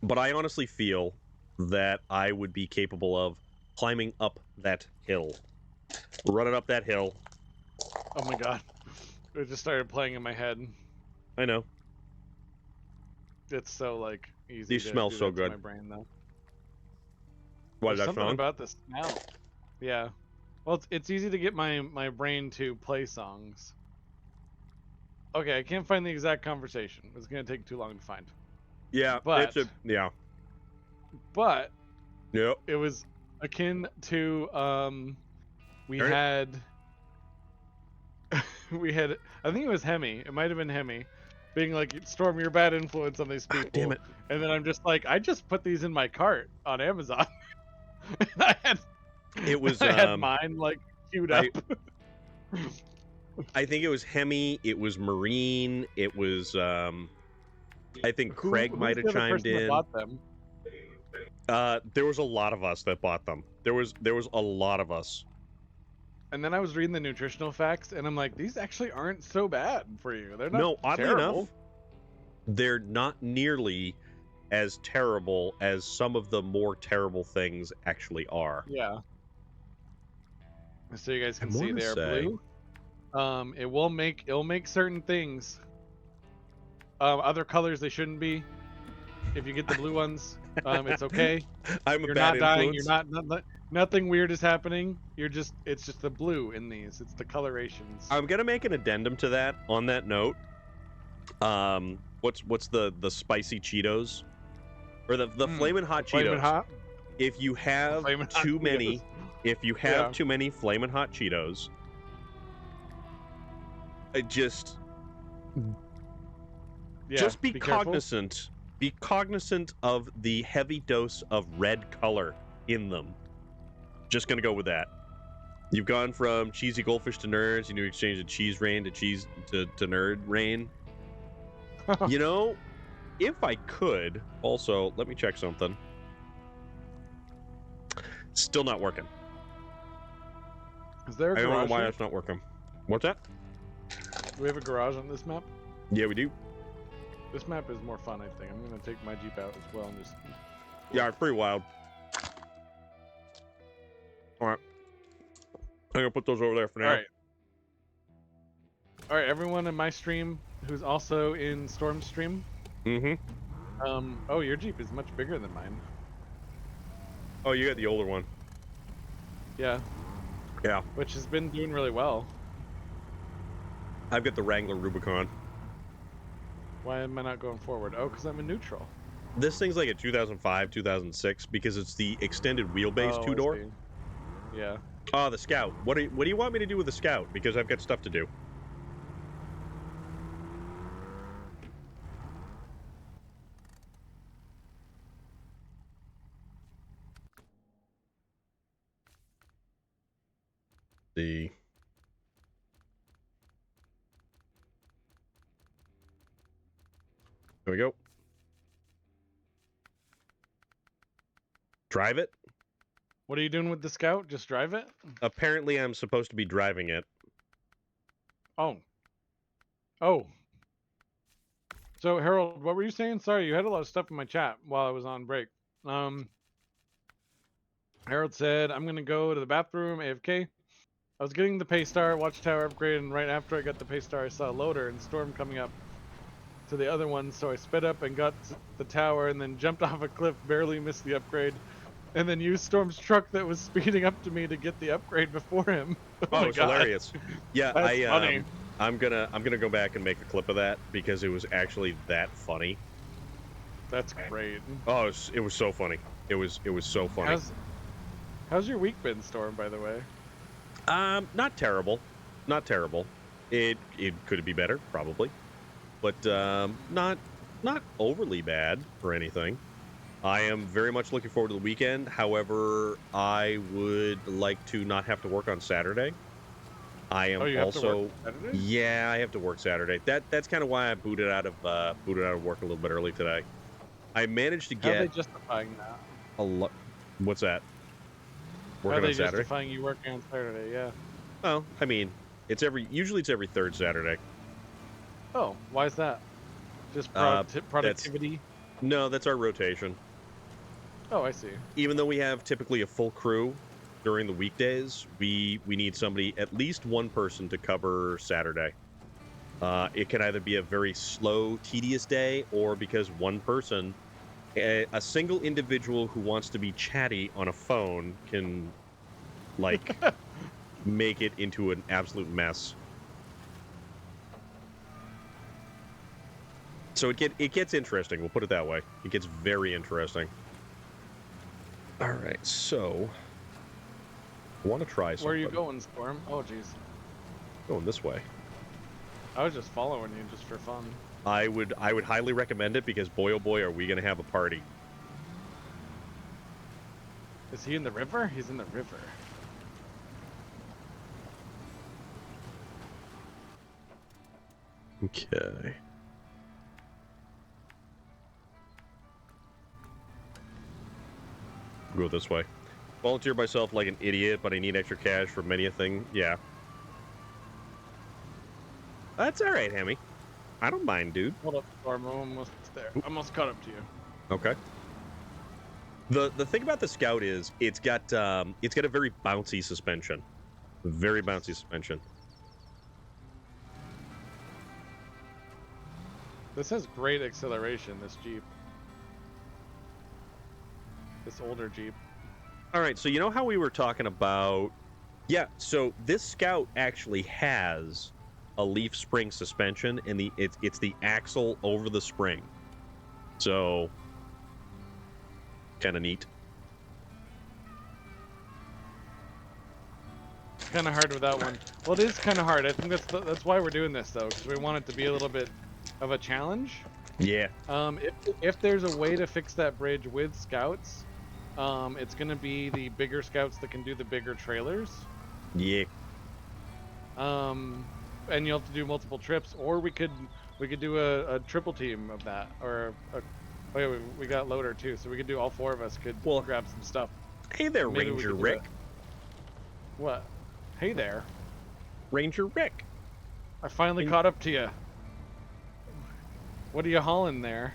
but I honestly feel that I would be capable of climbing up that hill. Running up that hill. Oh my god. It just started playing in my head. I know. It's so like easy. These to smell do so that to good. my brain though. Why is There's that something song? about the smell. Yeah. Well, it's easy to get my brain to play songs. Okay, I can't find the exact conversation. It's gonna take too long to find. Yeah, But yeah. but Yep. it was akin to we Alright. had I think it was Hemi. It might have been Hemi being like, Storm, you're a bad influence on these people. Damn it. And then I'm just like, I just put these in my cart on Amazon. And It was I had mine like queued up. I think it was Hemi, it was Marine, it was I think Craig might have who's the other chimed person that in. bought them? There was a lot of us that bought them. There was a lot of us. And then I was reading the nutritional facts, and I'm like, these actually aren't so bad for you. They're not No, oddly terrible. enough, they're not nearly as terrible as some of the more terrible things actually are. Yeah. So you guys can I see wanna they're say- blue. It'll make certain things. Other colors they shouldn't be. If you get the blue ones, it's okay. I'm a You're bad not influence. dying. You're not nothing weird is happening. It's just the blue in these. It's the colorations. I'm gonna make an addendum to that. On that note, what's the spicy Cheetos, or the flamin' hot Cheetos? Flamin' hot. If you have Flamin' Hot too many, Cheetos. if you have Yeah. too many flamin' hot Cheetos, just Yeah, just be careful. cognizant. Be cognizant of the heavy dose of red color in them. Just gonna go with that. You've gone from cheesy goldfish to nerds. You need to exchange the cheese rain to cheese to nerd rain. You know, if I could, also let me check something. Still not working. Is there a I don't know garage why here? it's not working. What's that? Do we have a garage on this map? Yeah, we do. This map is more fun, I think. I'm gonna take my Jeep out as well and just. Yeah, it's pretty wild. All right. I'm gonna put those over there for now. All right. All right, everyone in my stream who's also in Storm's stream. Mm-hmm. Oh, your Jeep is much bigger than mine. Oh, you got the older one. Yeah. Yeah. Which has been doing really well. I've got the Wrangler Rubicon. Why am I not going forward? Oh, because I'm in neutral. This thing's like a 2005, 2006 because it's the extended wheelbase Oh, I two-door. see. Yeah. Oh, the Scout. What do you want me to do with the Scout? Because I've got stuff to do. There we go. Drive it? What are you doing with the Scout? Just drive it? Apparently, I'm supposed to be driving it. Oh. Oh. So, Harold, what were you saying? Sorry, you had a lot of stuff in my chat while I was on break. Harold said, I'm going to go to the bathroom, AFK. I was getting the Paystar Watchtower upgrade, and right after I got the Paystar, I saw a loader and Storm coming up to the other one, so I sped up and got to the tower and then jumped off a cliff, barely missed the upgrade, and then used Storm's truck that was speeding up to me to get the upgrade before him. Oh, it's hilarious. Yeah, That's funny. I'm gonna go back and make a clip of that because it was actually that funny. That's great. Oh, it was so funny. It was so funny. How's your week been, Storm, by the way? Not terrible. Not terrible. It could be better, probably. But not overly bad or anything. I am very much looking forward to the weekend. However, I would like to not have to work on Saturday. I am also yeah, I have to work Saturday. That's kind of why I booted out of work a little bit early today. I managed to get How are they justifying that? a lot. What's that? How are Working they on Saturday? justifying you working on Saturday? Yeah. Well, I mean, usually it's every third Saturday. Oh, why is that? Just productivity? No, that's our rotation. Oh, I see. Even though we have typically a full crew during the weekdays, we need somebody, at least one person, to cover Saturday. It can either be a very slow, tedious day, or because one person, a single individual who wants to be chatty on a phone, can, like, make it into an absolute mess. So it gets interesting. We'll put it that way. It gets very interesting. All right, so I want to try something. Where are you going, Storm? Oh, jeez. Going this way. I was just following you just for fun. I would highly recommend it because boy oh boy are we gonna have a party. Is he in the river? He's in the river. Okay. Go this way. Volunteer myself like an idiot, but I need extra cash for many a thing. Yeah. That's all right, Hemi. I don't mind, dude. Hold up, Storm. I'm almost there. Almost caught up to you. Okay. The thing about the Scout is it's got a very bouncy suspension. Very bouncy suspension. This has great acceleration, this Jeep. This older Jeep. All right, so you know how we were talking about... Yeah, so this Scout actually has a leaf spring suspension, and it's the axle over the spring. So, kind of neat. It's kind of hard with that one. Well, it is kind of hard. I think that's why we're doing this, though, because we want it to be a little bit of a challenge. Yeah. If there's a way to fix that bridge with Scouts, it's gonna be the bigger Scouts that can do the bigger trailers. Yeah. And you'll have to do multiple trips, or we could do a triple team of that, or we got loader too, so we could do all four of us could grab some stuff. Hey there, Maybe we Ranger could do Rick. What? Hey there. Ranger Rick. I finally caught up to you. What are you hauling there?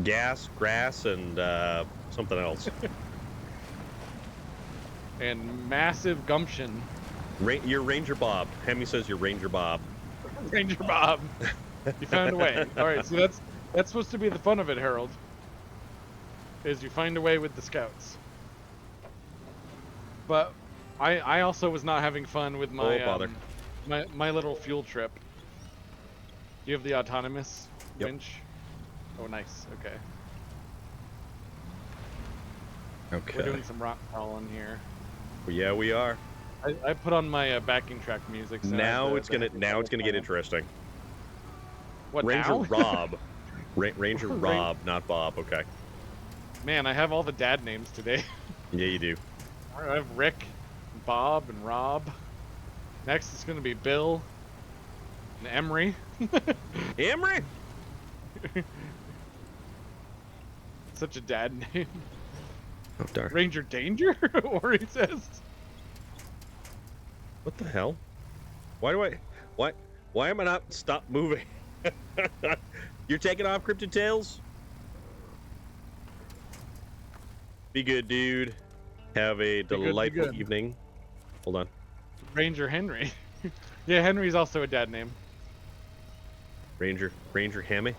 Gas, grass, and something else. And massive gumption. You're Ranger Bob. Hemi says you're Ranger Bob. Ranger Bob. You found a way. All right, so that's supposed to be the fun of it, Harold. Is you find a way with the scouts. But I also was not having fun with my bother. my little fuel trip. Do you have the autonomous Yep. winch? Oh, nice. Okay. Okay. We're doing some rock crawling here. Well, yeah, we are. I put on my backing track music. So Now it's gonna get interesting. What Ranger now? Rob. Ranger Rob, not Bob. Okay. Man, I have all the dad names today. Yeah, you do. I have Rick, Bob, and Rob. Next it's gonna be Bill and Emery. Emery. Such a dad name. Oh darn. Ranger Danger, or he says. What the hell? Why am I not stop moving? You're taking off, Cryptid Tales? Be good, dude. Have a delightful good. evening. Hold on. Ranger Henry. Yeah, Henry's also a dad name. Ranger Hammy.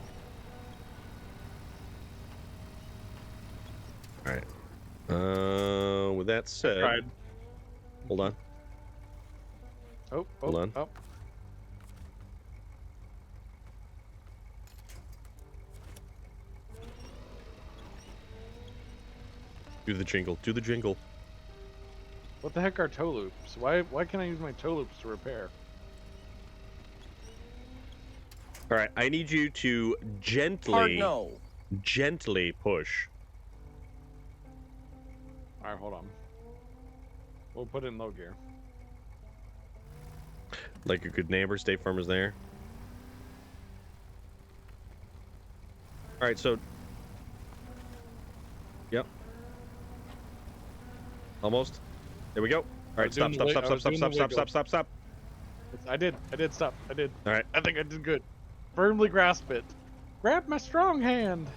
All right. With that said, Tried. hold on. Oh, Hold on. Oh. Do the jingle. Do the jingle. What the heck are toe loops? Why can't I use my toe loops to repair? All right. I need you to gently push. All right, hold on. We'll put it in low gear. Like a good neighbor, State Farm is there. All right, so. Yep. Almost. There we go. All right, stop. I did stop. I did. All right. I think I did good. Firmly grasp it. Grab my strong hand.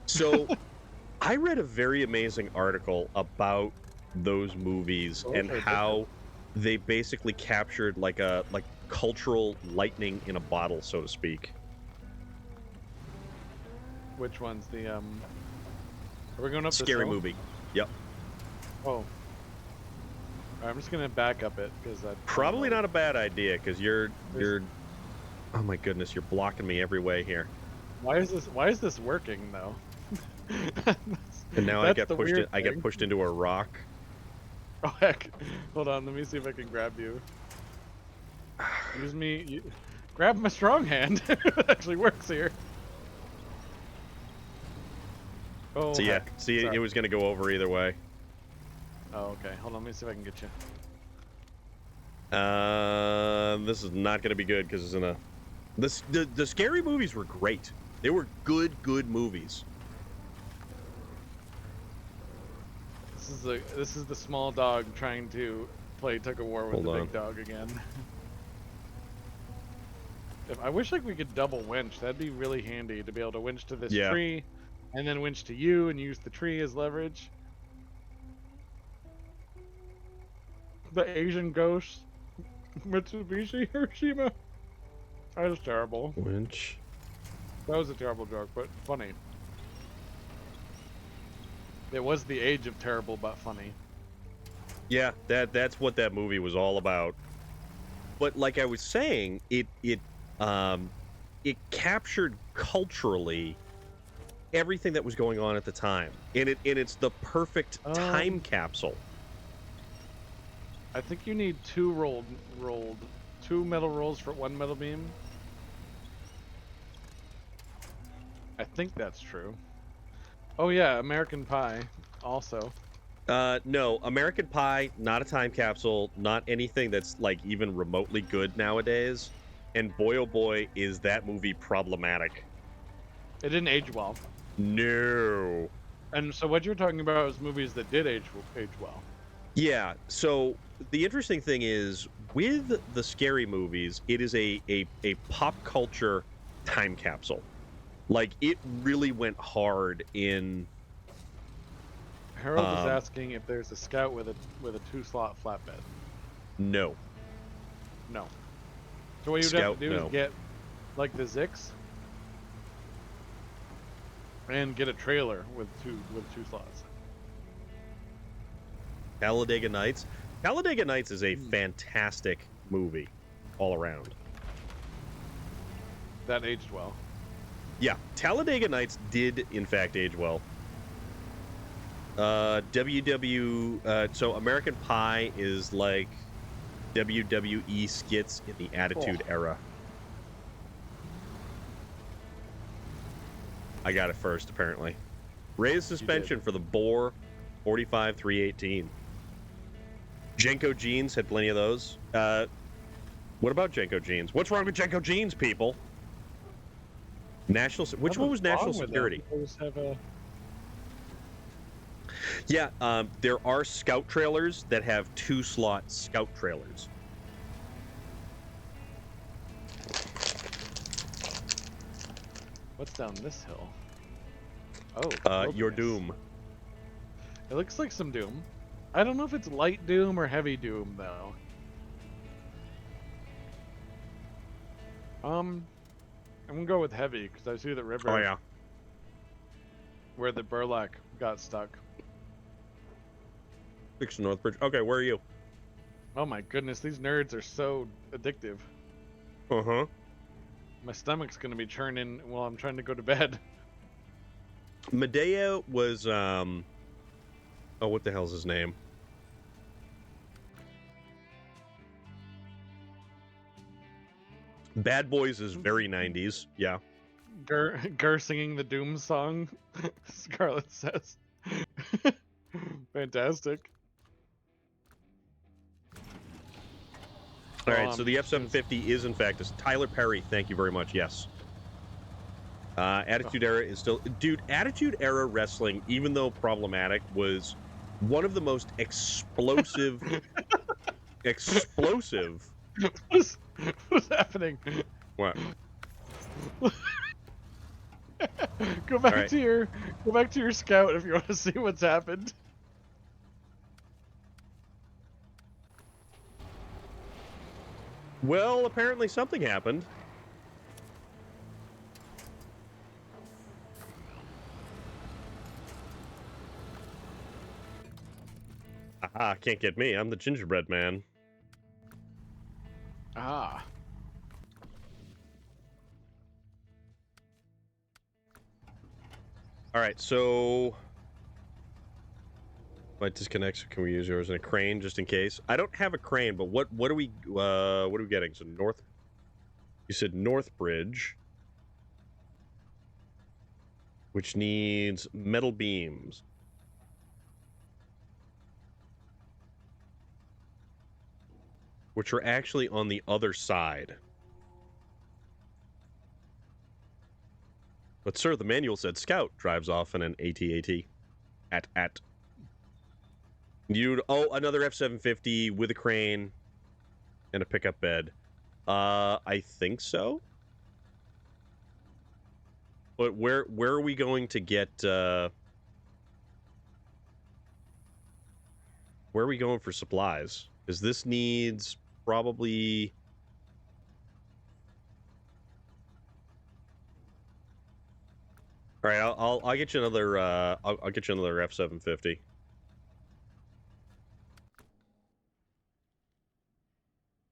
So, I read a very amazing article about those movies and how they basically captured like cultural lightning in a bottle, so to speak. Which one's the Are we going up this Scary hill? movie. Yep. Oh. All right, I'm just gonna back up it because that Probably not a bad idea because you're. Oh my goodness, you're blocking me every way here. Why is this working though? And now I That's get the pushed. weird I get thing. pushed into a rock. Oh heck! Hold on, let me see if I can grab you. Grab my strong hand. It actually works here. Oh. So yeah, heck. see, Sorry. it was gonna go over either way. Oh, okay. Hold on, let me see if I can get you. This is not gonna be good because it's in a. The scary movies were great. They were good movies. This is the small dog trying to play tug of war with Hold the on. big dog again. I wish like we could double winch. That'd be really handy to be able to winch to this Yeah. tree, and then winch to you and use the tree as leverage. The Asian ghost, Mitsubishi Hiroshima. That was terrible. Winch. That was a terrible joke, but funny. It was the age of terrible but funny. Yeah, that's what that movie was all about. But like I was saying, it captured culturally everything that was going on at the time, and it's the perfect time capsule. I think you need two two metal rolls for one metal beam. I think that's true. Oh yeah, American Pie also. No, American Pie, not a time capsule, not anything that's like even remotely good nowadays. And boy, oh boy, is that movie problematic. It didn't age well. No. And so what you're talking about is movies that did age well. Yeah. So the interesting thing is with the scary movies, it is a pop culture time capsule. Like it really went hard in. Harold is asking if there's a scout with a 2-slot flatbed. No. No. So what you'd have Scout, to do no. is get like the Zix and get a trailer with two slots. Talladega Nights. Talladega Nights is a fantastic movie all around. That aged well. Yeah, Talladega Nights did in fact age well. So American Pie is like WWE skits in the Attitude Era. I got it first, apparently. Raise suspension for the Boar 45-318. Jenko jeans had plenty of those. What about Jenko jeans? What's wrong with Jenko jeans, people? Which one was National Security? Yeah, there are scout trailers that have 2-slot scout trailers. What's down this hill? Oh, Your wilderness. Doom. It looks like some Doom. I don't know if it's light Doom or heavy Doom though. I'm gonna go with heavy because I see the river. Oh yeah. Where the burlap got stuck. 6 Northbridge. Okay, where are you? Oh my goodness, these nerds are so addictive. Uh-huh. My stomach's gonna be churning while I'm trying to go to bed. Medea was oh, what the hell's his name? Bad Boys is very 90s. Yeah. Gur singing the Doom song, Scarlett says. Fantastic. All right, so the F-750 is in fact Tyler Perry. Thank you very much. Yes. Attitude Era is still, dude. Attitude Era wrestling, even though problematic, was one of the most explosive. What's happening? What? Go back to your scout if you want to see what's happened. Well, apparently something happened. Aha, can't get me. I'm the gingerbread man. Ah. All right, so might disconnect. So can we use yours in a crane just in case? I don't have a crane, but what are we getting? So north. You said Northbridge, which needs metal beams. Which are actually on the other side. But sir, the manual said Scout drives off in an AT-AT. At. Another F-750 with a crane and a pickup bed. I think so. But where are we going to get where are we going for supplies? Because this needs probably all right, I'll get you another I'll get you another F-750.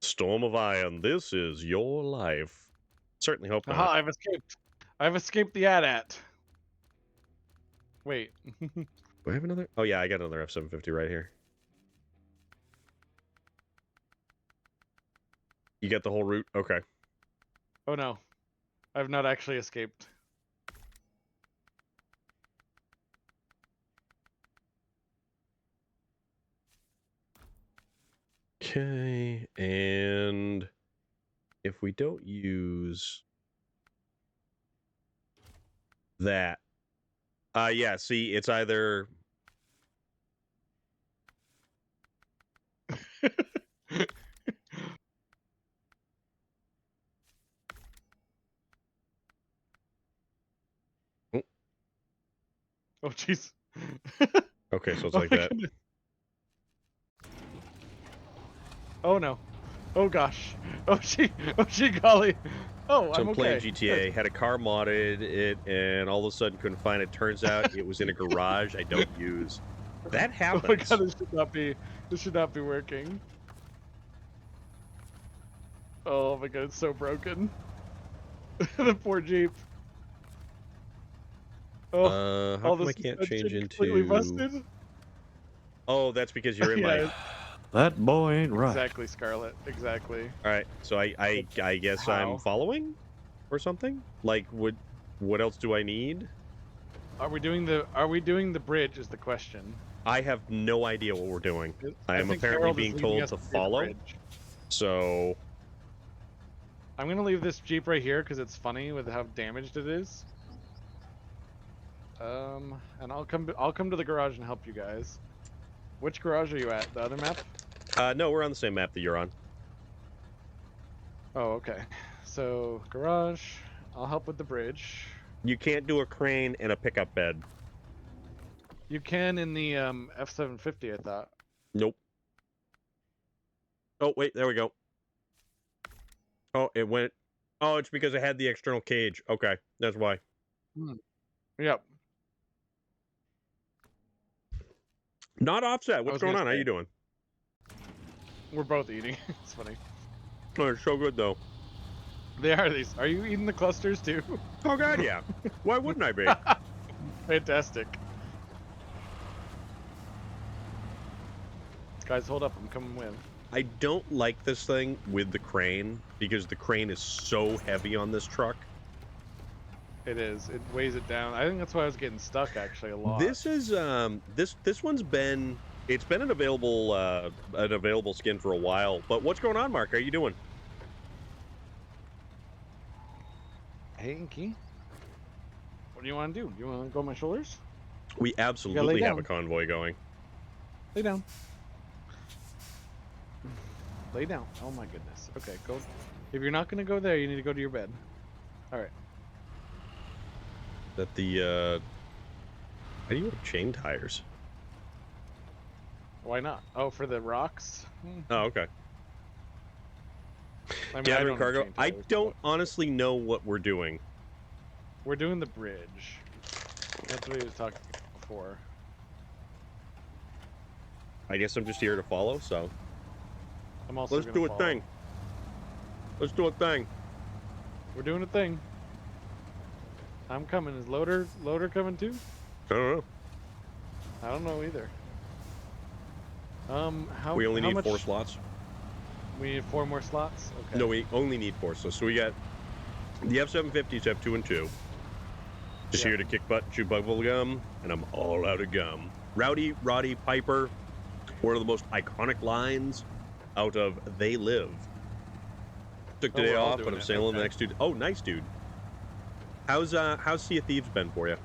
Storm of Iron, this is your life. Certainly hope not. Aha, I've escaped. I've escaped the AT-AT. Wait. Do I have another? Oh yeah, I got another F-750 right here. You get the whole route? Okay. Oh no. I've not actually escaped. Okay, and if we don't use that, yeah, see, it's either Oh jeez. Okay, so it's Oh like my that. goodness. Oh no. Oh gosh. Oh gee golly. Oh, So I'm I'm playing okay. Good. GTA, had a car modded it, and all of a sudden couldn't find it. Turns out it was in a garage I don't use. That Oh my god, happens. this should not be working. Oh my god, it's so broken. The poor Jeep. Oh, How all come the I can't change suspension completely into... busted. Oh, that's because you're in my... Yeah, That boy ain't right. exactly, Scarlet. Exactly. All right, so I guess I'm How? following or something? Like, what else do I need? Are we doing the bridge is the question. I have no idea what we're doing. I I am think apparently Harold is being leading told us to to do the follow, bridge. so... I'm gonna leave this Jeep right here because it's funny with how damaged it is. And I'll come to the garage and help you guys. Which garage are you at? The other map? No, we're on the same map that you're on. Oh, okay. So garage. I'll help with the bridge. You can't do a crane and a pickup bed. You can in the F750, I thought. Nope. Oh, wait, there we go. Oh, it went... Oh, it's because I had the external cage. Okay, that's why. Yep. Not offset. I What's was going gonna on? How say, you doing? we're both eating. It's funny. Oh, it's so good, though. They are these. Are you eating the clusters too? Oh, God, yeah. Why wouldn't I be? Fantastic. Guys, hold up. I'm coming with. I don't like this thing with the crane because the crane is so heavy on this truck. It is. It weighs it down. I think that's why I was getting stuck actually a lot. This is this one's been it's been an available skin for a while. But what's going on, Mark? How are you doing? Hey, Inky. What do you want to do? You want to go on my shoulders? We absolutely have a down. convoy going. Lay down. Lay down. Oh my goodness. Okay, go. If you're not gonna go there, you need to go to your bed. All right. That the how do you have chain tires? Why not? Oh, for the rocks. Oh, okay. I mean, Gathering I cargo. don't I don't honestly know what we're doing. We're doing the bridge. That's what he was talking about before. I guess I'm just here to follow. So I'm also. let's gonna do a follow. thing. Let's do a thing. We're doing a thing. I'm coming. Is loader coming too? I don't know. I don't know either. How We only how need much, 4 slots. We need 4 more slots. Okay. No, we only need 4 slots. So we got the F750s have 2 and 2. Just Yeah. here to kick butt and chew bubble gum, and I'm all out of gum. Rowdy Roddy Piper, one of the most iconic lines out of They Live. Took Oh, today we're all off, doing but I'm it. sailing the Okay. next dude. Oh, nice dude. How's Sea of Thieves been for you?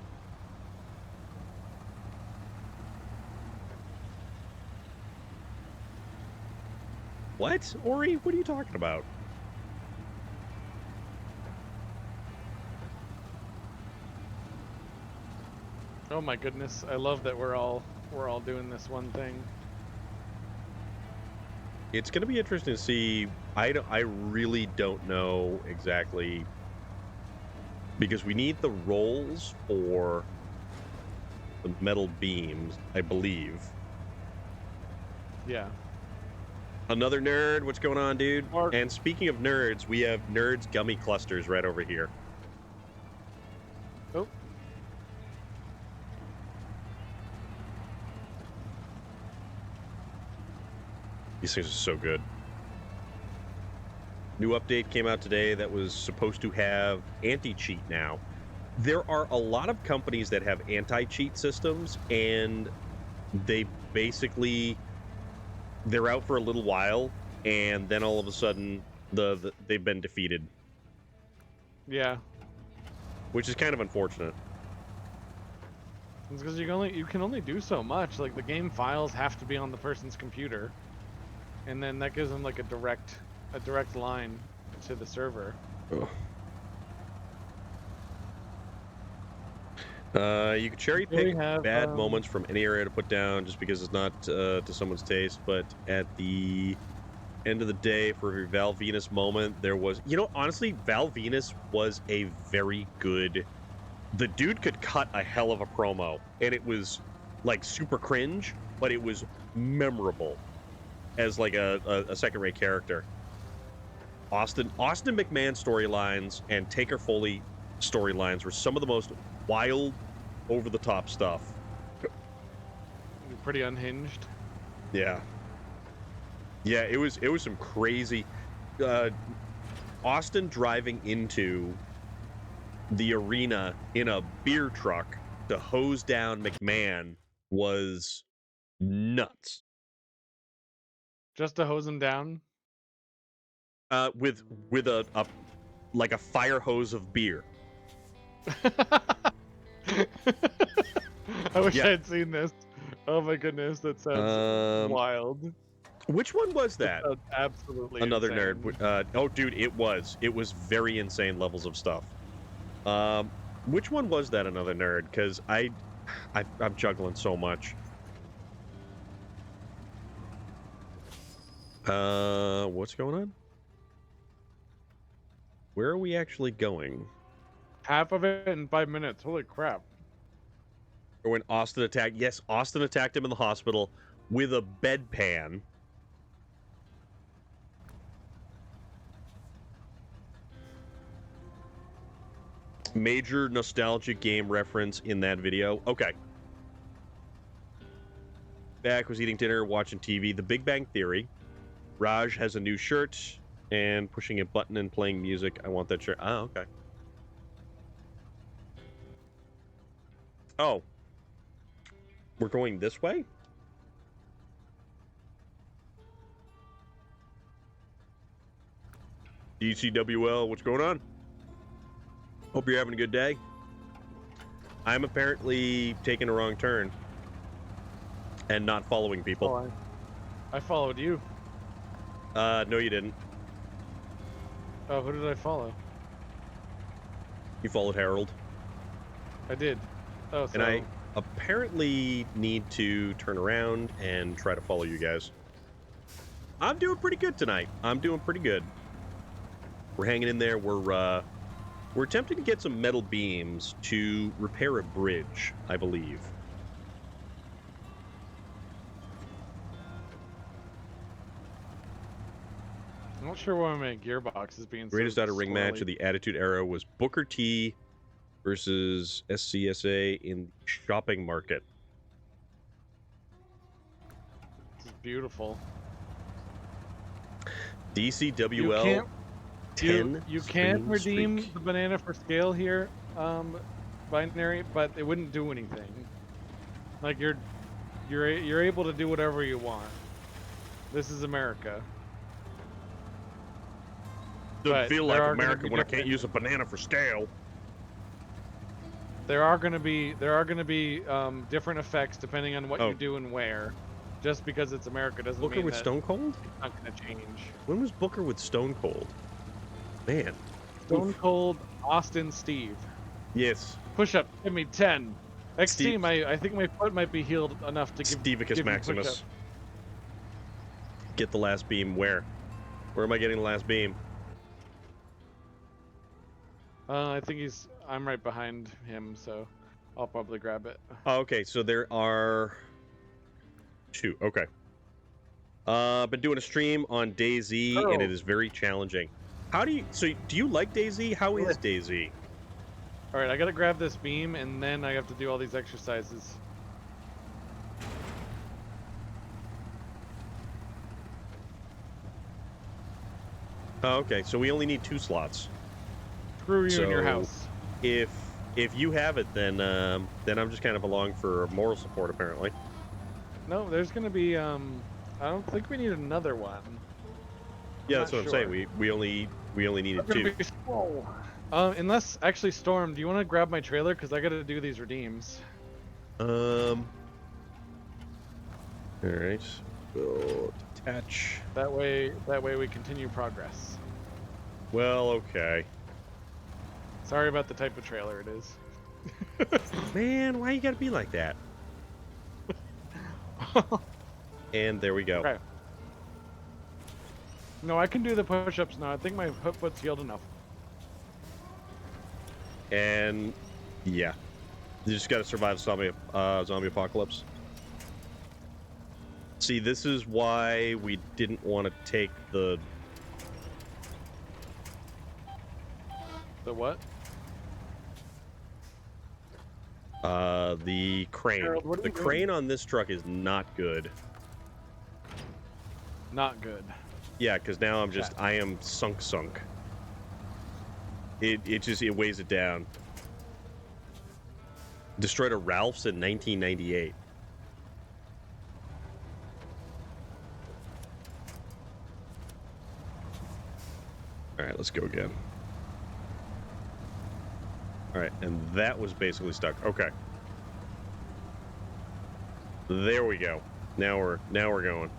What? Ori, what are you talking about? Oh my goodness! I love that we're all doing this one thing. It's going to be interesting to see. I really don't know exactly because we need the rolls for the metal beams, I believe. Yeah. Another nerd, what's going on, dude? Mark. And speaking of nerds, we have nerds gummy clusters right over here. Oh. These things are so good. New update came out today that was supposed to have anti-cheat now. There are a lot of companies that have anti-cheat systems, and they basically they're out for a little while, and then all of a sudden they've been defeated, Yeah. which is kind of unfortunate. It's because you can only do so much. Like the game files have to be on the person's computer, and then that gives them like a direct line to the server. Ugh. You can cherry Here we pick have, bad moments from any area to put down just because it's not to someone's taste, but at the end of the day, for every Val Venus moment, there was, honestly, Val Venus was a very good. The dude could cut a hell of a promo, and it was like super cringe, but it was memorable as like a second-rate character. Austin McMahon storylines and Taker Foley storylines were some of the most wild, over-the-top stuff. Pretty unhinged. Yeah, it was some crazy. Austin driving into the arena in a beer truck to hose down McMahon was nuts. Just to hose him down. With a like a fire hose of beer. I wish Yeah. I had seen this. Oh my goodness, that sounds wild. Which one was that? That sounds absolutely Another insane. nerd. Oh, dude, it was very insane levels of stuff. Which one was that? Another nerd? Because I'm juggling so much. What's going on? Where are we actually going? Half of it in 5 minutes. Holy crap. Or when Austin attacked. Yes, Austin attacked him in the hospital with a bedpan. Major nostalgic game reference in that video. Okay. Back was eating dinner, watching TV. The Big Bang Theory. Raj has a new shirt and pushing a button and playing music. I want that shirt. Oh, okay. Oh. We're going this way? ECWL, what's going on? Hope you're having a good day. I'm apparently taking a wrong turn and not following people. Oh, I followed you. No, you didn't. Oh, who did I follow? You followed Harold. I did. Oh, so And I apparently need to turn around and try to follow you guys. I'm doing pretty good tonight. I'm doing pretty good. We're hanging in there. We're attempting to get some metal beams to repair a bridge, I believe. I'm not sure why my gearbox is being Greatest so out of ring match slowly. of the Attitude Era was Booker T versus SCSA in the shopping market. This is beautiful. DCWL. You can't redeem streak. the banana for scale here, binary, but it wouldn't do anything. Like you're able to do whatever you want. This is America. Doesn't But feel there like are gonna America be when I can't different- use a banana for scale. There are gonna be different effects depending on what Oh. you do and where. Just because it's America doesn't Booker mean with that Stone Cold? it's not gonna change. When was Booker with Stone Cold? Man. Stone Oof. Cold Austin Steve. Yes. Push up, give me 10. XT, Steve- I think my foot might be healed enough to give Stevicus give you Maximus. push-up. Get the last beam where? Where am I getting the last beam? I think I'm right behind him, so I'll probably grab it. Oh, okay, so there are two. Okay. Been doing a stream on DayZ, and Oh. it is very challenging. Do you like DayZ? How is DayZ? All right, I gotta grab this beam, and then I have to do all these exercises. Oh, okay, so we only need 2 slots. Screw you in your So- house. If you have it, then I'm just kind of along for moral support, apparently. No, there's gonna be I don't think we need another one. Yeah, I'm that's what not I'm saying. sure. We only needed There's 2. gonna be slow. Unless actually Storm, do you want to grab my trailer? Cause I gotta do these redeems. All right. We'll detach. That way we continue progress. Well, okay. Sorry about the type of trailer it is. Man, why you gotta be like that? And there we go. Okay. No, I can do the push-ups now. I think my foot's healed enough. And yeah, you just gotta survive zombie apocalypse. See, this is why we didn't want to take the The what? the crane. Harold, what are The we doing? crane on this truck is not good. Not good. Yeah, because now I am sunk. It weighs it down. Destroyed a Ralph's in 1998. All right, let's go again. All right, and that was basically stuck. Okay. There we go. Now we're going.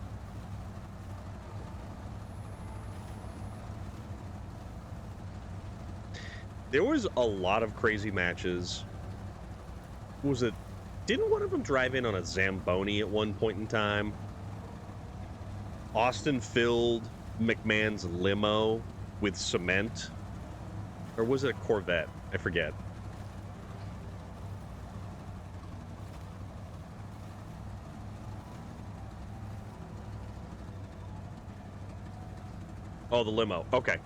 There was a lot of crazy matches. Was it? Didn't one of them drive in on a Zamboni at one point in time? Austin filled McMahon's limo with cement, or was it a Corvette? I forget. Oh, the limo. Okay.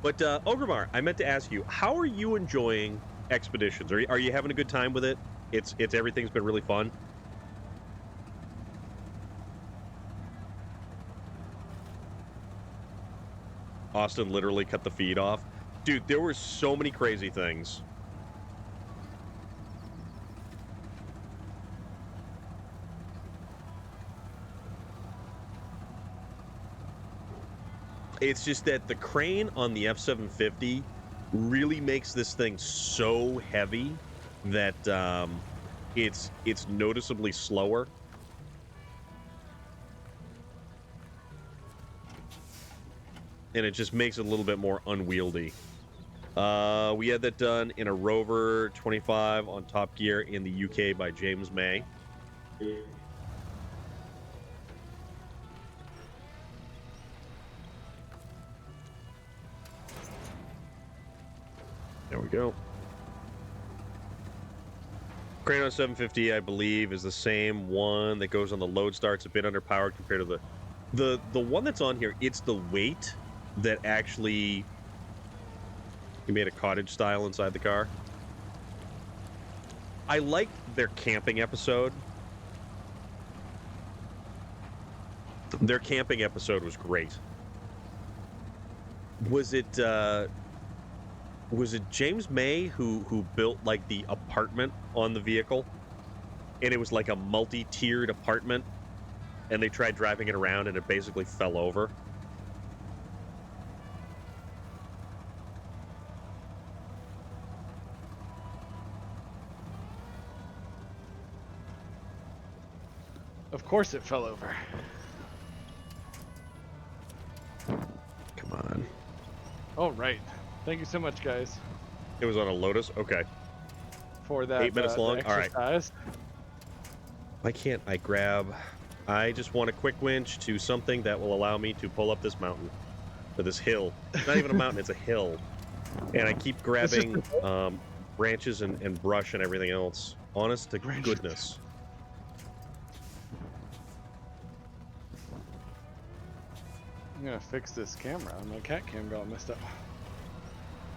But Ogremar, I meant to ask you, how are you enjoying Expeditions? Are you having a good time with it? It's everything's been really fun. Austin literally cut the feed off. Dude, there were so many crazy things. It's just that the crane on the F-750 really makes this thing so heavy that it's noticeably slower. And it just makes it a little bit more unwieldy. We had that done in a Rover 25 on Top Gear in the UK by James May. There we go. Crane on 750, I believe, is the same one that goes on the Lodestar. It's a bit underpowered compared to the one that's on here. It's the weight that actually he made a cottage style inside the car. I liked their camping episode. Their camping episode was great. Was it James May who built like the apartment on the vehicle? And it was like a multi-tiered apartment, and they tried driving it around and it basically fell over. Of course it fell over. Come on. Oh, right. Thank you so much, guys, It was on a Lotus? Okay. for that. 8 minutes long? the All right. exercise. Why can't I grab... I just want a quick winch to something that will allow me to pull up this mountain. Or this hill. It's not even a mountain, it's a hill. And I keep grabbing branches and brush and everything else. Honest to goodness. I'm gonna fix this camera. My cat cam got messed up.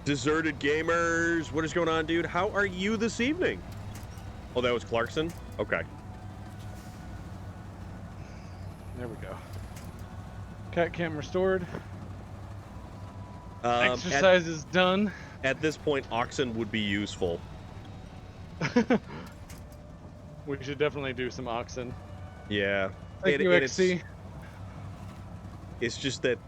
Deserted Gamers, what is going on, dude? How are you this evening? Oh, that was Clarkson? Okay. There we go. Cat cam restored. At, Exercise is done. at this point, oxen would be useful. We should definitely do some oxen. Yeah. Thank you, and XC. it's just that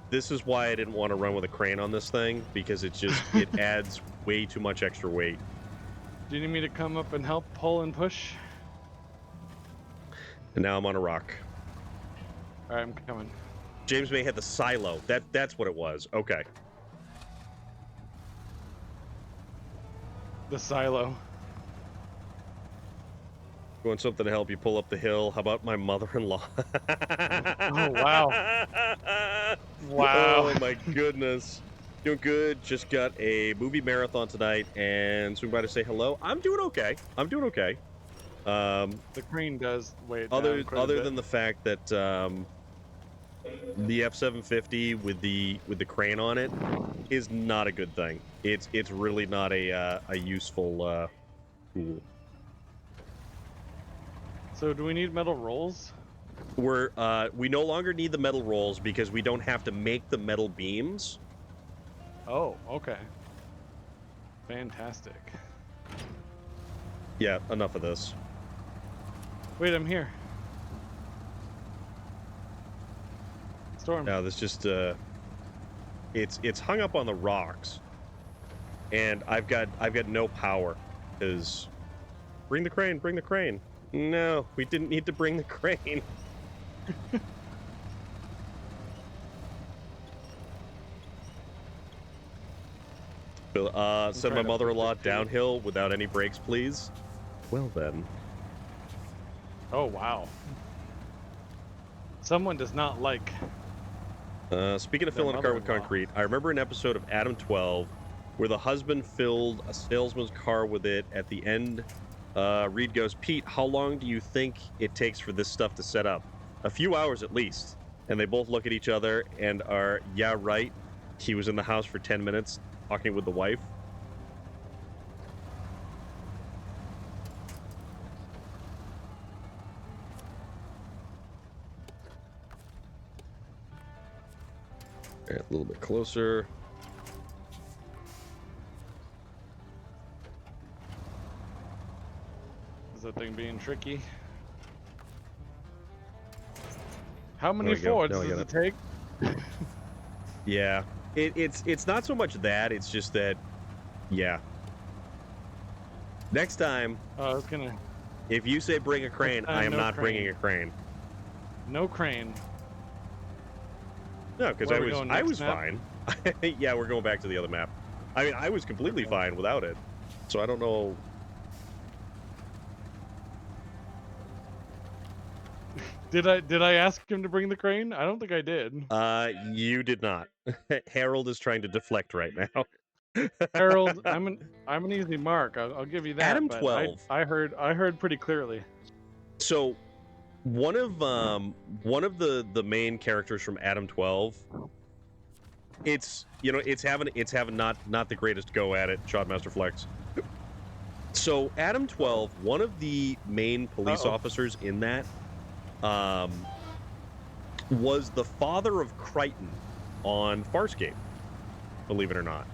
this is why I didn't want to run with a crane on this thing, because it adds way too much extra weight. Do you need me to come up and help pull and push? And now I'm on a rock. All right, I'm coming. James May had the silo. That's what it was. Okay. The silo. You want something to help you pull up the hill? How about my mother-in-law? Oh, wow. Wow. Oh my goodness. Doing good. Just got a movie marathon tonight and swing by to say hello. I'm doing okay. I'm doing okay. The crane does weigh it Other down quite a other bit. than the fact that the F750 with the crane on it is not a good thing. It's really not a useful tool. So do we need metal rolls? We no longer need the metal rolls because we don't have to make the metal beams. Oh, okay. Fantastic. Yeah, enough of this. Wait, I'm here. Storm. Now this just it's hung up on the rocks, and I've got no power. Because bring the crane, bring the crane. No, we didn't need to bring the crane. Send my trying to push mother-in-law it too. downhill without any brakes, please. Well then. Oh, wow. Someone does not like. Speaking of Their filling a car with mother-in-law. concrete, I remember an episode of Adam 12 where the husband filled a salesman's car with it. At the end, Reed goes, "Pete, how long do you think it takes for this stuff to set up?" "A few hours at least." And they both look at each other and are, "Yeah, right." He was in the house for 10 minutes talking with the wife. All right, a little bit closer. Is that thing being tricky? How many we go. Fords Now I does got it take? Yeah, it's not so much that, it's just that, yeah. Next time, Oh, I was gonna. if you say bring a crane, I am no not crane. bringing a crane. No crane. No, because Where are we going I next was map? fine. Yeah, we're going back to the other map. I mean, I was completely Okay. fine without it. So I don't know. Did I ask him to bring the crane? I don't think I did. You did not. Harold is trying to deflect right now. Harold, I'm an easy mark. I'll give you that. Adam but 12. I heard pretty clearly. So one of the main characters from Adam 12, it's having not the greatest go at it, Shotmaster Flex. So Adam 12, one of the main police Uh-oh. officers in that was the father of Crichton on Farscape, believe it or not.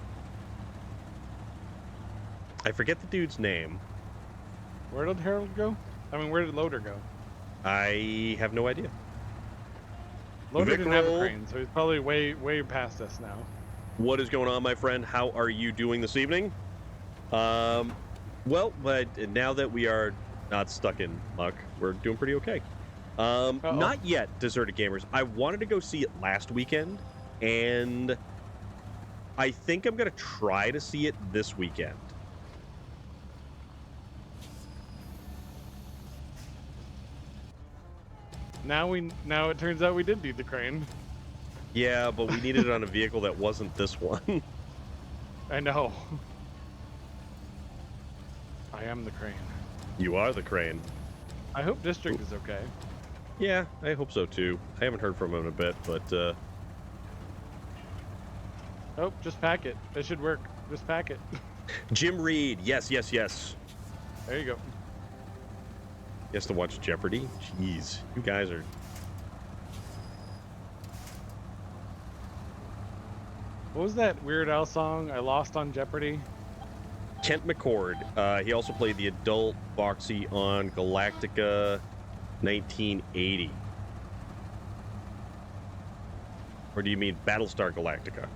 I forget the dude's name. Where did Harold go? I mean, where did Loader go? I have no idea. Loader didn't have a Vic-roll. crane, so he's probably way past us now. What is going on, my friend? How are you doing this evening? Well, but now that we are not stuck in muck, we're doing pretty okay. Not yet, Deserted Gamers. I wanted to go see it last weekend, and I think I'm going to try to see it this weekend. Now it turns out we did need the crane. Yeah, but we needed it on a vehicle that wasn't this one. I know. I am the crane. You are the crane. I hope District is okay. Yeah, I hope so too. I haven't heard from him in a bit, but Oh, just pack it. It should work. Just pack it. Jim Reed, yes. There you go. He has to watch Jeopardy. Jeez, you guys are. What was that Weird Al song? I lost on Jeopardy. Kent McCord. He also played the adult Foxy on Galactica 1980. Or do you mean Battlestar Galactica?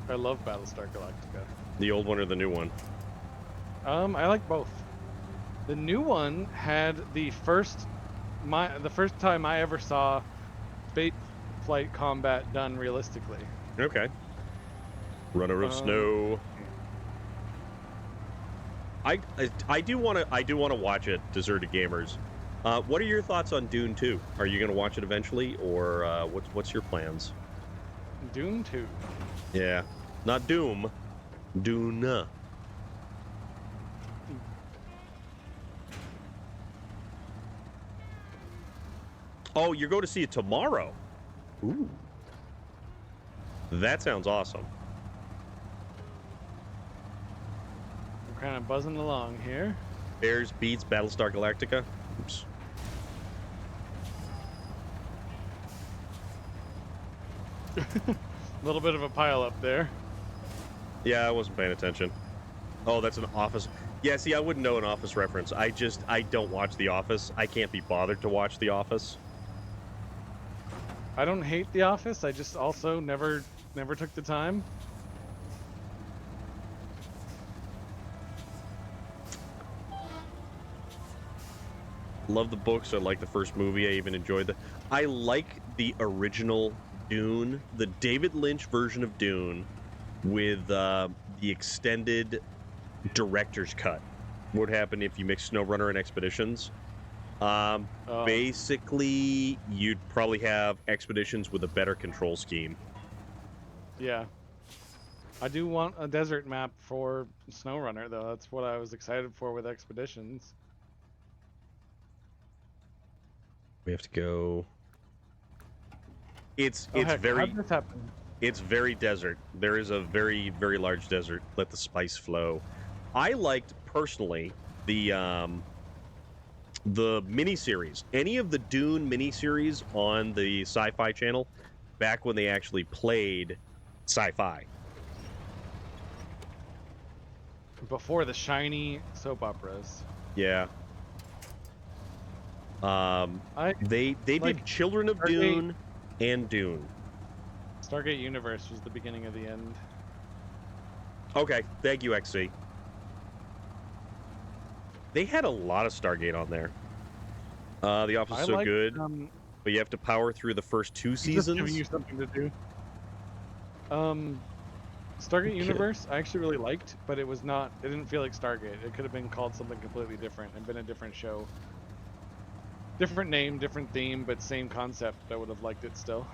I love Battlestar Galactica. The old one or the new one? I like both. The new one had the first time I ever saw space flight combat done realistically. Okay. Runner of Snow. I do want to watch it, Deserted Gamers. What are your thoughts on Dune 2? Are you going to watch it eventually, or what's your plans? Dune 2. Yeah, not Doom, Dune. Oh, you're going to see it tomorrow. Ooh, that sounds awesome. I'm kind of buzzing along here. Bears beats Battlestar Galactica. Oops. A little bit of a pile up there. Yeah, I wasn't paying attention. Oh, that's an Office. Yeah, see, I wouldn't know an Office reference. I don't watch The Office. I can't be bothered to watch The Office. I don't hate The Office. I just also never took the time. Love the books. I like the first movie. I even enjoyed I like the original Dune, the David Lynch version of Dune, with the extended director's cut. What happened if you mix SnowRunner and Expeditions? Basically, you'd probably have Expeditions with a better control scheme. Yeah. I do want a desert map for SnowRunner, though. That's what I was excited for with Expeditions. We have to go. It's Heck, very how'd this happen? it's very desert. There is a very, very large desert. Let the spice flow. I liked personally the miniseries. Any of the Dune miniseries on the Sci-Fi Channel back when they actually played sci-fi. Before the shiny soap operas. Yeah. They like, did Children of Stargate- Dune and Dune. Stargate Universe was the beginning of the end. Okay, thank you, XC. They had a lot of Stargate on there. The Office is so good, but you have to power through the first 2 seasons. Just giving you something to do. Stargate Universe, I actually really liked, but it was not. It didn't feel like Stargate. It could have been called something completely different and been a different show. Different name, different theme, but same concept. I would have liked it still.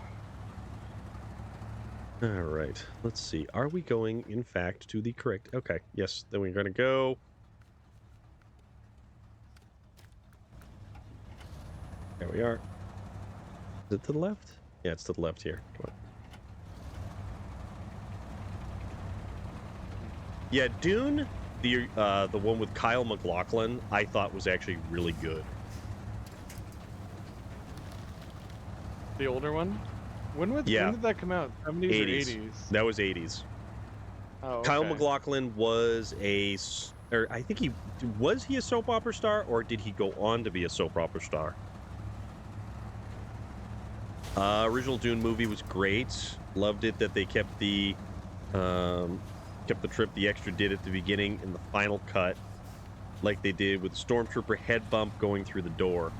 All right, let's see. Are we going, in fact, to the correct? Okay, yes. Then we're going to go. There we are. Is it to the left? Yeah, it's to the left here. Come on. Yeah, Dune, the one with Kyle MacLachlan, I thought was actually really good. The older one? When did that come out? 70s 80s. or 80s? That was 80s. Oh, okay. Kyle MacLachlan was or I think was he a soap opera star, or did he go on to be a soap opera star? Original Dune movie was great. Loved it that they kept the trip the extra did at the beginning in the final cut, like they did with Stormtrooper head bump going through the door.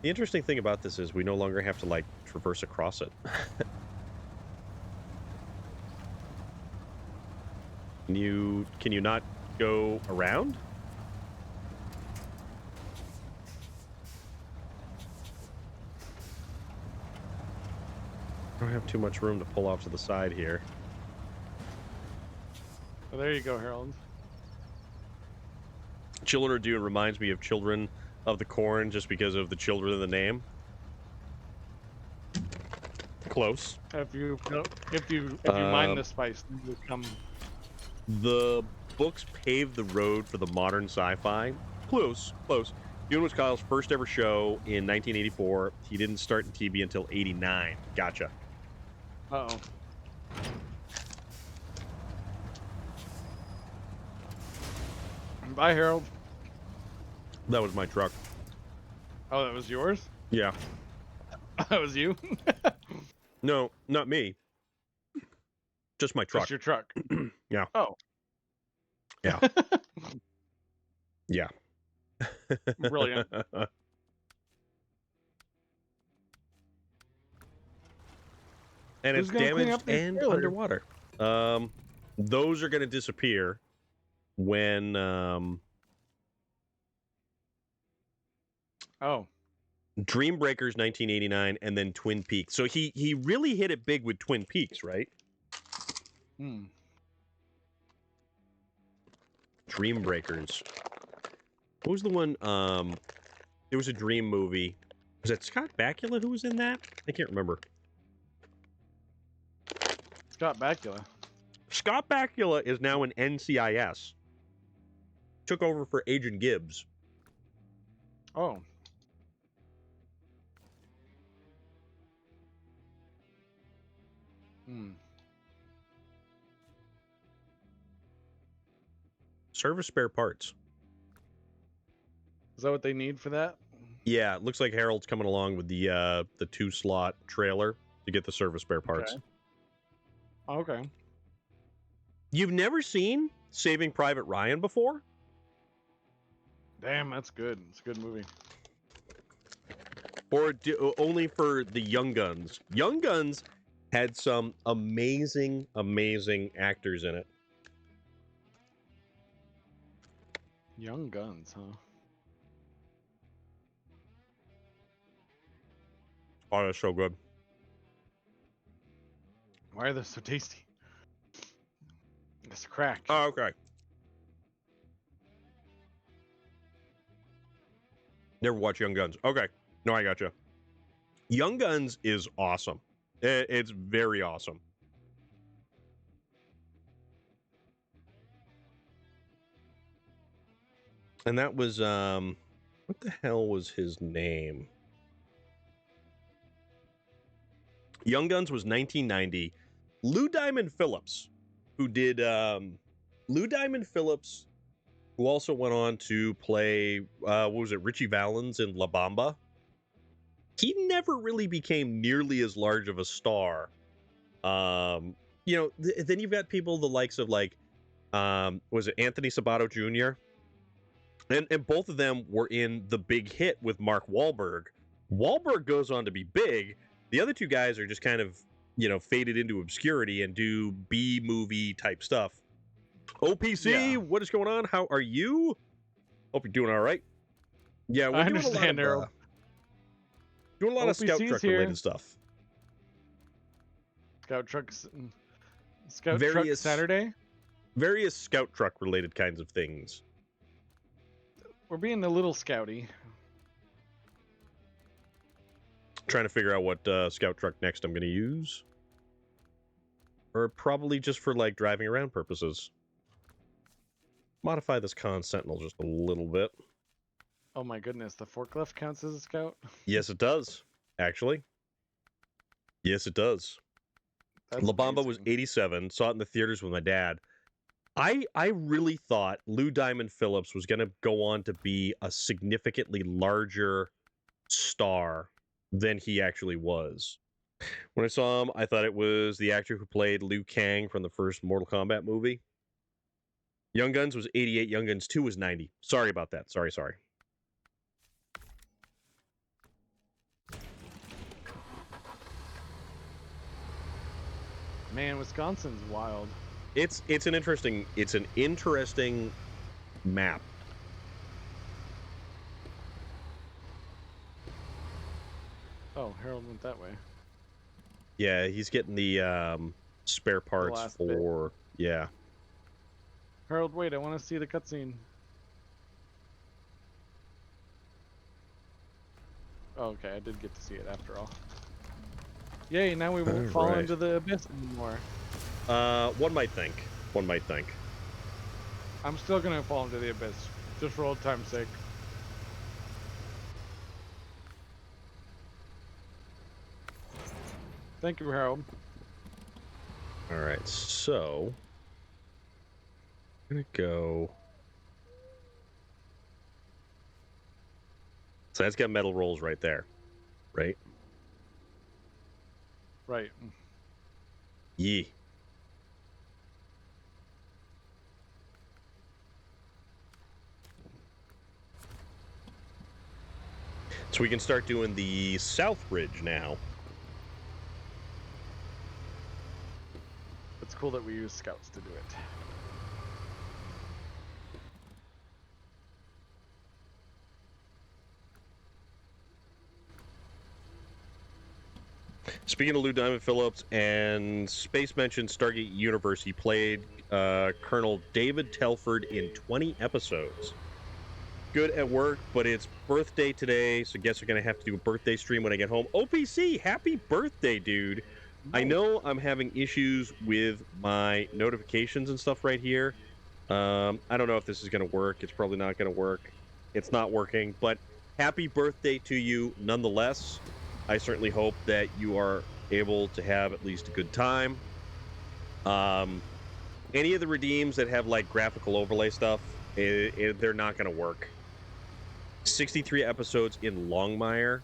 The interesting thing about this is we no longer have to, like, traverse across it. Can you not go around? I don't have too much room to pull off to the side here. Well, there you go, Harold. Children of Dune reminds me of Children of the Corn just because of the children of the name. Close. If you mine the spice, you come. The books paved the road for the modern sci-fi. Close. Dune was Kyle's first ever show in 1984. He didn't start in TV until 89. Gotcha. Uh-oh. Bye, Harold. That was my truck. Oh, that was yours? Yeah. That was you? No, not me. Just my truck. Just your truck. Yeah. Oh. Yeah. Yeah. Brilliant. and Who's it's gonna clean damaged up their and trailer? underwater. Those are going to disappear when Oh, Dream Breakers 1989 and then Twin Peaks. So he really hit it big with Twin Peaks, right? hmm. Dream Breakers. What was the one? There was a Dream movie. Was that Scott Bakula who was in that? I can't remember. Scott Bakula. Scott Bakula is now in NCIS. Took over for Agent Gibbs. Oh. Hmm. Service spare parts. Is that what they need for that? Yeah, it looks like Harold's coming along with the 2-slot trailer to get the service spare parts. Okay. You've never seen Saving Private Ryan before? Damn, that's good. It's a good movie. Or only for the Young Guns? Young Guns had some amazing, amazing actors in it. Young Guns, huh? Oh, that's so good. Why are they so tasty? It's crack. Oh, okay. Never watched Young Guns. Okay. No, I gotcha. Young Guns is awesome. It's very awesome. And that was, what the hell was his name? Young Guns was 1990. Lou Diamond Phillips, who did, Lou Diamond Phillips, who also went on to play, what was it, Richie Valens in La Bamba. He never really became nearly as large of a star. Then you've got people the likes of like, was it Anthony Sabato Jr.? And both of them were in The Big Hit with Mark Wahlberg. Wahlberg goes on to be big. The other two guys are just kind of, faded into obscurity and do B-movie type stuff. OPC, What is going on? How are you? Hope you're doing all right. Yeah, we're doing a lot of Scout OPC's Truck here. related stuff. Scout Truck Saturday? Various Scout Truck related kinds of things. We're being a little scouty. Trying to figure out what Scout Truck next I'm going to use. Or probably just for like driving around purposes. Modify this Con Sentinel just a little bit. Oh my goodness, the forklift counts as a scout? Yes, it does. Actually. Yes, it does. That's La Bamba was amazing. 87. Saw it in the theaters with my dad. I really thought Lou Diamond Phillips was going to go on to be a significantly larger star than he actually was. When I saw him, I thought it was the actor who played Liu Kang from the first Mortal Kombat movie. Young Guns was 88. Young Guns 2 was 90. Sorry about that. Sorry. Man, Wisconsin's wild. It's an interesting map. Oh, Harold went that way. Yeah, he's getting the spare parts last bit. for yeah. Harold, wait, I want to see the cutscene. Oh, okay, I did get to see it after all. Yay, now we won't fall Alright. into the abyss anymore. One might think. I'm still gonna fall into the abyss, just for old time's sake. Thank you, Harold. All right, so I'm gonna go. So that's got metal rolls right there, right? Right. Yee. So we can start doing the South Bridge now. cool that we use scouts to do it. Speaking of Lou Diamond Phillips and Space Mention Stargate Universe, he played Colonel David Telford in 20 episodes. Good at work, but it's birthday today, so guess we're going to have to do a birthday stream when I get home. OPC, happy birthday, dude. I know I'm having issues with my notifications and stuff right here. I don't know if this is going to work. It's probably not going to work. It's not working, but happy birthday to you nonetheless. I certainly hope that you are able to have at least a good time. Any of the redeems that have like graphical overlay stuff, they're not going to work. 63 episodes in Longmire.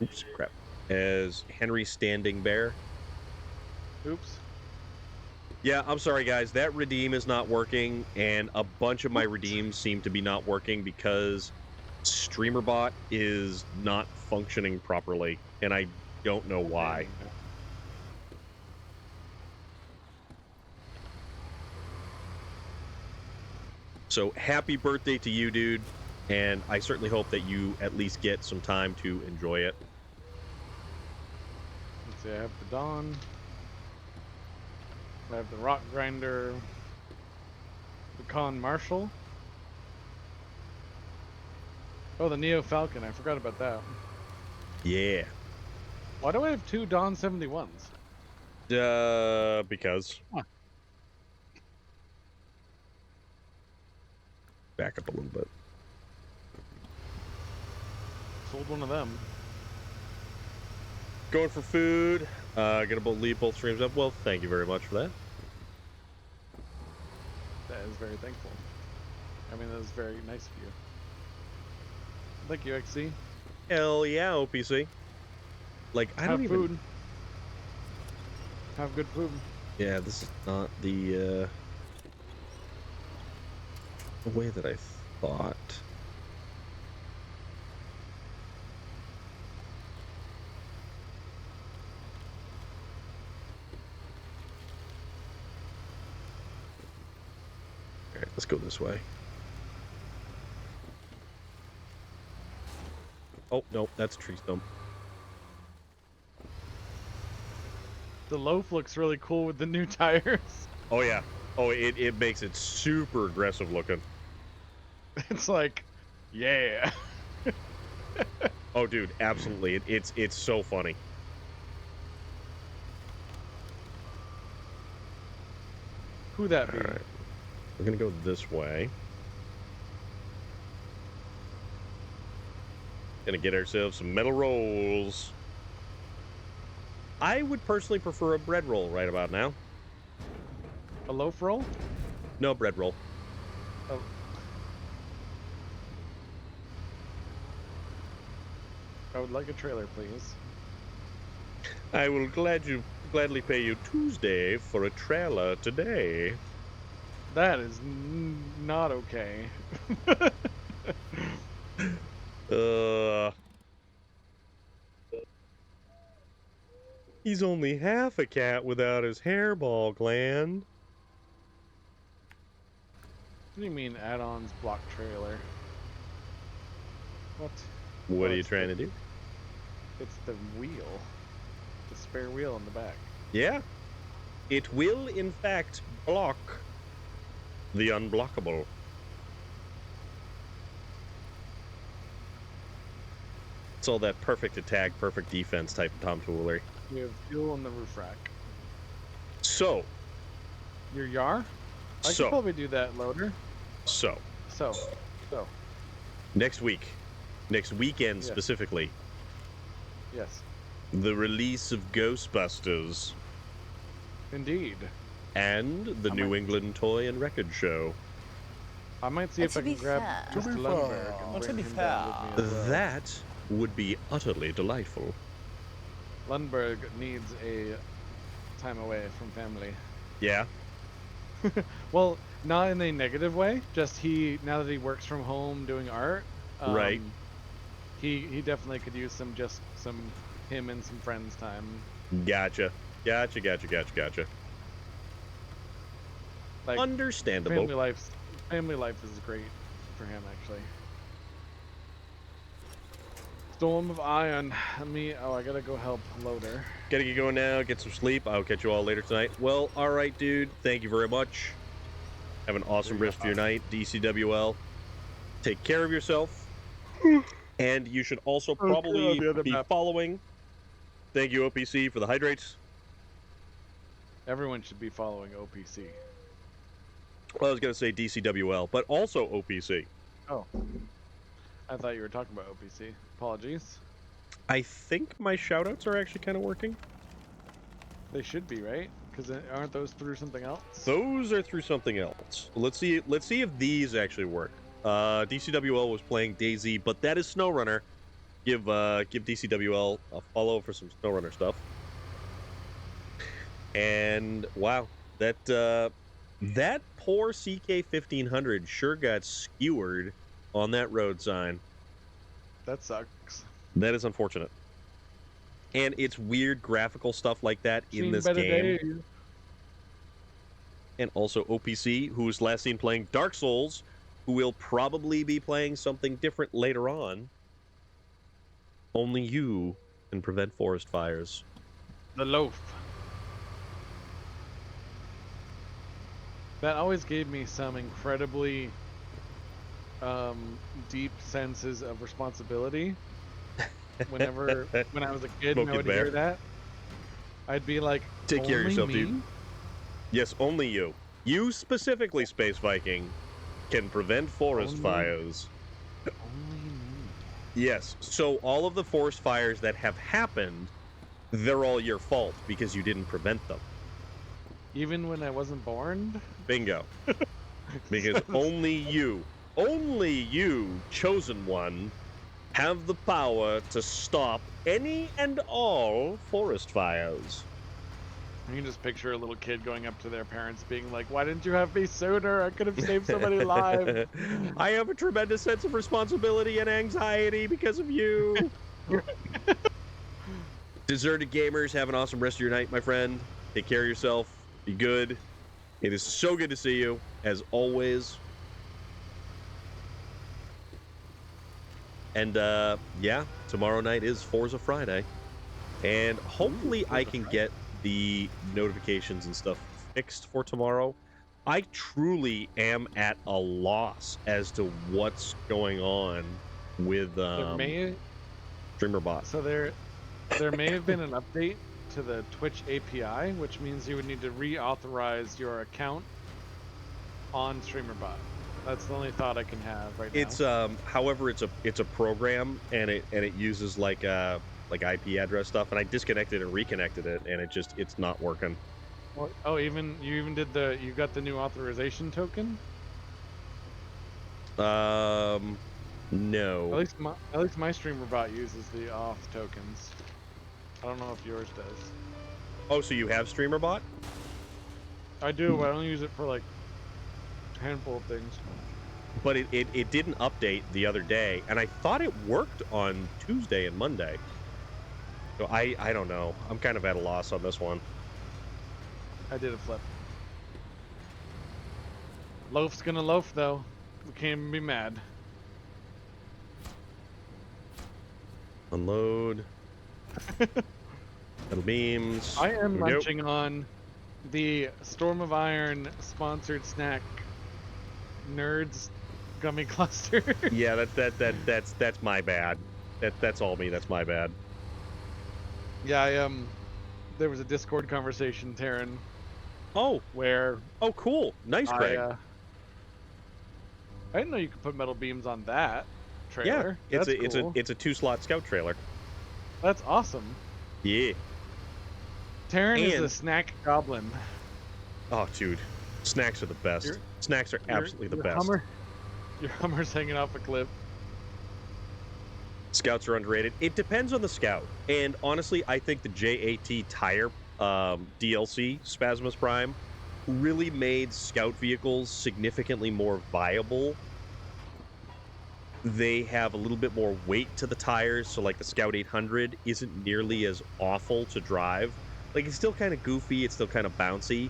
Oops, crap. As Henry Standing Bear. Oops. Yeah, I'm sorry, guys. That redeem is not working, and a bunch of my redeems seem to be not working because StreamerBot is not functioning properly, and I don't know why. So happy birthday to you, dude, and I certainly hope that you at least get some time to enjoy it. Let's see, I have the Dawn. I have the Rock Grinder. The Con Marshal. Oh, the Neo Falcon. I forgot about that. Yeah. Why do I have 2 Dawn 71s? Because. Huh. Back up a little bit. Sold one of them. Going for food. Gonna leave both streams up. Well, thank you very much for that. That is very thankful. I mean, that is very nice of you. Thank you, XC. Hell yeah, OPC. Like, I don't Have even... food. Have good food. Yeah, this is not the way that I thought. Alright, let's go this way. Oh, no, that's a tree stump. The loaf looks really cool with the new tires. Oh, yeah. Oh, it makes it super aggressive looking. It's like, yeah. Oh, dude, absolutely. It's so funny. Who that be? All right. We're going to go this way. Gonna get ourselves some metal rolls. I would personally prefer a bread roll right about now. A loaf roll? No, bread roll. Oh. I would like a trailer, please. I will gladly pay you Tuesday for a trailer today. That is not okay. He's only half a cat without his hairball gland. What do you mean add-ons block trailer? What? What Oh, are you it's trying the- to do? It's the wheel. The spare wheel in the back. Yeah. It will, in fact, block the unblockable. It's all that perfect attack, perfect defense type of tomfoolery. We have fuel in the roof rack. So, Your Yar? I So. could probably do that, loader. so, So. next weekend Yes. specifically, Yes. the release of Ghostbusters Indeed. and the I New might- England Toy and Record Show. I might see if To I can be grab fair. Mr. To be Lundberg fair. and Well, to bring be him down with me as well. That would be utterly delightful. Lundberg needs a time away from family. Yeah? Well, not in a negative way. Just now that he works from home doing art, Right. He definitely could use some him and some friends time. Gotcha. Like Understandable. family life is great for him actually. Storm of Iron. I gotta go help Loader. Gotta get going now. Get some sleep. I'll catch you all later tonight. Well, all right, dude. Thank you very much. Have an awesome rest of your night. DCWL. Take care of yourself. And you should also probably the other be map. following. Thank you, OPC, for the hydrates. Everyone should be following OPC. Well, I was going to say DCWL, but also OPC. Oh. I thought you were talking about OPC. Apologies. I think my shoutouts are actually kind of working. They should be, right? Because aren't those through something else? Those are through something else. Let's see if these actually work. DCWL was playing DayZ, but that is SnowRunner. Give DCWL a follow for some SnowRunner stuff. And wow, that poor CK 1500 sure got skewered on that road sign. That sucks. That is unfortunate. And it's weird graphical stuff like that in this game. Days. And also OPC, who was last seen playing Dark Souls, who will probably be playing something different later on. Only you can prevent forest fires. The loaf. That always gave me some incredibly deep senses of responsibility. When I was a kid and I would hear that, I'd be like, take care of yourself, me? dude. Yes, only you. You specifically, Space Viking, can prevent forest fires. Only me. Yes, so all of the forest fires that have happened, they're all your fault because you didn't prevent them. Even when I wasn't born? Bingo. Because only you, chosen one, have the power to stop any and all forest fires. You can just picture a little kid going up to their parents being like, why didn't you have me sooner? I could have saved somebody alive. I have a tremendous sense of responsibility and anxiety because of you. Deserted gamers, have an awesome rest of your night, my friend. Take care of yourself. Be good. It is so good to see you, as always. And, yeah, tomorrow night is Forza Friday. And hopefully I can get the notifications and stuff fixed for tomorrow. I truly am at a loss as to what's going on with StreamerBot. So there may have been an update to the Twitch API, which means you would need to reauthorize your account on StreamerBot. That's the only thought I can have right now. It's however, it's a program, and it uses like IP address stuff, and I disconnected and reconnected it, and it's not working. Oh, you got the new authorization token? No. At least my StreamerBot uses the auth tokens. I don't know if yours does. Oh, so you have StreamerBot? I do, but I only use it for like a handful of things. But it didn't update the other day, and I thought it worked on Tuesday and Monday. So I don't know. I'm kind of at a loss on this one. I did a flip. Loaf's gonna loaf though. We can't even be mad. Unload. Metal beams. I am Nope. munching on the Storm of Iron sponsored snack nerds gummy cluster. Yeah, that's my bad. That's all me. That's my bad. Yeah, there was a Discord conversation, Taryn, Oh, where cool. Nice, Craig. I didn't know you could put metal beams on that Yeah, trailer. That's cool. it's a 2-slot scout trailer. That's awesome. Yeah. Taryn is And- a snack goblin. Oh, dude, snacks are the best. Snacks are absolutely the best. Your Hummer's hanging off a cliff. Scouts are underrated. It depends on the scout, and honestly, I think the JAT tire DLC, Spasmus Prime, really made scout vehicles significantly more viable. They have a little bit more weight to the tires, so like the Scout 800 isn't nearly as awful to drive. Like, it's still kind of goofy, it's still kind of bouncy,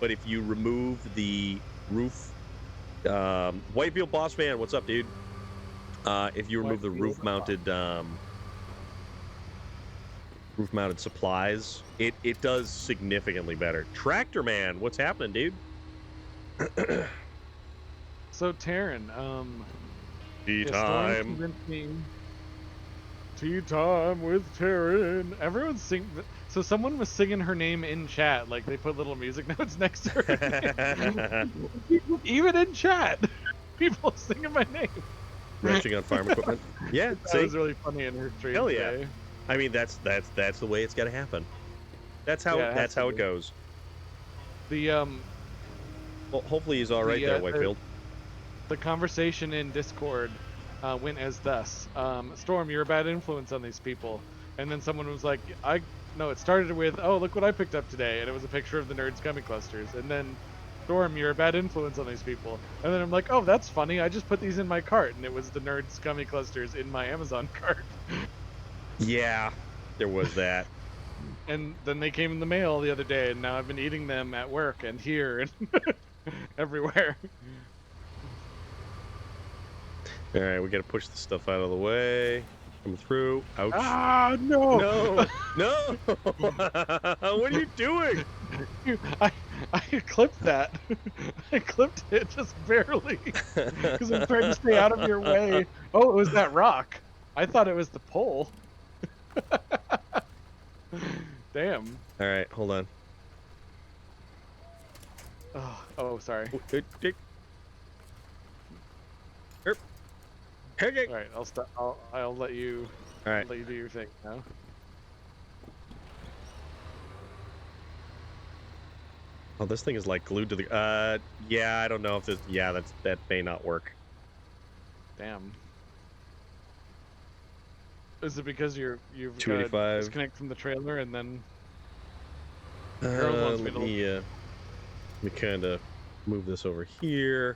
but if you remove the roof, Whitefield Boss Man, what's up, dude? If you remove the roof-mounted supplies, it does significantly better. Tractor Man, what's happening, dude? So Taryn, Tea yeah, Storm time. convinced me. Tea time with Taryn. Everyone's singing. So someone was singing her name in chat, like they put little music notes next to her. Even in chat, people are singing my name. Wrenching on farm equipment. Yeah, That see? was really funny in her stream Hell yeah. today. I mean, that's the way it's got to happen. That's how Yeah, it has that's to how be. it goes. The Well, hopefully he's all right there, Whitefield. the conversation in Discord went as thus: Storm, you're a bad influence on these people. And then someone was like, no, it started with, oh, look what I picked up today, and it was a picture of the Nerds Gummy Clusters. And then, Storm, you're a bad influence on these people. And then I'm like, oh, that's funny. I just put these in my cart, and it was the Nerds Gummy Clusters in my Amazon cart. Yeah, there was that. And then they came in the mail the other day, and now I've been eating them at work and here and everywhere. All right, we got to push this stuff out of the way. Coming through. Ouch. Ah, no! No, no! What are you doing? I clipped that. I clipped it just barely because I'm trying to stay out of your way. Oh, it was that rock. I thought it was the pole. Damn. All right, hold on. Oh, sorry. Okay. All right, I'll stop. I'll let you. All right. Let you do your thing now. Oh, this thing is like glued to the. Yeah, I don't know if this. Yeah, that may not work. Damn. Is it because you've got to 285. disconnect from the trailer and then? Let me kind of move this over here.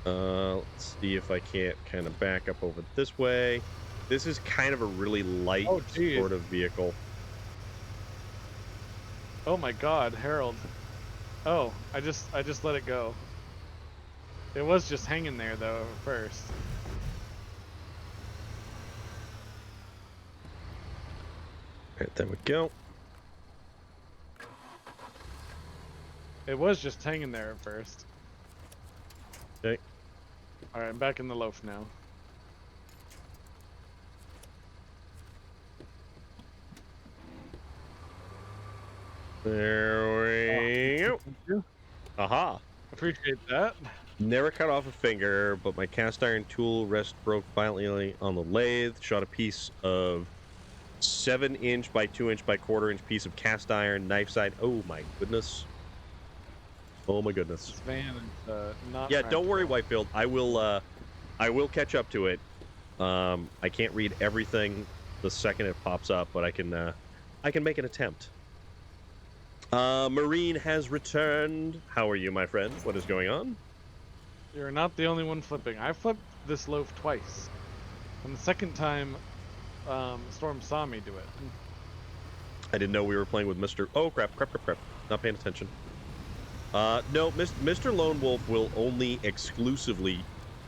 Let's see if I can't kind of back up over this way. This is kind of a really light sort of vehicle. Oh my God, Harold. Oh, I just let it go. It was just hanging there though at first. Alright, there we go. It was just hanging there at first. Okay. Alright, I'm back in the loaf now. There we go. Aha. Appreciate that. Never cut off a finger, but my cast iron tool rest broke violently on the lathe. Shot a piece of 7-inch by 2-inch by 1/4-inch piece of cast iron knife side. Oh my goodness. Oh my goodness. This van is not. Yeah, don't worry, Whitefield. I will catch up to it. I can't read everything the second it pops up, but I can make an attempt. Marine has returned. How are you, my friend? What is going on? You're not the only one flipping. I flipped this loaf twice. And the second time, Storm saw me do it. I didn't know we were playing with Mr. Oh, crap. Not paying attention. No, Mr. Lone Wolf will only exclusively...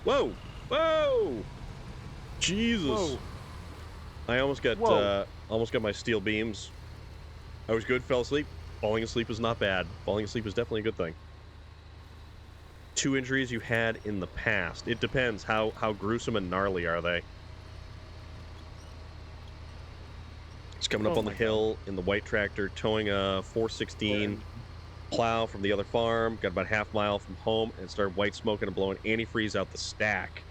Whoa! Jesus! Whoa. I almost got my steel beams. I was good, fell asleep. Falling asleep is not bad. Falling asleep is definitely a good thing. 2 injuries you had in the past. It depends. How gruesome and gnarly are they? It's coming up on the hill in the white tractor, towing a 416 plow from the other farm. Got about half mile from home and started white smoking and blowing antifreeze out the stack.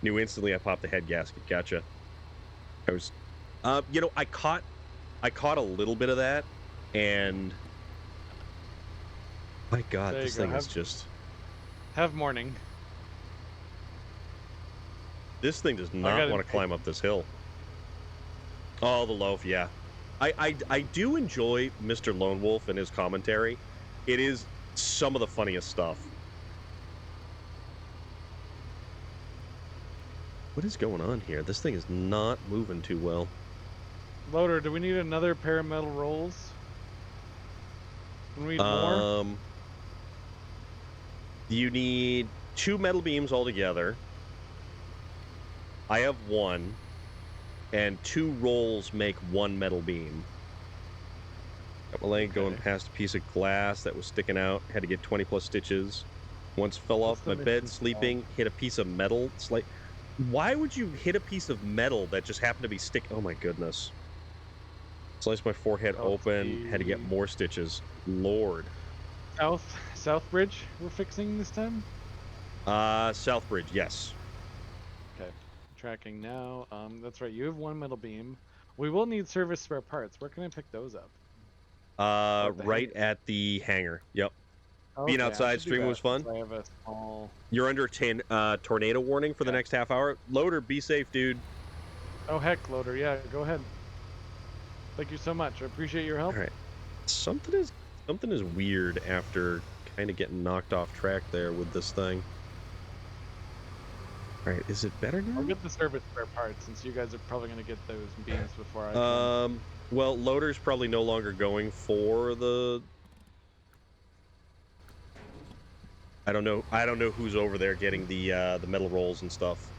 Knew instantly I popped the head gasket. Gotcha. I was, I caught a little bit of that, and my God, this thing is just. Have morning. This thing does not want to climb up this hill. Oh, the loaf, yeah. I do enjoy Mr. Lone Wolf and his commentary. It is some of the funniest stuff. What is going on here? This thing is not moving too well. Loader, do we need another pair of metal rolls? We need more. You need 2 metal beams altogether. I have 1, and 2 rolls make 1 metal beam. Got my leg going Okay. past a piece of glass that was sticking out. Had to get 20 plus stitches. Once fell What's off the my bed mission sleeping, hit a piece of metal. Why would you hit a piece of metal that just happened to be stick? Oh my goodness. Sliced my forehead open. Had to get more stitches. Lord. South Bridge we're fixing this time? Southbridge, yes. Okay. Tracking now. That's right. You have 1 metal beam. We will need service spare parts. Where can I pick those up? At the Right hangar. at the hangar. Yep. Being Okay, I outside should do streaming that was fun. since I have a small. You're under tornado warning for the Okay. next half hour. Loader, be safe, dude. Oh heck, loader. Yeah, go ahead. Thank you so much. I appreciate your help. All right. Something is weird after kind of getting knocked off track there with this thing. All right, is it better I'll now? get the service spare parts since you guys are probably gonna get those beams before I can. Well, loader's probably no longer going for the. I don't know who's over there getting the metal rolls and stuff.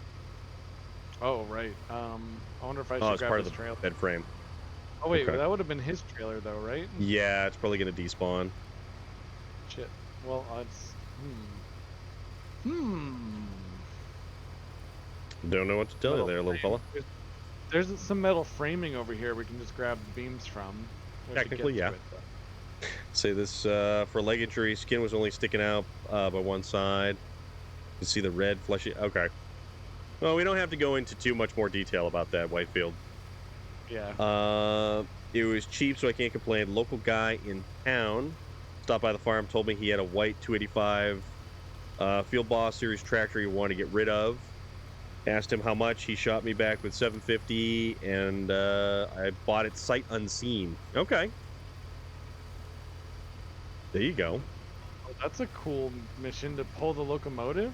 Oh right. I wonder if I Oh, should it's grab part of his the trailer. bed frame. Oh wait, Okay. that would have been his trailer though, right? Yeah, it's probably gonna despawn. Shit. Well, it's. Hmm. Don't know what to tell you there, little fella. There's some metal framing over here we can just grab beams from. We have to Technically, get to yeah. it, though. Say this for leg injury, skin was only sticking out by one side. You can see the red fleshy. Okay. Well, we don't have to go into too much more detail about that, Whitefield. Yeah. It was cheap, so I can't complain. Local guy in town stopped by the farm, told me he had a white 285 Field Boss Series tractor he wanted to get rid of. Asked him how much. He shot me back with $750, and I bought it sight unseen. Okay. There you go. Oh, that's a cool mission to pull the locomotive.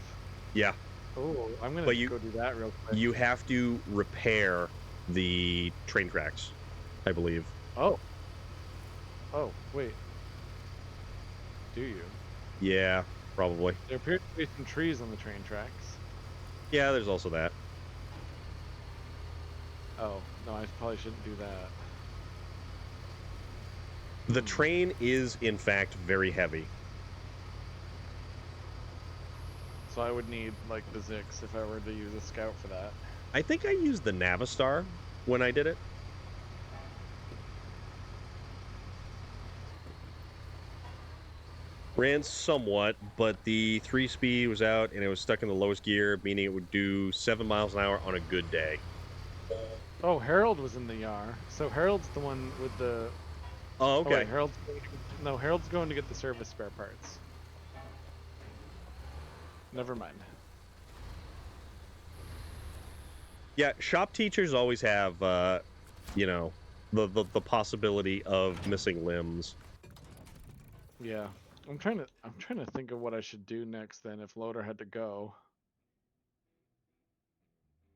Yeah. Oh, I'm gonna But you- go do that real quick. You have to repair the train tracks, I believe. Oh. Oh, wait. Do you? Yeah, probably. There appear to be some trees on the train tracks. Yeah, there's also that. Oh, no, I probably shouldn't do that. The train is, in fact, very heavy. So I would need, like, the Zix if I were to use a scout for that. I think I used the Navistar when I did it. Ran somewhat, but the 3-speed was out and it was stuck in the lowest gear, meaning it would do 7 miles an hour on a good day. Oh, Harold was in the Yar. So Harold's the one with the... Oh, Oh, okay. wait, Harold's going to get the service spare parts. Never mind. Yeah, shop teachers always have, you know, the possibility of missing limbs. Yeah. I'm trying to think of what I should do next then if Loader had to go.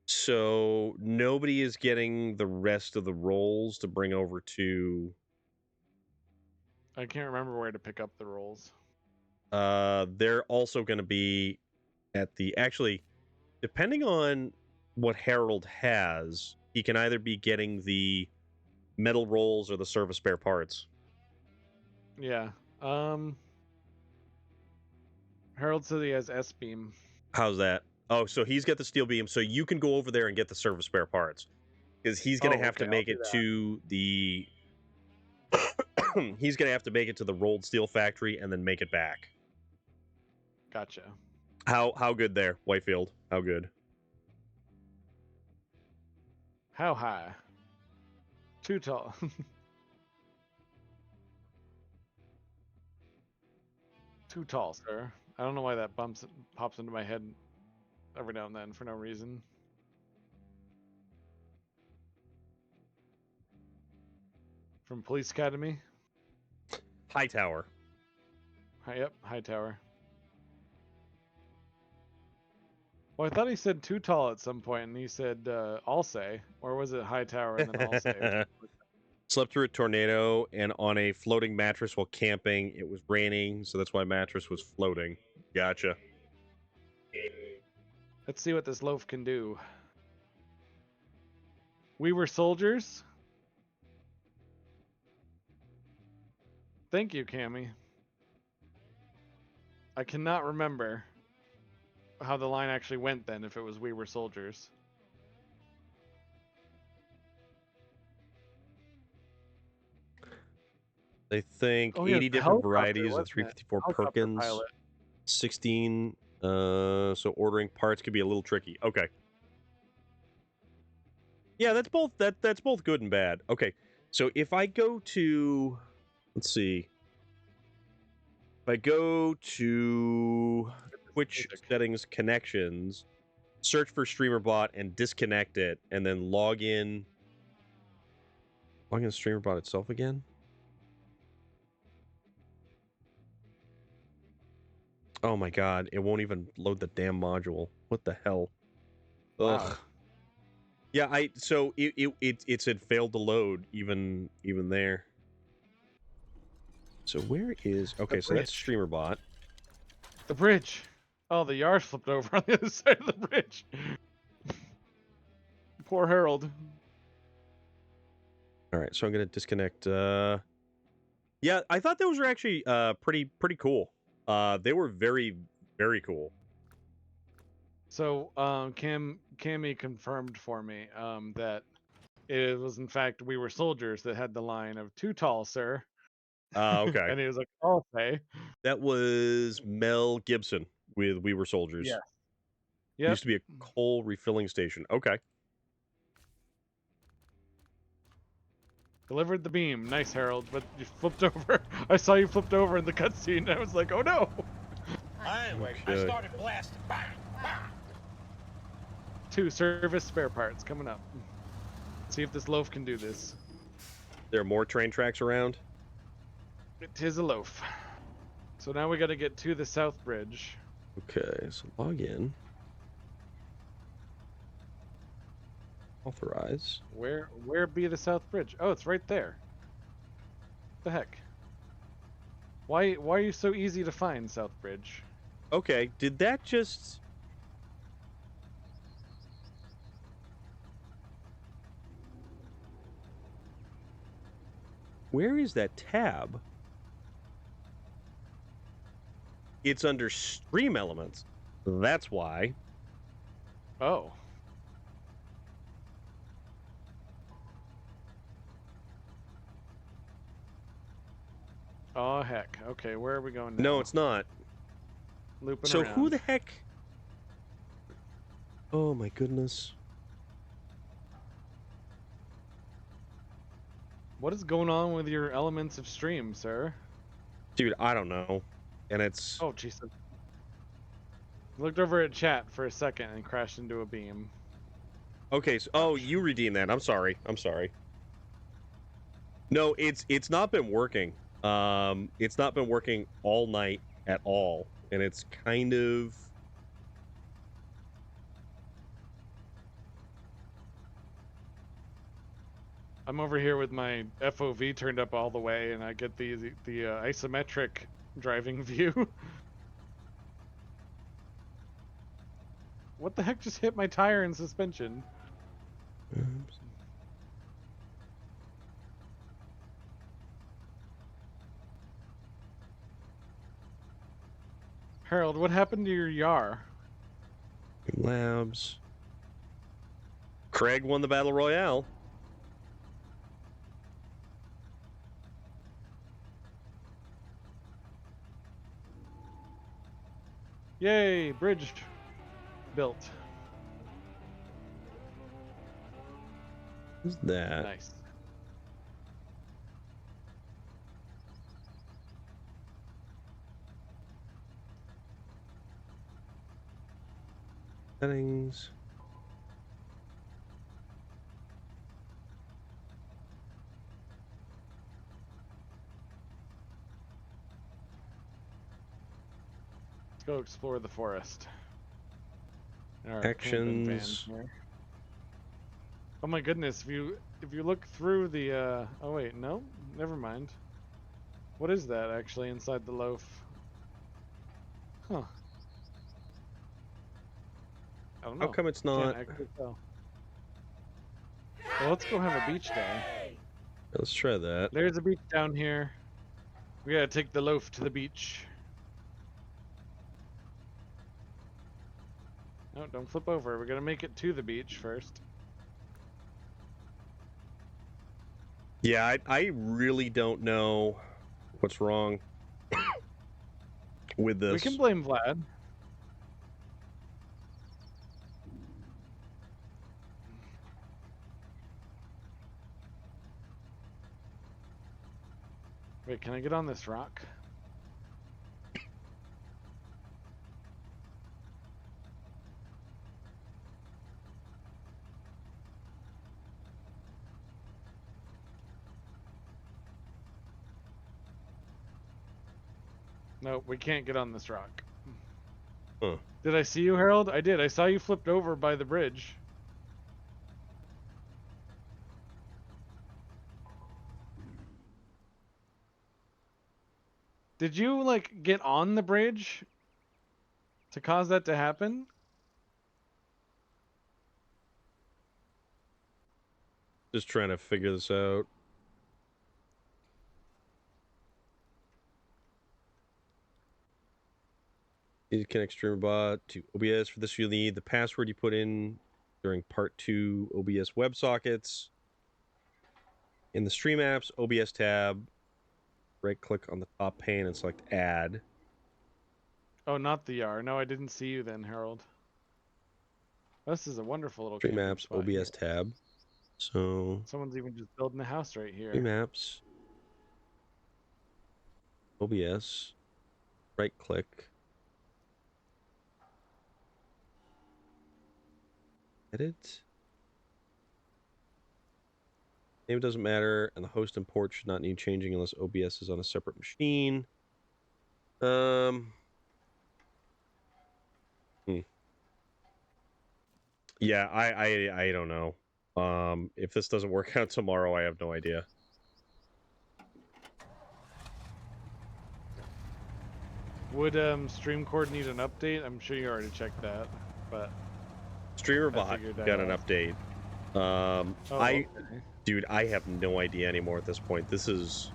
So nobody is getting the rest of the rolls to bring over to. I can't remember where to pick up the rolls. They're also going to be at the actually, depending on what Harold has, he can either be getting the metal rolls or the service spare parts. Yeah. Harold said he has S-beam. How's that? Oh, so he's got the steel beam, so you can go over there and get the service spare parts because he's going to have to I'll make do it that. to the. He's going to have to make it to the rolled steel factory and then make it back. Gotcha. How good there, Whitefield? How good? How high? Too tall. Too tall, sir. I don't know why that pops into my head every now and then for no reason. From Police Academy? High tower. Yep, high tower. Well, I thought he said too tall at some point, and he said I'll say, or was it high tower and then I'll say? Slept through a tornado and on a floating mattress while camping. It was raining, so that's why mattress was floating. Gotcha. Let's see what this loaf can do. We were soldiers. Thank you, Cammy. I cannot remember how the line actually went then, if it was we were soldiers. They think Oh, yeah, 80 it's the different helicopter, varieties of wasn't it? 354 Helicopter Perkins, pilot. 16. So ordering parts could be a little tricky. Okay. Yeah, that's both that's both good and bad. Okay. So if I go to, let's see. If I go to Twitch Music. settings connections, search for StreamerBot and disconnect it, and then log in StreamerBot itself again. Oh my god, it won't even load the damn module. What the hell? Ugh. Wow. Yeah, so it said failed to load even there. So where is okay? So that's bridge. StreamerBot. The bridge. Oh, the yard flipped over on the other side of the bridge. Poor Harold. All right, so I'm gonna disconnect. Yeah, I thought those were actually pretty cool. They were very cool. So, Cammy confirmed for me that it was in fact we were soldiers that had the line of "Too tall, sir," Okay. and he was like, "Oh, "Okay." That was Mel Gibson with We Were Soldiers. Yeah. It Yep. used to be a coal refilling station. Okay. Delivered the beam. Nice, Harold, but you flipped over. I saw you flipped over in the cutscene. I was like, "Oh no!" Anyway, I Okay. started blasting. Bang, bang. 2 service spare parts coming up. See if this loaf can do this. There are more train tracks around. It is a loaf. So now we got to get to the South Bridge. Okay, so log in. Authorize. Where be the South Bridge? Oh, it's right there. What the heck? Why are you so easy to find, South Bridge? Okay, did that just... Where is that tab? It's under Stream Elements. That's why. Oh. Oh heck. Okay, where are we going now? No, it's not. Looping So around. who the heck... Oh my goodness. What is going on with your elements of stream, sir? Dude, I don't know. And it's... Oh, Jesus. Looked over at chat for a second and crashed into a beam. Okay, so... Oh, you redeemed that. I'm sorry. No, it's not been working. It's not been working all night at all. And it's kind of... I'm over here with my FOV turned up all the way, and I get the isometric driving view. What the heck just hit my tire in suspension? Oops. Harold, what happened to your Yar? Labs. Craig won the Battle Royale. Yay, bridge built. Who's that? Nice. Settings. Let's go explore the forest. In our camping van Actions. here. Oh my goodness, if you if you look through the oh wait, no, never mind. What is that actually inside the loaf? Huh. I don't How know. come it's Can't not? actually tell. Well, let's go have a beach day. Let's try that. There's a beach down here. We gotta take the loaf to the beach. No, don't flip over. We're gonna make it to the beach first. Yeah, I really don't know what's wrong with We can this. blame Vlad. Wait, can I get on this rock? No, we can't get on this rock. Huh. Did I see you, Harold? I did. I saw you flipped over by the bridge. Did you, like, get on the bridge to cause that to happen? Just trying to figure this out. You connect StreamerBot to OBS. For this, you'll need the password you put in during Part 2 OBS WebSockets. In the Stream Apps OBS tab, right-click on the top pane and select Add. Oh, not the R. No, I didn't see you then, Harold. This is a wonderful little Stream camping Apps spot OBS here. tab. So, Someone's even just building a house right here. Stream Apps, OBS, right-click, edit. Name doesn't matter, and the host and port should not need changing unless OBS is on a separate machine. Yeah, I don't know. If this doesn't work out tomorrow, I have no idea. Would StreamCord need an update? I'm sure you already checked that, but StreamerBot got an update. oh, okay. Dude, I have no idea anymore at this point. This is...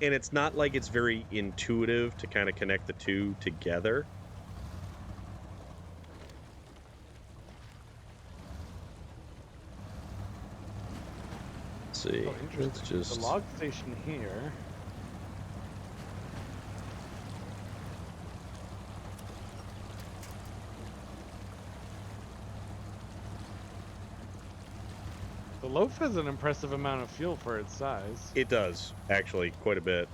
And it's not like it's very intuitive to kind of connect the two together. Let's see. Oh, Let's interesting. just... The log station here. The loaf has an impressive amount of fuel for its size. It does, actually, quite a bit.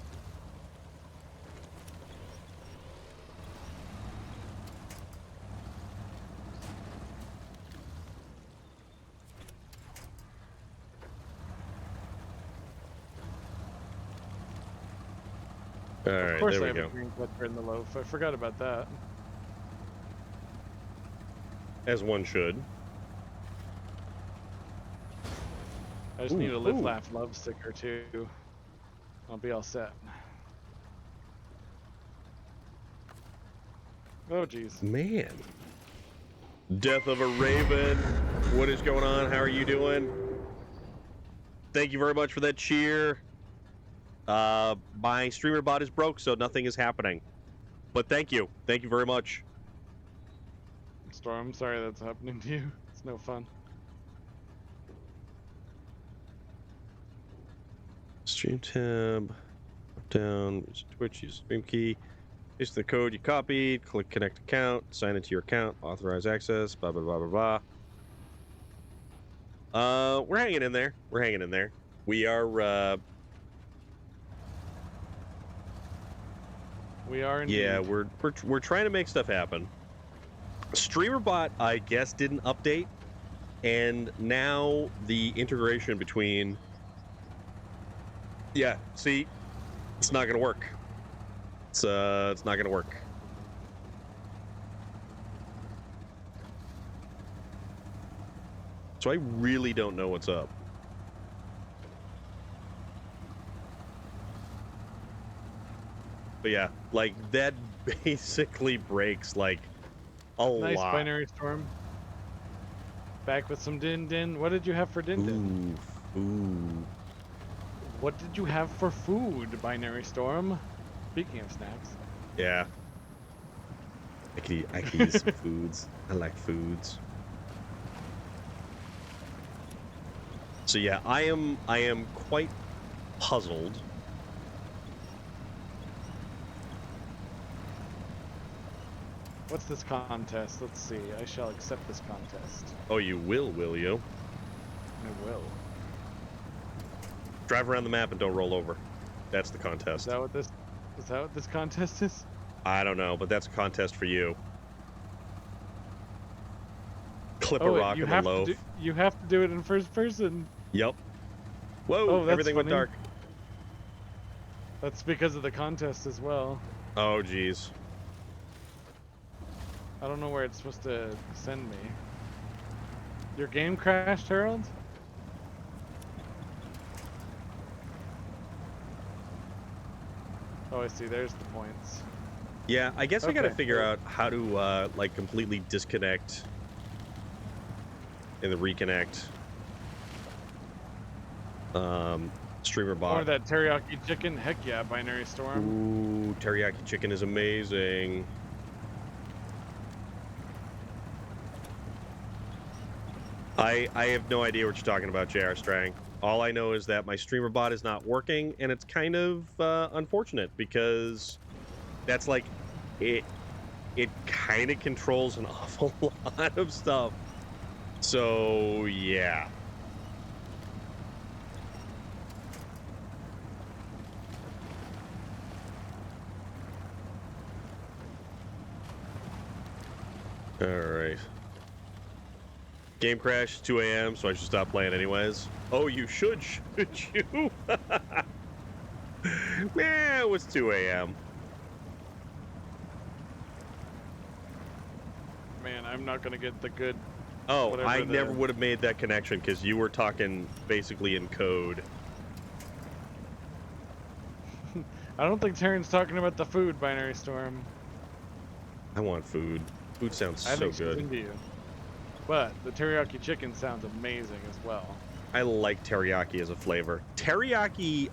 All right, Of course, there I we have go. a green clipper in the loaf. I forgot about that. As one should. I just need a live, ooh. laugh, love sticker too. I'll be all set. Oh, jeez. Man. Death of a Raven. What is going on? How are you doing? Thank you very much for that cheer. My streamer bot is broke, so nothing is happening. But thank you. Thank you very much. Storm, sorry that's happening to you. It's no fun. Stream tab. Up, down. Use Twitch. Use stream key. Paste the code you copied. Click connect account. Sign into your account. Authorize access. Blah, blah, blah, blah, blah. We're hanging in there. We're hanging in there. We are, We are indeed. yeah, we're trying to make stuff happen. StreamerBot, I guess, didn't update, and now the integration between... Yeah, see, it's not gonna work. It's not gonna work. So I really don't know what's up. But yeah, like that basically breaks like a Nice lot. binary storm. Back with some din din. What did you have for din din? Ooh. What did you have for food, binary storm? Speaking of snacks. Yeah. I could use some foods. I like foods. So yeah, I am quite puzzled. What's this contest? Let's see. I shall accept this contest. Oh, you will you? I will. Drive around the map and don't roll over. That's the contest. Is that what this contest is? I don't know, but that's a contest for you. Clip a Oh, rock in the loaf. you have to do it in first person. Yep. Whoa, Oh, that's everything went funny. dark. That's because of the contest as well. Oh, geez. I don't know where it's supposed to send me. Your game crashed, Harold? Oh, I see. There's the points. Yeah, I guess I gotta Okay, figure cool. out how to, like, completely disconnect and then reconnect. Streamer bot. Or that teriyaki chicken. Heck yeah, binary storm. Ooh, teriyaki chicken is amazing. I have no idea what you're talking about, JR Strang. All I know is that my streamer bot is not working, and it's kind of unfortunate because that's like it kind of controls an awful lot of stuff. So yeah. All right. Game crash, 2 a.m., so I should stop playing anyways. Oh, you should you? Man, it was 2 a.m. Man, I'm not gonna get the good. Oh, Whatever I the- never would have made that connection because you were talking basically in code. I don't think Terran's talking about the food, binary storm. I want food. Food sounds I so think she's good. into you. But the teriyaki chicken sounds amazing as well. I like teriyaki as a flavor. Teriyaki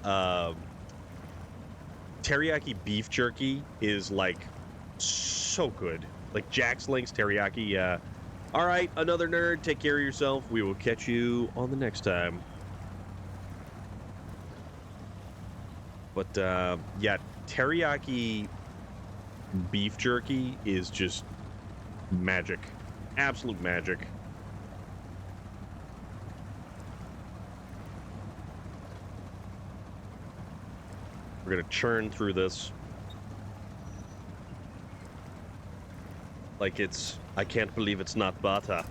beef jerky is like so good. Like Jack's Link's teriyaki. All right, another nerd. Take care of yourself. We will catch you on the next time. But yeah, teriyaki beef jerky is just magic. Absolute magic. We're gonna churn through this like it's, I can't believe it's not butter.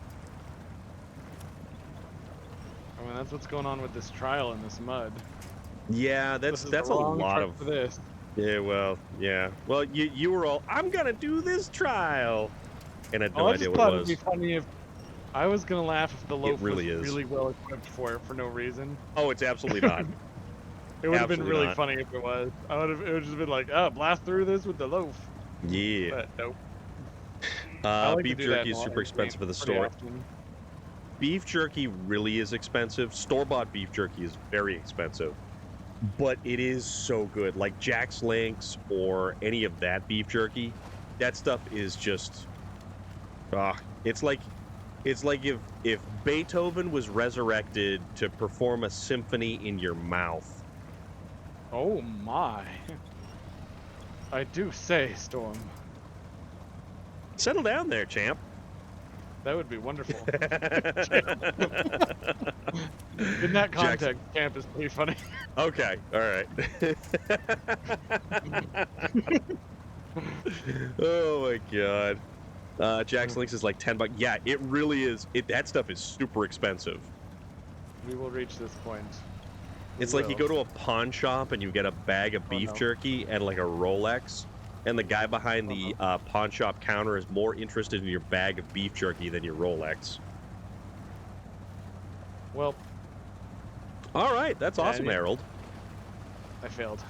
I mean, that's what's going on with this trial in this mud. Yeah, This is that's the a wrong lot truck of for this. Yeah, well, yeah. Well, you were all, I'm gonna do this trial, and I had no I idea just what thought it it'd be was. funny if I was gonna laugh if the loaf really was is. really well equipped for it for no reason. Oh, it's absolutely not. It would have been Absolutely really not. funny if it was. It would just been like, oh, blast through this with the loaf. Yeah. But nope. I like to Beef do that jerky in is all super games expensive at the pretty store. often. Beef jerky really is expensive. Store-bought beef jerky is very expensive, but it is so good. Like Jack's Links or any of that beef jerky, that stuff is just, it's like if Beethoven was resurrected to perform a symphony in your mouth. Oh my. I do say, Storm. Settle down there, champ. That would be wonderful. In that context, camp is pretty funny. Okay, all right. Oh my god. Jack's Links is like $10. Yeah, it really is. That stuff is super expensive. We will reach this point. It's like you go to a pawn shop and you get a bag of beef no. jerky and like a Rolex, and the guy behind the pawn shop counter is more interested in your bag of beef jerky than your Rolex. Well, All right, that's Yeah, I awesome, mean- Harold. I failed.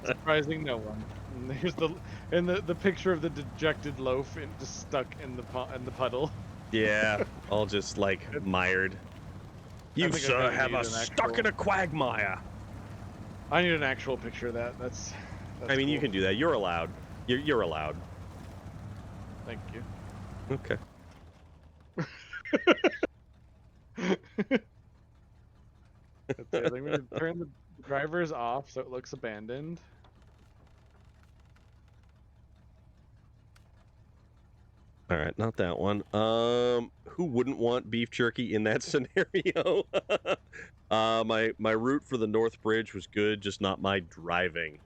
Surprising no one. And here's the picture of the dejected loaf just stuck in the puddle. Yeah, all just like mired. You think I sir kinda have need us an stuck in actual- a quagmire. I need an actual picture of that. That's I mean, you cool. can do that. You're allowed. You're allowed. Thank you. Okay. Let's see, I think we should turn the drivers off so it looks abandoned. All right, not that one. Who wouldn't want beef jerky in that scenario? My route for the North Bridge was good, just not my driving.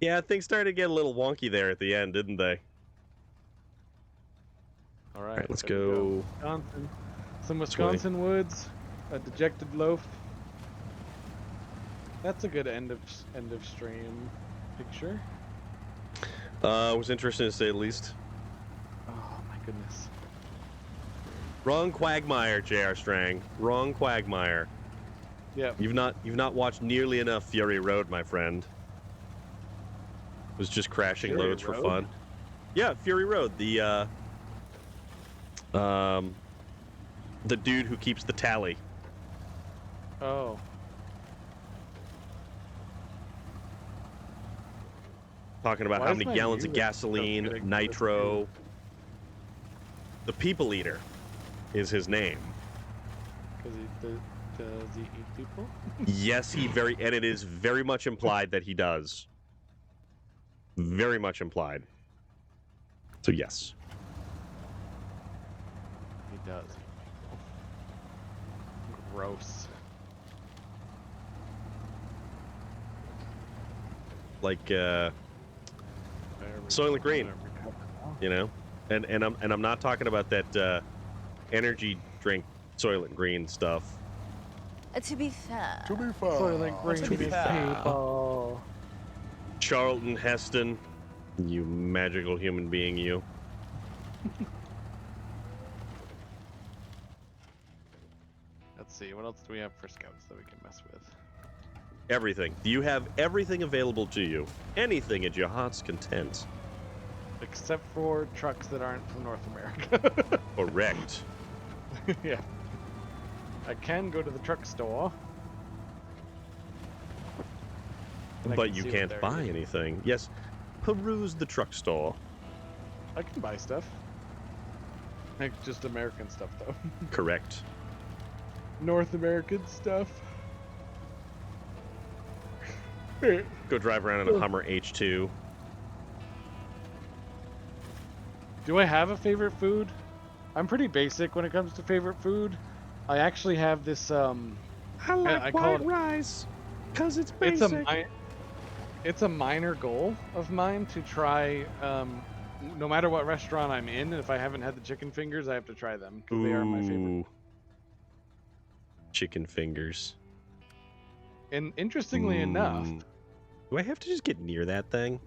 Yeah, things started to get a little wonky there at the end, didn't they? All All right, right, let's there we go. Wisconsin. Some way. Wisconsin woods, a dejected loaf. That's a good end of stream picture. Was interesting to say the least. Oh my goodness. Wrong quagmire, J.R. Strang. Wrong quagmire. Yep. You've not watched nearly enough Fury Road, my friend. It was just crashing Fury loads for Road? fun. Yeah, Fury Road. The dude who keeps the tally. Oh. Talking about Why how is many my gallons of music so gasoline, big for this nitro. dude? The People Eater is his name. Because does he eat people? Yes, and it is very much implied that he does. Very much implied. So yes. He does eat people. Gross. Like There we Soylent go. Green. There we go. you know, and I'm not talking about that energy drink Soylent Green stuff. To be fair, Soylent Green to be is fair. people. Charlton Heston, you magical human being, you. Let's see, what else do we have for scouts that we can mess with? Everything. You have everything available to you. Anything at your heart's content. Except for trucks that aren't from North America. Correct. Yeah. I can go to the truck store. and I But can you see what can't they're buy using. anything. Yes, peruse the truck store. I can buy stuff. Like just American stuff though. Correct. North American stuff. Go drive around in a Hummer H2. Do I have a favorite food? I'm pretty basic when it comes to favorite food. I actually have this I like I call white it- rice, cause it's it's basic. it's a minor goal of mine to try no matter what restaurant I'm in, if I haven't had the chicken fingers, I have to try them because they are my favorite. Ooh. Chicken fingers. And interestingly enough, Mm. Do I have to just get near that thing?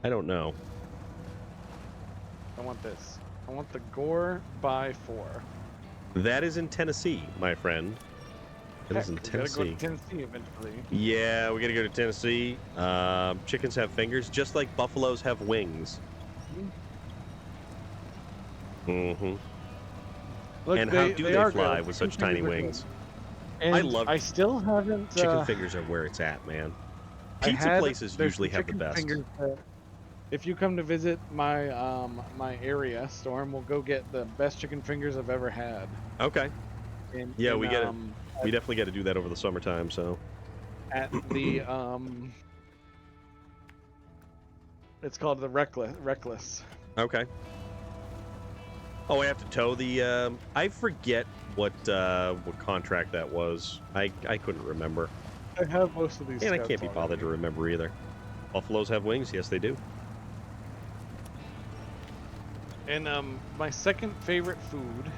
I don't know. I want this. I want the Gore by 4. That is in Tennessee, my friend. That is in Heck, we gotta go Tennessee. to Tennessee eventually. Yeah, we gotta go to Tennessee. Chickens have fingers, just like buffaloes have wings. Mm-hmm. Look, And how do they are fly good. with Chicken such tiny fingers are good. wings? And I love- I still haven't. Chicken fingers are where it's at, man. Pizza places there's usually some have the chicken best. fingers that- if you come to visit my my area, Storm, we'll go get the best chicken fingers I've ever had. Okay. Yeah, we get it. um, We definitely got to do that over the summertime, so. at the it's called the Reckless. Okay. Oh, I have to tow the. I forget what contract that was. I couldn't remember, I have most of these. and I scouts can't be bothered to already. remember either. Buffaloes have wings. Yes, they do. And my second favorite food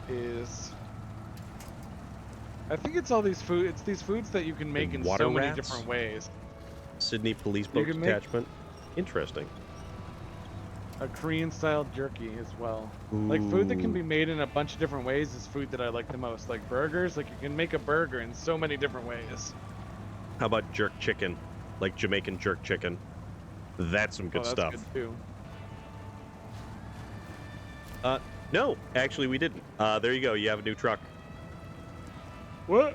is. I think it's all these food. It's these foods that you can make in water so many rats? different ways. Sydney Police Boat can make- Detachment. Interesting. a Korean-style jerky as well. Like food that can Ooh. be made in a bunch of different ways is food that I like the most. Like burgers, like you can make a burger in so many different ways. How about jerk chicken? Like Jamaican jerk chicken. That's some good Oh, that's stuff. good too. No, actually we didn't. There you go. You have a new truck. What?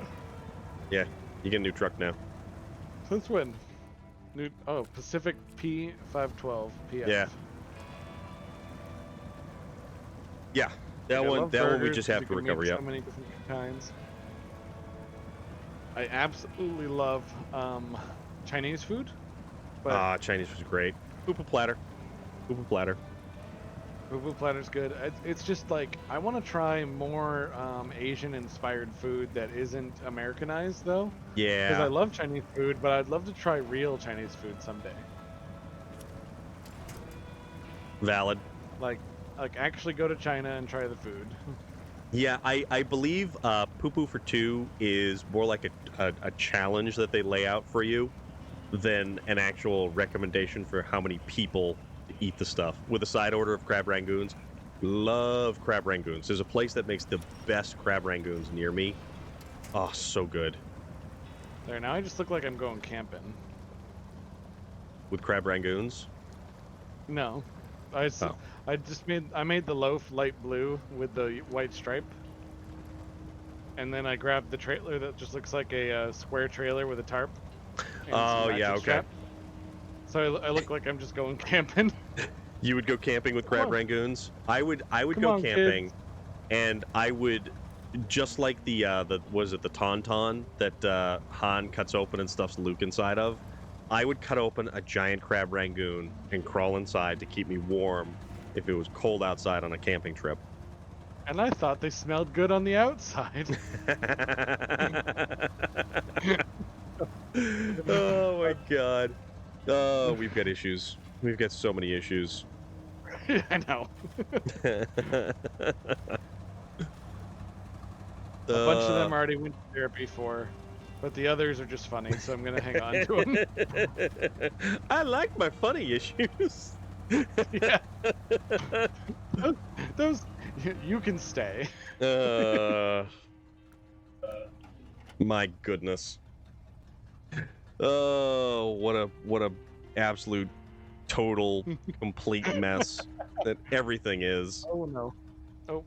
Yeah, you get a new truck now. Since when? New Pacific P512 PF. Yeah. Yeah, that Like, I one. love That one we burgers just 'cause have you to can recover. make Yeah. so many different kinds. I absolutely love Chinese food, but Chinese was great. Poopa platter. Poopa platter. Fufu platter's good. It's just like I want to try more Asian-inspired food that isn't Americanized though, because I Yeah. love Chinese food, but I'd love to try real Chinese food someday. Valid. Like actually go to China and try the food. Yeah, I believe Poo Poo for Two is more like a challenge that they lay out for you than an actual recommendation for how many people to eat the stuff. With a side order of crab rangoons. Love crab rangoons. There's a place that makes the best crab rangoons near me. Oh, so good. There, now I just look like I'm going camping. With crab rangoons. No, Oh. I made the loaf light blue with the white stripe, and then I grabbed the trailer that just looks like a square trailer with a tarp. And some Oh, yeah, ratchet okay. strap. So I look like I'm just going camping. You would go camping with crab Come on. rangoons? I would Come go on, camping kids. and I would just like the was it the tauntaun that Han cuts open and stuffs Luke inside of. I would cut open a giant crab rangoon and crawl inside to keep me warm if it was cold outside on a camping trip. And I thought they smelled good on the outside. Oh my god. Oh, we've got issues. We've got so many issues. I know. A bunch of them already went to therapy for, but the others are just funny, so I'm gonna hang on to them. I like my funny issues. Yeah. Those you can stay. My goodness. Oh, what a absolute total complete mess that everything is. Oh no. Oh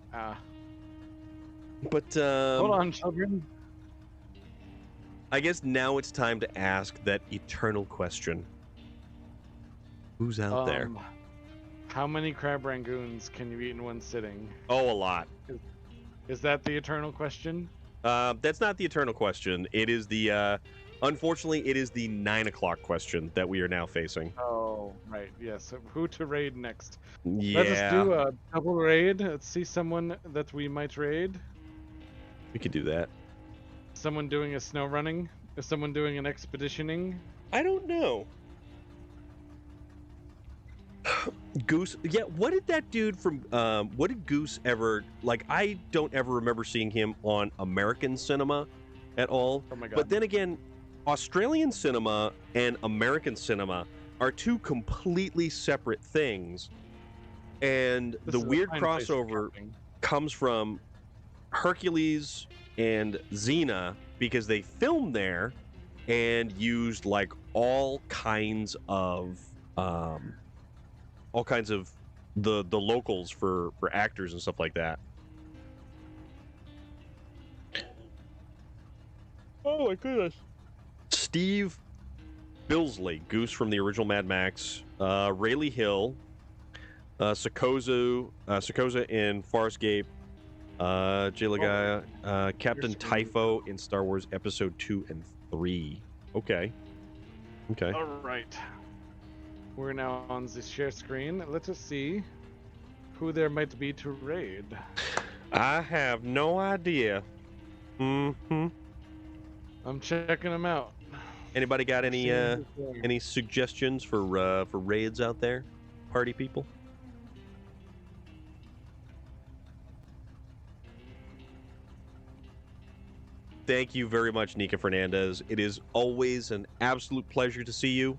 But hold on, children. I guess now it's time to ask that eternal question. Who's out there? How many crab rangoons can you eat in one sitting? Oh, a lot. Is that the eternal question? That's not the eternal question. It is the unfortunately it is the 9 o'clock question that we are now facing. Oh, right. Yes. So who to raid next? Yeah. Let us do a double raid. Let's see someone that we might raid. We could do that. Someone doing a snow running? Is someone doing an expeditioning? I don't know. Goose, yeah, what did that dude from what did Goose ever, like, I don't ever remember seeing him on American cinema at all. Oh my god. But then again, Australian cinema and American cinema are two completely separate things. And This the is a weird fine place for crossover camping. comes from Hercules and Xena because they filmed there and used like all kinds of the locals for actors and stuff like that. Oh my goodness. Steve Billsley, Goose from the original Mad Max, Rayleigh Hill, Sokoza in Farscape, Jay Lagaya, Captain You're screwed. Typho in Star Wars Episode 2 and 3. Okay. Okay. All right. We're now on the share screen. Let us see who there might be to raid. I have no idea. Mm-hmm. I'm checking them out. Anybody got Seeing who's there. any suggestions for raids out there, party people? Thank you very much, Nika Fernandez. It is always an absolute pleasure to see you.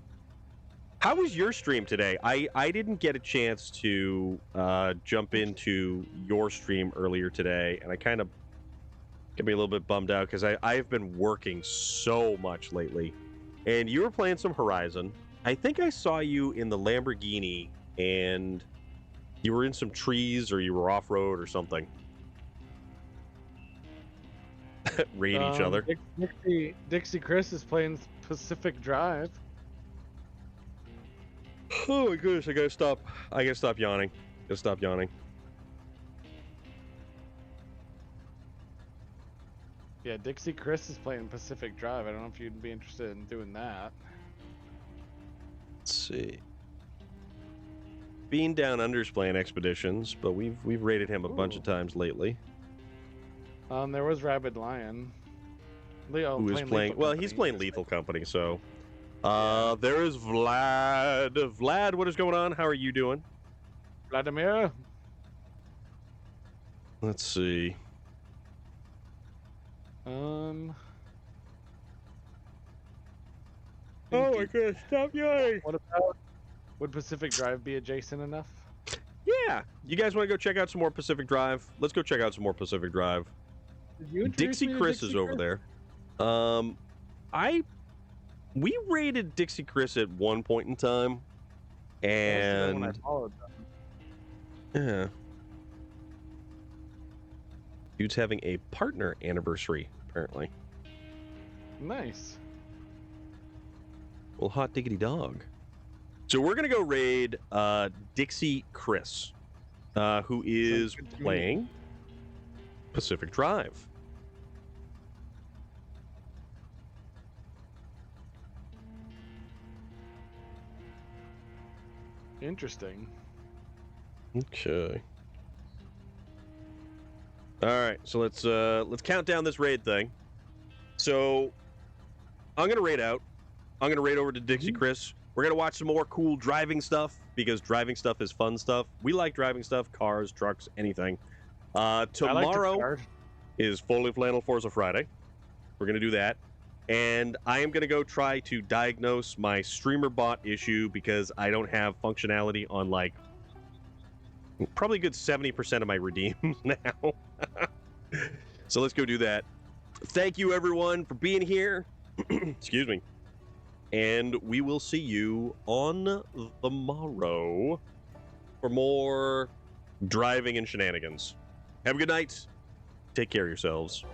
How was your stream today? I didn't get a chance to jump into your stream earlier today, and I kind of get me a little bit bummed out because I've been working so much lately. And you were playing some Horizon. I think I saw you in the Lamborghini, and you were in some trees or you were off-road or something. Raid each other. Dixie Chris is playing Pacific Drive. Oh my goodness, I gotta stop yawning. Gotta stop yawning. Yeah, Dixie Chris is playing Pacific Drive. I don't know if you'd be interested in doing that. Let's see. Bean Down Under's playing Expeditions, but we've raided him a bunch of times lately. There was Rabid Lion. Leo Who is playing? Lethal Well, Company. he's playing Lethal Company, so. There is Vlad. Vlad, what is going on? How are you doing? Vladimir. Let's see. Um. Oh my goodness, stop yawning. What about? Would Pacific Drive be adjacent enough? Yeah, you guys want to go check out some more Pacific Drive? Let's go check out some more Pacific Drive. Did you introduce Dixie me to Chris Dixie is over there. We raided Dixie Chris at one point in time, That was when I and followed them. yeah, dude's having a partner anniversary apparently. Nice. Well, hot diggity dog. So we're gonna go raid Dixie Chris, who is good to me. playing Pacific Drive. Interesting. Okay. All right, so let's count down this raid thing. So I'm gonna raid out. I'm gonna raid over to Dixie Chris. We're gonna watch some more cool driving stuff because driving stuff is fun stuff. We like driving stuff, cars, trucks, anything. Tomorrow is Fully Flannel Forza Friday. We're gonna do that. And I am going to go try to diagnose my streamer bot issue because I don't have functionality on like probably a good 70% of my redeems now. So let's go do that. Thank you everyone for being here. Excuse me. And we will see you on the morrow for more driving and shenanigans. Have a good night. Take care of yourselves.